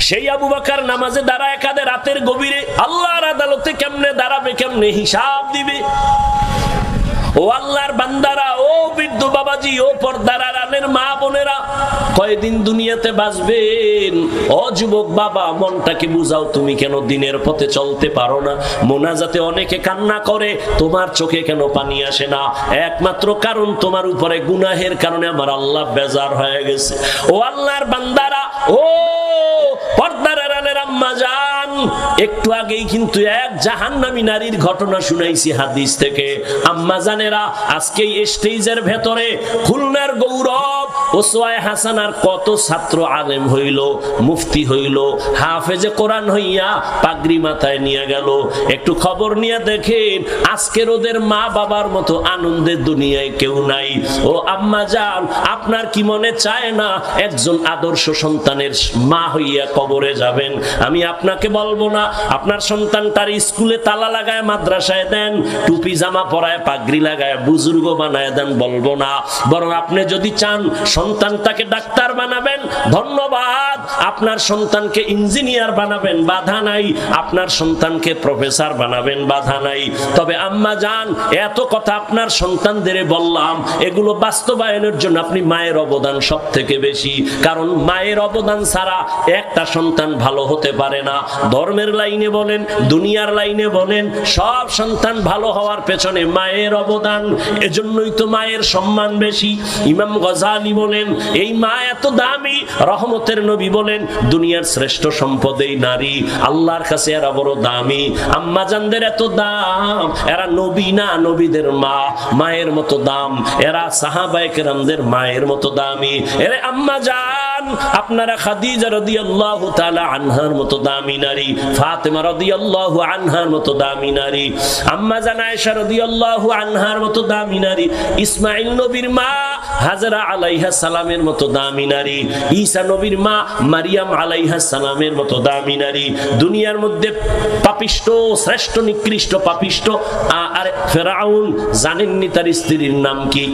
সেই আবু বকর নামাজে দাঁড়ায় কাঁদে রাতের গভীরে, আল্লাহর আদালতে কেমনে দাঁড়াবে, কেমনে হিসাব দিবে। ও আল্লাহর বান্দারা, ও বৃদ্ধ বাবাজি, ও পর্দার আড়ালের মা বোনেরা, কয়দিন দুনিয়াতে বাঁচবেন? ও যুবক বাবা, মনটাকে বুঝাও, তুমি কেন দিনের পথে চলতে পারো না? মোনাজাতে অনেকে কান্না করে, তোমার চোখে কেন পানি আসে না? একমাত্র কারণ তোমার উপরে গুনাহের কারণে আমার আল্লাহ বেজার হয়ে গেছে। ও আল্লাহর বান্দারা, ও পর্দার আড়ালের আম্মা জান, একটু আগেই কিন্তু এক জাহান্নামী নারীর ঘটনা শুনাইছি হাদিস থেকে। আম্মা জানেরা, আজকে স্টেজের ভেতরে খুলনার গৌরব ওসওয়ায়ে হাসানার কত ছাত্র আলেম হইল, মুফতি হইল, হাফেজে কোরআন হইয়া পাগড়ি মাথায় নিয়ে গেল। একটু খবর নিয়ে দেখেন, আজকের ওদের মা বাবার মতো আনন্দের দুনিয়ায় কেউ নাই। ও আম্মা জান, আপনার কি মনে চায় না একজন আদর্শ সন্তানের মা হইয়া কবরে যাবেন? আমি আপনাকে বলবো না আপনার সন্তানটার স্কুলে তালা লাগায় মাদ্রাসায় দেন, টুপি জামা পরায় পাগড়ি লাগায় বুজুর্গ বানায় দেন, বলবো না। বরং আপনি যদি চান সন্তানটাকে ডাক্তার বানাবেন, ধন্যবাদ। আপনার সন্তানকে ইঞ্জিনিয়ার বানাবেন, বাধা নাই। আপনার সন্তানকে প্রফেসর বানাবেন, বাধা নাই। তবে আম্মা জান, এত কথা আপনার সন্তানদের বললাম, এগুলো বাস্তবায়নের জন্য আপনি মায়ের অবদান সব থেকে বেশি। কারণ মায়ের অবদান ছাড়া একটা সন্তান ভালো হতে পারে না। ধর্মের লাইনে বলেন, দুনিয়ার লাইনে বলেন, সব সন্তান ভালো হওয়ার পেছনে মায়ের অবদান। এজন্যই তো মায়ের সম্মান বেশি। ইমাম গজালি বলেন বলেন এই মা এত দামি, রহমতের নবী বলেন দুনিয়ার শ্রেষ্ঠ সম্পদ এই নারী, আল্লাহর কাছে এরা বড় দামি। আম্মা জানদের এত দাম, এরা নবী না নবীদের মা, মায়ের মতো দাম, এরা সাহাবায়ে কেরামদের মায়ের মতো দামি। এরে আম্মা জান, আপনারা খাদিজা রাদিয়াল্লাহু তাআলা আনহার মতো দামি নারী, ফাতেমা রাদিয়াল্লাহু আনহার মতো দামি নারী, আম্মা জান আয়েশা রাদিয়াল্লাহু আনহার মতো দামি নারী, ইসমাঈল নবীর মা হাজরা আলাইহিস সালামের মতো দামি নারী, ঈসা নবীর মা মারিয়াম আলাইহিস সালামের মতো দামি নারী। দুনিয়ার মধ্যে পাপিষ্ট, শ্রেষ্ঠ নিকৃষ্ট পাপিষ্ট আর ফেরাউন, জানেননি তার স্ত্রীর নাম কি?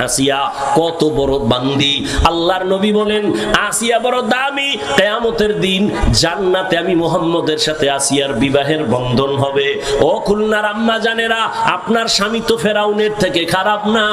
আসিয়া। কত বড় বান্দি। আল্লাহর নবী বলেন আসিয়া বড় দামি, কিয়ামতের দিন জান্নাতে আমি মুহাম্মদের সাথে আসিয়ার বিবাহের বন্ধন হবে। ও খুলনার আম্মা জানেরা, আপনার স্বামী তো ফেরাউনের থেকে খারাপ না,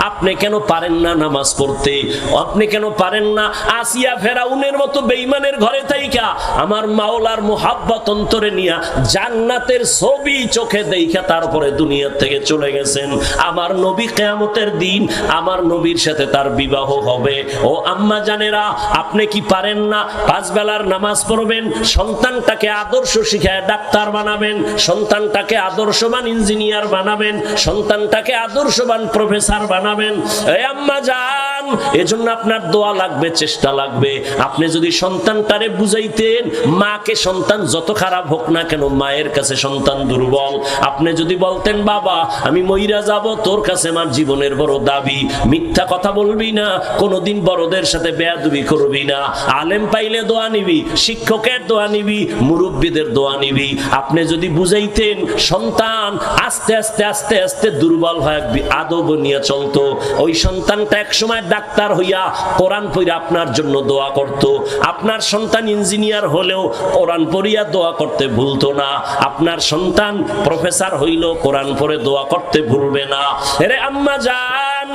আপনি কেন পারেন না নামাজ পড়তে? আপনি কেন পারেন না? আসিয়া ফেরাউনের মতো বেঈমানের ঘরে থাইকা আমার মাওলার মুহাব্বত অন্তরে নিয়া জান্নাতের ছবি চোখে দেখা তারপরে দুনিয়া থেকে চলে গেছেন। আমার নবী কিয়ামতের দিন আমার নবীর সাথে তার বিবাহ হবে। ও আম্মা জানেরা, আপনি কি পারেন না পাঁচ বেলার নামাজ পড়বেন, সন্তানটাকে আদর্শ শিখায় ডাক্তার বানাবেন, সন্তানটাকে আদর্শবান ইঞ্জিনিয়ার বানাবেন, সন্তানটাকে আদর্শবান প্রফেসর বানাবেন? এই আম্মা জান, এজন্য আপনার দোয়া লাগবে, চেষ্টা লাগবে। আপনি যদি সন্তানটারে বুঝাইতেন মাকে সন্তান যত খারাপ হোক না কেন মায়ের কাছে সন্তান দুর্বল, আপনি যদি বলতেন বাবা আমি মইরা যাব, তোর কাছে আমার জীবনের বড় দাবি, মিথ্যা কথা বলবি না, কোনোদিন বড়দের সাথে বেয়াদবি করবি না, আলেম পাইলে দোয়া নিবি, শিক্ষকের দোয়া নিবি, মুরব্বীদের দোয়া নিবি, আপনি যদি বুঝাইতেন সন্তান আস্তে আস্তে আস্তে আস্তে দুর্বল হয়ে আদব নিয়ে চলতো, ওই সন্তানটা একসময় ডাক্তার হইয়া কোরআন পড়ে আপনার জন্য দোয়া করত। আপনার সন্তান ইঞ্জিনিয়ার হলেও কোরআন পড়িয়া দোয়া করতে ভুলতো না। আপনার সন্তান প্রফেসর হইলেও কোরআন পড়ে দোয়া করতে ভুলবে না। আরে আম্মা জান,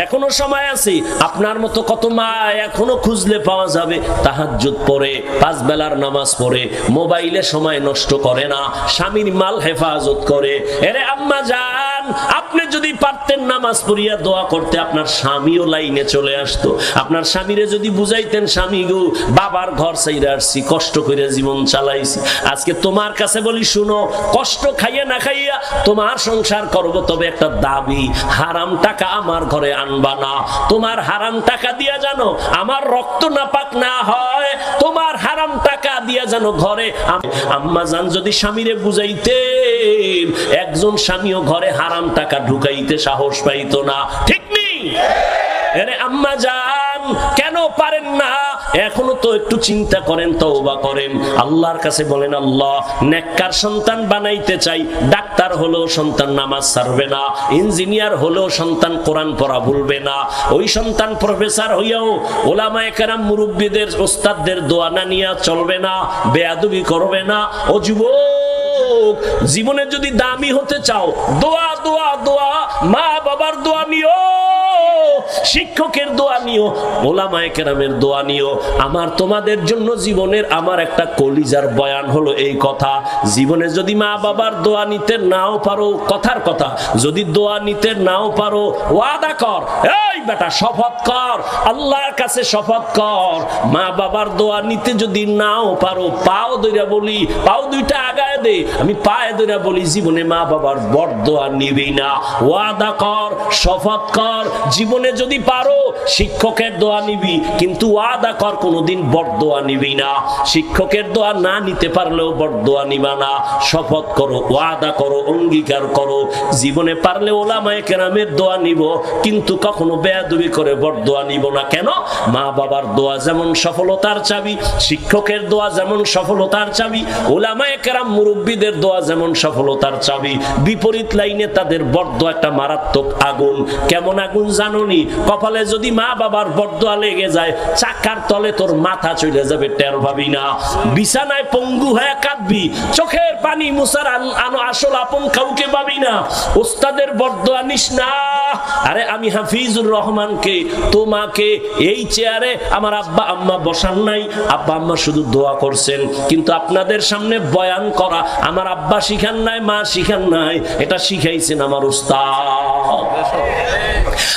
এখনো সময় আছে। আপনার মতো কত মা এখনো খুঁজলে পাওয়া যাবে, তাহাজ্জুদ পড়ে, পাঁচ বেলার নামাজ পড়ে, মোবাইলে সময় নষ্ট করে না, স্বামীর মাল হেফাজত করে। আরে আম্মা জান, আপনি যদি পারতেন নামাজ পড়িয়া দোয়া করতে, আপনার স্বামীও লাইনে চলে আসতো। আপনার স্বামীরে যদি বুঝাইতেন স্বামী গো বাবার ঘর ছাইরা আসছি, কষ্ট করে জীবন চালাইছি, আজকে তোমার কাছে বলি শুনো, কষ্ট খাইয়া না খাইয়া তোমার সংসার করব, তবে একটা দাবি, হারাম টাকা আমার ঘরে আনবা না। তোমার হারাম টাকা দিয়া জানো আমার রক্ত নাপাক না হয়, তোমার হারাম টাকা দিয়া জানো ঘরে। আম্মা জান যদি স্বামীরে বুঝাইতেন, একজন স্বামীও ঘরে হারাম টাকা ঢুকাইতে সাহস পাইতো না, ঠিক নেই? আরে আম্মা জান, কেন পারেন না? এখনো তো একটু চিন্তা করেন, তওবা করেন, আল্লাহর কাছে বলেন আল্লাহ নেককার সন্তান বানাইতে চাই। ডাক্তার হলেও সন্তান নামাজ ছাড়বে না, ইঞ্জিনিয়ার হলেও সন্তান কোরআন পড়া ভুলবে না, ওই সন্তান প্রফেসর হইয়াও ওলামায়ে কেরাম মুরব্বিদের ওস্তাদদের দোয়া না নিয়ে চলবে না, বেয়াদবি করবে না। ও যুবক, জীবনে যদি দামি হতে চাও, দোয়া দোয়া দোয়া, মা বাবার দোয়া নিও, শিক্ষকের দোয়া নিও, ওলামায়ে কেরামের দোয়া নিও। আমার তোমাদের জন্য জীবনের আমার একটা কলিজার বয়ান হলো এই কথা, জীবনে যদি মা বাবার দোয়া নিতে নাও পারো, কথার কথা, যদি দোয়া নিতে নাও পারো, ওয়াদা কর, এই বেটা শপথ কর, আল্লাহর কাছে শপথ কর, মা বাবার দোয়া নিতে যদি নাও পারো, পাও ধইরা বলি, পাও দুইটা আগায় দে, আমি পায়ে ধইরা বলি জীবনে মা বাবার বড় দোয়া নিবি না। ওয়াদা কর, শপথ কর, জীবনে যদি পারো শিক্ষকের দোয়া নিবি, কিন্তু ওয়াদা কর কোনোদিন বড় দোয়া নিবি না। শিক্ষকের দোয়া না নিতে পারলেও বড় দোয়া নিবা না। শপথ করো, ওয়াদা করো, অঙ্গীকার করো, জীবনে পারলে ওলামায়ে কেরামের দোয়া নিব, কিন্তু কখনো বেয়াদবি করে বড় দোয়া নিব না। কেন? মা বাবার দোয়া যেমন সফলতার চাবি, শিক্ষকের দোয়া যেমন সফলতার চাবি, ওলামায়ে কেরাম মুরব্বিদের দোয়া যেমন সফলতার চাবি, বিপরীত লাইনে তাদের বড় দোয়া একটা মারাত্মক আগুন। কেমন আগুন জানোনি? কপালে যদি মা বাবার বড়দোয়া লেগে যায়, চাকার তলে তোর মাথা চলে যাবে, টের পাবি না। বিছানায় পঙ্গু হয়ে কাঁদবি, চোখের পানি মুছার আসল আপন কাউকে পাবি না। ওস্তাদের বড়দোয়া নিস না। আরে আমি হাফিজুর রহমানকে, তোমাকে এই চেয়ারে আমার আব্বা আম্মা বসান নাই, আব্বা আম্মা শুধু দোয়া করছেন, কিন্তু আপনাদের সামনে বয়ান করা আমার আব্বা শিখান নাই, মা শিখান নাই, এটা শিখাইছেন আমার উস্তাদ।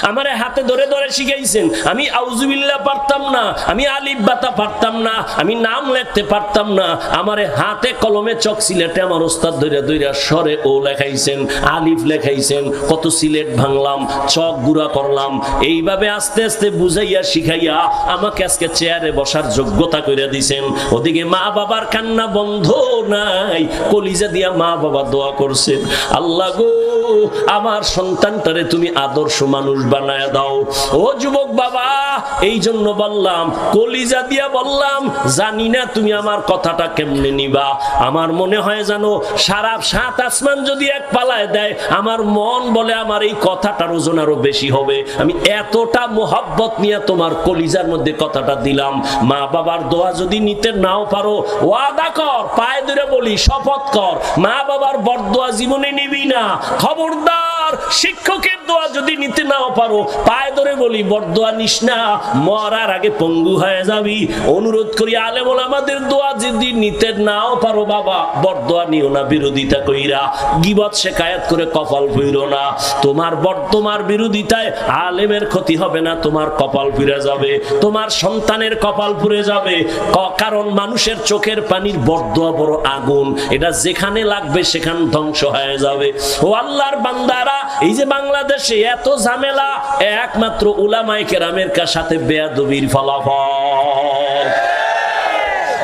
আমারে হাতে ধরে ধরে শিখাইছেন। আমি আউযুবিল্লাহ পারতাম না, আমি আলিফ বাতা পারতাম না, আমি নাম লিখতে পারতাম না। আমারে হাতে কলমে চক সিলেটে আমার ওস্তাদ ধরে ধরে সরে ও লেখাইছেন, আলিফ লেখাইছেন, কত সিলেট ভাঙলাম, চক গুঁড়া করলাম। এইভাবে আস্তে আস্তে বুঝাইয়া শিখাইয়া আমাকে আজকে চেয়ারে বসার যোগ্যতা করে দিছেন। ওদিকে মা বাবার কান্না বন্ধ নাই, কলিজা দিয়া মা বাবা দোয়া করছেন, আল্লাহ গো আমার সন্তানটারে তুমি আদর্শ মানুষ বানায় দাও। ও যুবক বাবা, এই জন্য বললাম, কলিজা দিয়া বললাম, জানি না তুমি আমার কথাটা কেমনে নিবা। আমার মনে হয় জানো, সারা সাত আসমান যদি এক পালায় দেয়, আমার মন বলে আমার এই কথাটার ওজন আরো বেশি হবে। আমি এতটা মোহাব্বত নিয়ে তোমার কলিজার মধ্যে কথাটা দিলাম। মা বাবার দোয়া যদি নিতে নাও পারো, ওয়াদা কর, পায়ে ধরে বলি, শপথ কর, মা বাবার বরদোয়া জীবনে নিবি না। খবরদার, শিক্ষকের দোয়া যদি নিতে নাও পারো, পায়ে ধরে বলি, বরদোয়া নিস না, মরার আগে পঙ্গু হয়ে যাবি। অনুরোধ করি, আলেম ওলামাদের দোয়া যদি নিতে নাও পারো বাবা, বরদোয়া নিও না, বিরোধিতা কইরা গীবত শিকায়াত করে কপাল ফুইরো না। তোমার বিরোধিতায় আলেমের ক্ষতি হবে না, তোমার কপাল ফিরে যাবে, তোমার সন্তানের কপাল পুড়ে যাবে। কারণ মানুষের চোখের পানির বরদোয়া বড় আগুন, এটা যেখানে লাগবে সেখানে ধ্বংস হয়ে যাবে। ও আল্লাহর বান্দারা, এই যে বাংলাদেশে এত ঝামেলা, একমাত্র উলামায়ে কেরামের সাথে বেয়াদবির ফলাফল।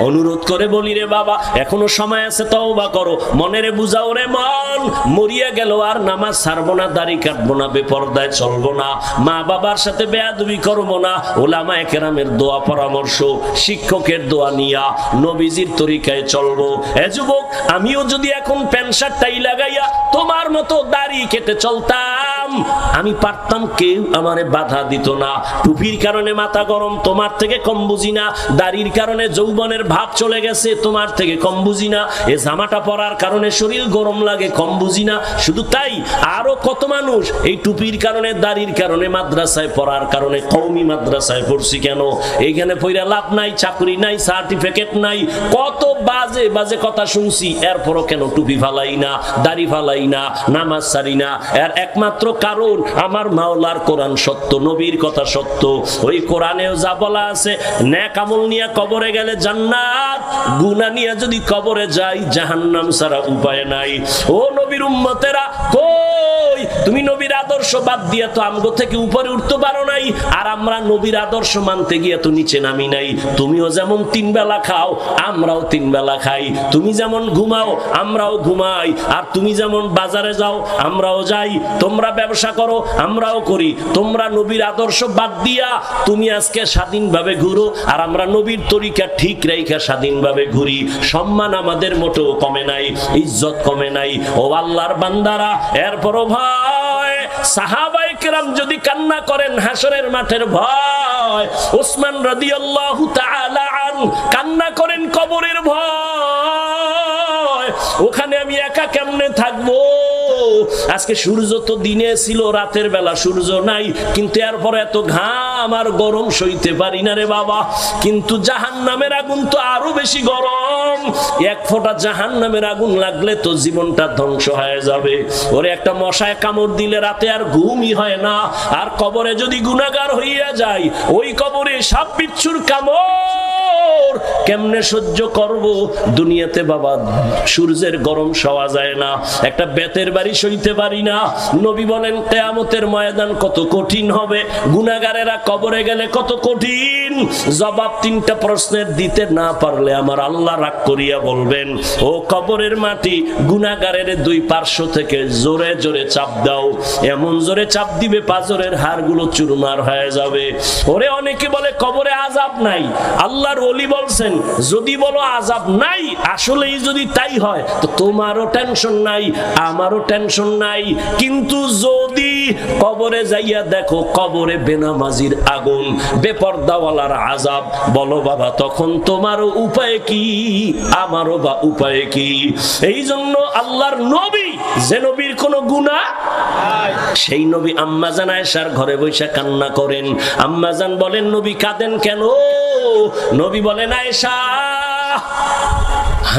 অনুরোধ করে বলি রে বাবা, এখনো সময় আছে, তওবা করো, মনেরে বুঝাও রে মন, মরিয়া গেল আর নামাজ ছাড়বো না, দাড়ি কাটবো না, বেপরদায় চলবো না, মা বাবার সাথে বেয়াদবি করবো না, উলামায়ে কেরামের দোয়া পরামর্শ, শিক্ষকের দোয়া নিয়া নবীজির তরিকায় চলবো। এ যুবক, আমিও যদি এখন প্যান্ট শার্ট টাই লাগাইয়া তোমার মতো দাড়ি কেটে চলতাম, আমি পারতাম, কেউ আমারে বাধা দিত না। টুপির কারণে মাথা গরম, তোমার থেকে কম বুঝি না। দাড়ির কারণে যৌবনের ভাব চলে গেছে, তোমার থেকে কম বুঝি না। এ জামাটা পরার কারণে শরীর গরম লাগে, কম বুঝি না। শুধু তাই, আরো কত মানুষ এই টুপির কারণে, দাড়ির কারণে, মাদ্রাসায় পড়ার কারণে, কওমি মাদ্রাসায় পড়ছি কেন, এইখানে পড়া লাভ নাই, চাকরি নাই, সার্টিফিকেট নাই, কত বাজে বাজে কথা শুনছি, এরপরও কেন টুপি ফালাই না, দাড়ি ফালাই না, নামাজ ছাড়ি না। এর একমাত্র কারণ, আমার মাওলার কোরআন সত্য, নবীর কথা সত্য। ওই কোরআনেও যা বলা আছে, নেক আমল নিয়ে কবরে গেলে জান্নাত, গুনাহ নিয়ে যদি কবরে যাই জাহান্নাম ছাড়া উপায় নাই। ও নবীর উম্মতেরা, কই তুমি নবীর আদর্শ বাদ দিয়ে তো আমগো থেকে উপরে উঠতে পারো নাই, আর আমরা নবীর আদর্শ মানতে গিয়ে তো নিচে নামি নাই। তুমিও যেমন 3 বেলা খাও, আমরাও 3 বেলা খাই। তুমি যেমন ঘুমাও, আমরাও ঘুমাই। আর তুমি যেমন বাজারে যাও, আমরাও যাই। তোমরা ব্যবসা করো, আমরাও করি। তোমরা নবীর আদর্শ বাদ দিয়া তুমি আজকে স্বাধীনভাবে ঘুরো, আর আমরা নবীর তরিকা ঠিক রাইখা স্বাধীনভাবে ঘুরি। সম্মান আমাদের মোটেও কমে নাই, ইজ্জত কমে নাই। ও আল্লাহর বান্দারা, এরপরও ভয়, সাহাবায়ে কেরাম যদি কান্না করেন হাসরের মাঠের ভয়, ওসমান রাদিয়াল্লাহু তাআলা আনহু কান্না করেন কবরের ভয়, ওখানে আমি একা কেমনে থাকবো? আজকে সূর্য তো দিনে ছিল, রাতের বেলা সূর্য নাই, কিন্তু এরপর এত ঘাম আর গরম সইতে পারি না রে বাবা। কিন্তু জাহান্নামের আগুন তো আরো বেশি গরম। এক ফোঁটা জাহান্নামের আগুন লাগলে তো জীবনটা ধ্বংস হয়ে যাবে। ওরে একটা মশায় কামড় দিলে রাতে আর ঘুমই হয় না। আর কবরে যদি গুনাহগার হইয়া যায়, ওই কবরে সাপ বিচ্ছুর কামড় কেমনে সহ্য করব? দুনিয়াতে বাবা সূর্যের গরম সওয়া যায় না, একটা বেতের বাড়ি সইতে পারি না। নবী বলেন কিয়ামতের ময়দান কত কঠিন হবে, গুনাহগারেরা কবরে গেলে কত কঠিন। জবাব 3টা প্রশ্নের দিতে না পারলে আমার আল্লাহ রাগ করিয়া বলবেন, ও কবরের মাটি, গুনাহগারের 2 পার্শ্ব থেকে জোরে জোরে চাপ দাও। এমন জোরে চাপ দিবে পাঁজরের হাড়গুলো চুরমার হয়ে যাবে। ওরে অনেকে বলে কবরে আযাব নাই। আল্লাহর ওলি বলছেন, যদি বলো আযাব নাই, আসলেই যদি তাই হয় তো তোমারও টেনশন নাই, আমারও টেনশন নাই। কিন্তু যদি কবরে যাইয়া দেখো কবরে বেনামাজির আগুন, বেপরদাওয়ালার আযাব, বলো বাবা তখন তোমারও উপায় কি, আমারও বা উপায় কি? এই জন্য আল্লাহর নবী, যে নবীর কোনো গুনাহ সেই নবী আম্মাজান আয়েশার ঘরে বসে কান্না করেন। আম্মাজান বলেন, নবী কাঁদেন কেন? নবী বলেন, আয়েশা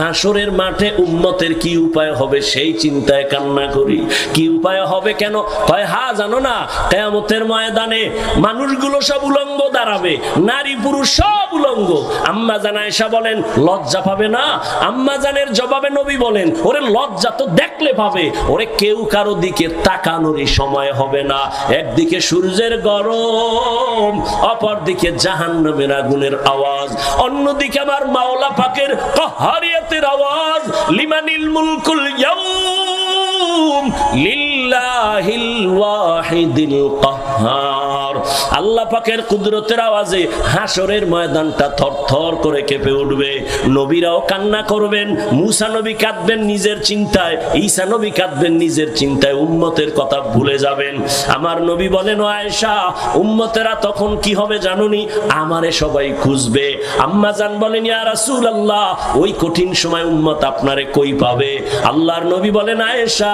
হাসরের মাঠে উম্মতের কি উপায় হবে সেই চিন্তায় কান্না করি। কি উপায় হবে কেন? কয় জানো না, কিয়ামতের ময়দানে মানুষগুলো সব উলঙ্গ দাঁড়াবে, নারী পুরুষ সব উলঙ্গ। আম্মা জান আয়েশা বলেন লজ্জা পাবে না? আম্মা জানের জবাবে নবী বলেন ওরে লজ্জা তো দেখলে পাবে, ওরে কেউ কারো দিকে তাকানোরই সময় হবে না। একদিকে সূর্যের গরম, অপর দিকে জাহান্নামের আগুনের আওয়াজ, অন্যদিকে আমার মাওলা পাকের কাহারিয়াতের আওয়াজ। লিমানিল মুলকুল ইয়াউম লিল্লাহিল ওয়াহিদিল কাহ্হার। আল্লাহ পাকের কুদরতের আওয়াজে হাসরের ময়দানটা থরথর করে কেঁপে উঠবে। নবীরাও কান্না করবেন, মুসা নবী কাঁদবেন নিজের চিন্তায়, ঈসা নবী কাঁদবেন নিজের চিন্তায়, উম্মতের কথা ভুলে যাবেন। আমার নবী বলেন ও আয়েশা, উম্মতেরা তখন কি হবে জানুনি? আমারে সবাই খুঁজবে। আম্মা জান বলেন ইয়া রাসূলুল্লাহ, ওই কঠিন সময় উম্মত আপনারে কই পাবে? আল্লাহর নবী বলেন আয়েশা,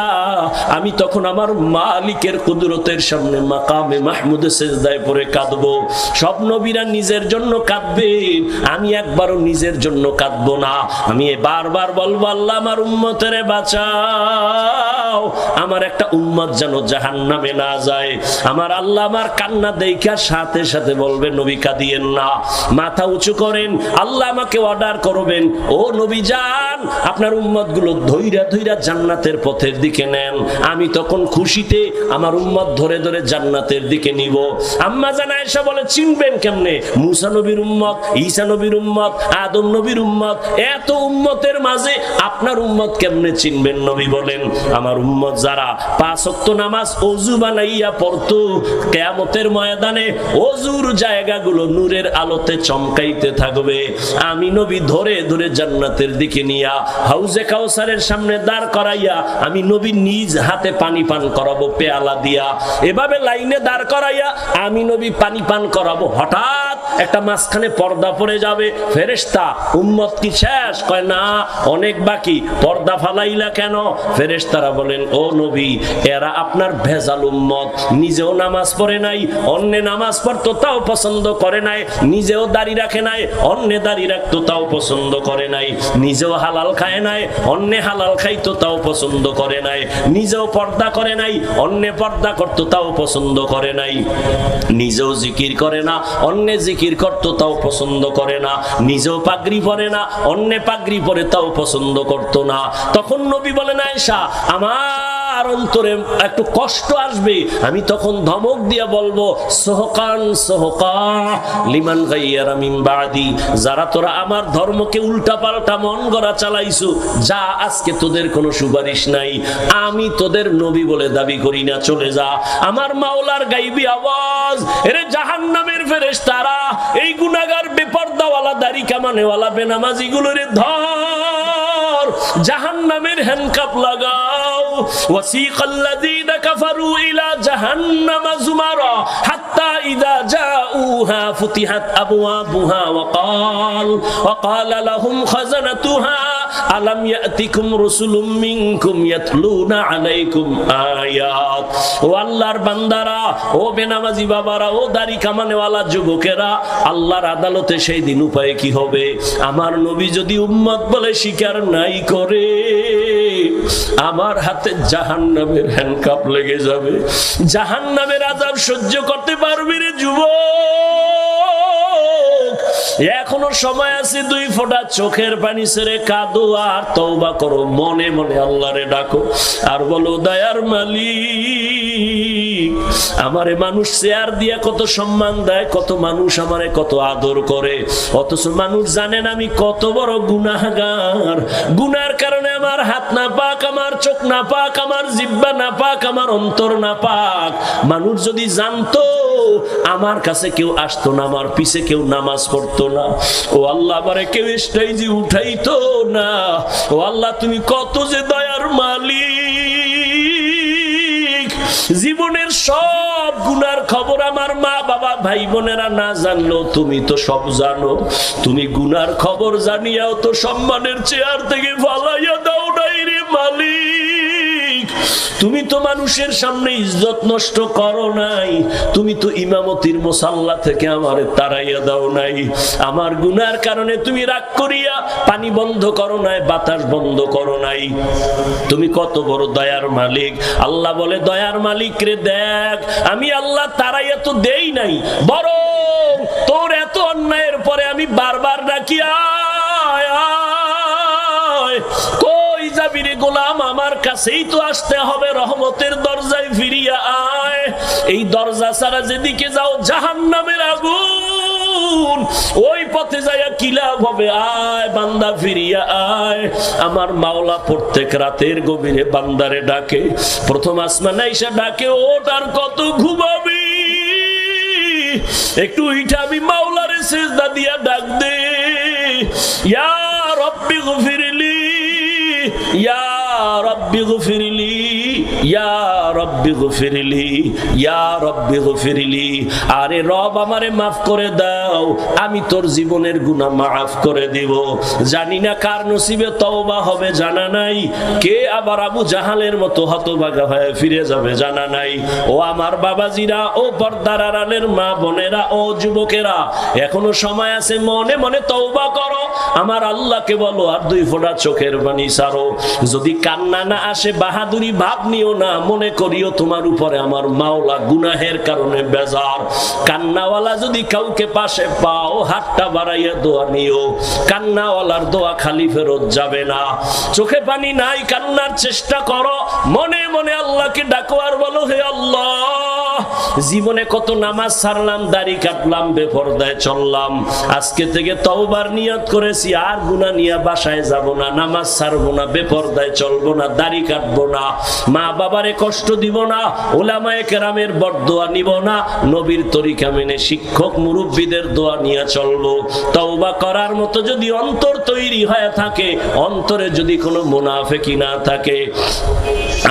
আমি তখন আমার মালিকের কুদরতের সামনে মাকামে মাহমুদে সেজদায় পড়ে কাঁদবো। সব নবীরা নিজের জন্য কাঁদবেন, আমি একবারও নিজের জন্য কাঁদবো না। আমি বারবার বলবো আল্লাহ আমার উম্মতেরে বাঁচাও, আমার একটা উম্মত যেন জাহান্নামে না যায়। আমার আল্লাহ আমার কান্না দেখা সাথে সাথে বলবে নবী কাঁদিয়েন না, মাথা উঁচু করেন। আল্লাহ আমাকে অর্ডার করবেন ও নবী যান, আপনার উম্মত গুলো ধৈরা ধৈরা জান্নাতের পথের দিকে নেন। আমি তখন খুশিতে আমার উম্মত ধরে ধরে জান্নাতের দিকে নিব। আম্মা জান আয়েশা বলে চিনবেন কেমনে? মুসা নবীর উম্মত, ঈসা নবীর উম্মত, আদম নবীর উম্মত, এত উম্মতের মাঝে আপনার উম্মত কেমনে চিনবেন? নবী বলেন আমার উম্মত যারা 5 ওয়াক্ত নামাজ ওযু বানাইয়া পড়তো, কিয়ামতের ময়দানে ওযুর জায়গাগুলো নূরের আলোতে চমকাইতে থাকবে। আমি নবী ধরে ধরে জান্নাতের দিকে নিয়া হাউজে কাউসারের সামনে দাঁড় করাইয়া আমি নবী নিজ হাতে পানি পান করাবো পেয়ালা দিয়া। এভাবে লাইনে দাঁড় করাইয়া আমি নবী পানি পান করাবো। হঠাৎ একটা মাঝখানে পর্দা পড়ে যাবে। ফেরেশতা উম্মত কি শেষ? কয় না, অনেক বাকি। পর্দা ফালাইলা কেন? ফেরেশতারা বলেন ও নবী, এরা আপনার ভেজাল উম্মত, নিজেও নামাজ পড়ে নাই, অন্য নামাজ পড়তো তাও পছন্দ করে নাই, নিজেও দাড়ি রাখে নাই, অন্য দাড়ি রাখতো তাও পছন্দ করে নাই, নিজেও হালাল খায় নাই, অন্য হালাল খাইতো তাও পছন্দ করে নাই, নিজেও পর্দা করে নাই, অন্য পর্দা করতো তাও পছন্দ করে নাই, নিজেও জিকির করে না, অন্য জিকির করতো তাও পছন্দ করে না, নিজেও পাগড়ি পরে না, অন্য পাগড়ি পরে তাও পছন্দ করতো না। তখন নবী বলেন আয়েশা, আমার অন্তরে একটু কষ্ট আসবে, আমি তখন ধমক দিয়া বলবো সোহকান সোহকা লিমান গাইয়ারা মিন বাদি, যারা তোরা আমার ধর্মকে উল্টা পাল্টা মন গড়া চালাইছো, যা আজকে তোদের কোনো সুপারিশ নাই, আমি তোদের নবী বলে দাবি করি না, চলে যা। আমার মাওলার গাইবি আওয়াজ, এরে জাহান্নামের ফেরেশতারা এই গুনাহগার বেপরদাওয়ালা দাড়ি কামানেওয়ালা বেনামাজি গুলোরে ধর, জাহান্নামের হ্যান্ডকাপ লাগাও। ওয়াসিকাল্লাযীনা কাফারু ইলা জাহান্নামা যুমারা হাত্তা ইযা জাউহা ফুতিহাত আবওয়াবুহা ওয়া ক্বালা লাহুম খাযানাতুহা আলাম ইয়াতিকুম রাসূলুম মিনকুম ইয়াতলুনা আলাইকুম আয়াত। ও আল্লাহর বান্দারা, ও বেনামাজি বাবারা, ও দাড়ি কামানেওয়ালা যুবকেরা, আল্লাহর আদালতে সেই দিন উপায় কি হবে? আমার নবী যদি উম্মত বলে স্বীকার নাই করে, আমার হাতে জাহান্নামের হ্যান্ডকাপ লেগে যাবে। জাহান্নামের আযাব সহ্য করতে পারবি রে যুবক? এখনো সময় আছে, 2 ফোঁটা চোখের পানি ছেড়ে কাঁদো আর তওবা করো, মনে মনে আল্লাহরে ডাকো আর বলো দয়ার মালিক, আমারে মানুষ চেয়ার দিয়া কত সম্মান দেয়, কত মানুষ আমারে কত আদর করে, অথচ মানুষ জানেন আমি কত বড় গুনাহগার। গুনার কারণে আমার হাত না পাক, আমার চোখ না পাক, আমার জিহ্বা না পাক, আমার অন্তর না পাক। মানুষ যদি জানতো আমার কাছে কেউ আসতো না, আমার পিছে কেউ নামাজ পড়তো না, ও আল্লাহ আমারে কেউ স্টেজে উঠাইতো না। ও আল্লাহ তুমি কত যে দয়ার মালিক। জীবনের সব গুনার খবর আমার মা বাবা ভাই বোনেরা না জানলো, তুমি তো সব জানো। তুমি গুনার খবর জানিয়াও তো সম্মানের চেয়ার থেকে ফালাইয়া দাও নাই রে মালিক। তুমি তো মানুষের সামনে ইজ্জত নষ্ট করো নাই, তুমি তো ইমামতির মুসাল্লা থেকে আমারে তাড়াইয়া দাও নাই, আমার গুনার কারণে তুমি রাগ করিয়া পানি বন্ধ করো নাই, বাতাস বন্ধ করো নাই। তুমি কত বড় দয়ার মালিক। আল্লাহ বলে, দয়ার মালিক রে দেখ, আমি আল্লাহ তাড়াইয়া তো দেই নাই, বরং তোর এত অন্যায়ের পরে আমি বারবার ডাকি, আয় আয়, কই যাবি রে গোলাম, আমার কাছেই তো আসতে হবে, রহমতের দরজায় ফিরিয়া আয়। এই দরজা ছাড়া যেদিকে যাও জাহান্নামের আগুন, ওই পথে যাইয়া কি লাভ হবে? আয় বান্দা ফিরিয়া আয়। আমার মাওলা প্রত্যেক রাতের গভীরে বান্দারে ডাকে, প্রথম আসমানে এসে ডাকে, ওঠ আর কত ঘুমাবি, একটু উঠাবি, মাওলারে সিজদা দিয়া ডাক দে, ইয়া রব্বি গফিরলি, ইয়া রব্বি গফিরলি, ইয়া রব্বি গফিরলি, ইয়া রব্বি গফিরলি। আরে রব আমারে মাফ করে দাও, আমি তোর জীবনের গুনাহ মাফ করে দিব। জানি না কার নসিবে তওবা হবে, জানা নাই। কে আবার আবু জাহালের মতো হতভাগা হয়ে ফিরে যাবে, জানা নাই। ও আমার বাবাজিরা, ও পর্দার আড়ালের মা বোনেরা, ও যুবকেরা, এখনো সময় আছে, মনে মনে তওবা করো, আমার আল্লাহকে বলো, আর দুই ফোঁটা চোখের পানি ছাড়ো। যদি কান্না না আসে, বাহাদুরি ভাব নিও না, মনে করিও তোমার উপরে আমার মাওলা গুনাহের কারণে বেজার। কান্নাওয়ালা যদি কাউকে পাশে পাও, হাতটা বাড়াইয়া দোয়া নিও, কান্নাওয়ালার দোয়া খালি ফেরত যাবে না। চোখে পানি নাই, কান্নার চেষ্টা করো, মনে মনে আল্লাহকে ডাকো আর বলো, হে আল্লাহ, জীবনে কত নামাজ ছাড়লাম, দাড়ি কাটলাম, বেপরদায় চললাম, আজকে থেকে তওবার নিয়ত করেছি, আর গুনাহ নিয়ে বাসায় যাব না, নামাজ ছাড়বো না, বেপরদায় চলবো না, দাড়ি কাটবো না, মা বাবারে কষ্ট দিব না, উলামায়ে কেরামের বদদোয়া নিব না, নবীর তরিকা মেনে শিক্ষক মুরব্বীদের দোয়া নিয়ে চলবো। তওবা করার মতো যদি অন্তর তৈরি হয়ে থাকে, অন্তরে যদি কোনো মুনাফিকি না থাকে,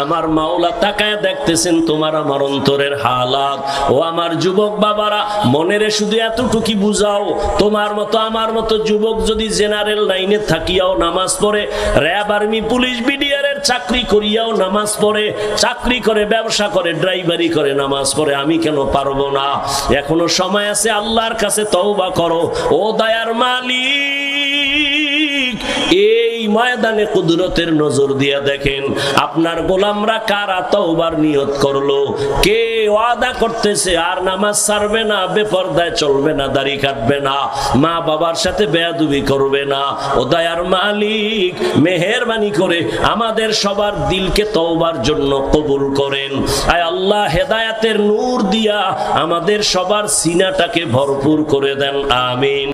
আমার মাওলা তাকায় দেখতেছেন তোমার আমার অন্তরের হালাত। ও আমার যুবক বাবারা, মনেরে শুধু এতটুকু বুঝাও, তোমার মতো আমার মতো যুবক যদি জেনারেল লাইনে থাকিয়াও নামাজ পড়ে, র‍্যাব, আর্মি, পুলিশ, বিডিআর এর চাকরি করিয়াও নামাজ পড়ে, চাকরি করে, ব্যবসা করে, ড্রাইভারি করে নামাজ পড়ে, আমি কেন পারবো না? এখনো সময় আছে, আল্লাহর কাছে তওবা করো। ও দয়ার মালিক, এই ময়দানে কুদরতের নজর দিয়া দেখেন, আপনার গোলামরা কারা তওবার নিয়ত করলো, কে ওয়াদা করতেছে আর নামাজ ছাড়বে না, বেপরদায় চলবে না, দাড়ি কাটবে না, মা বাবার সাথে বেয়াদবি করবে না। ও দয়ার মালিক, মেহেরবানি করে আমাদের সবার দিলকে তওবার জন্য কবুল করেন। আয় আল্লাহ, হেদায়েতের নূর দিয়া আমাদের সবার সিনাটাকে ভরপুর করে দেন, আমিন।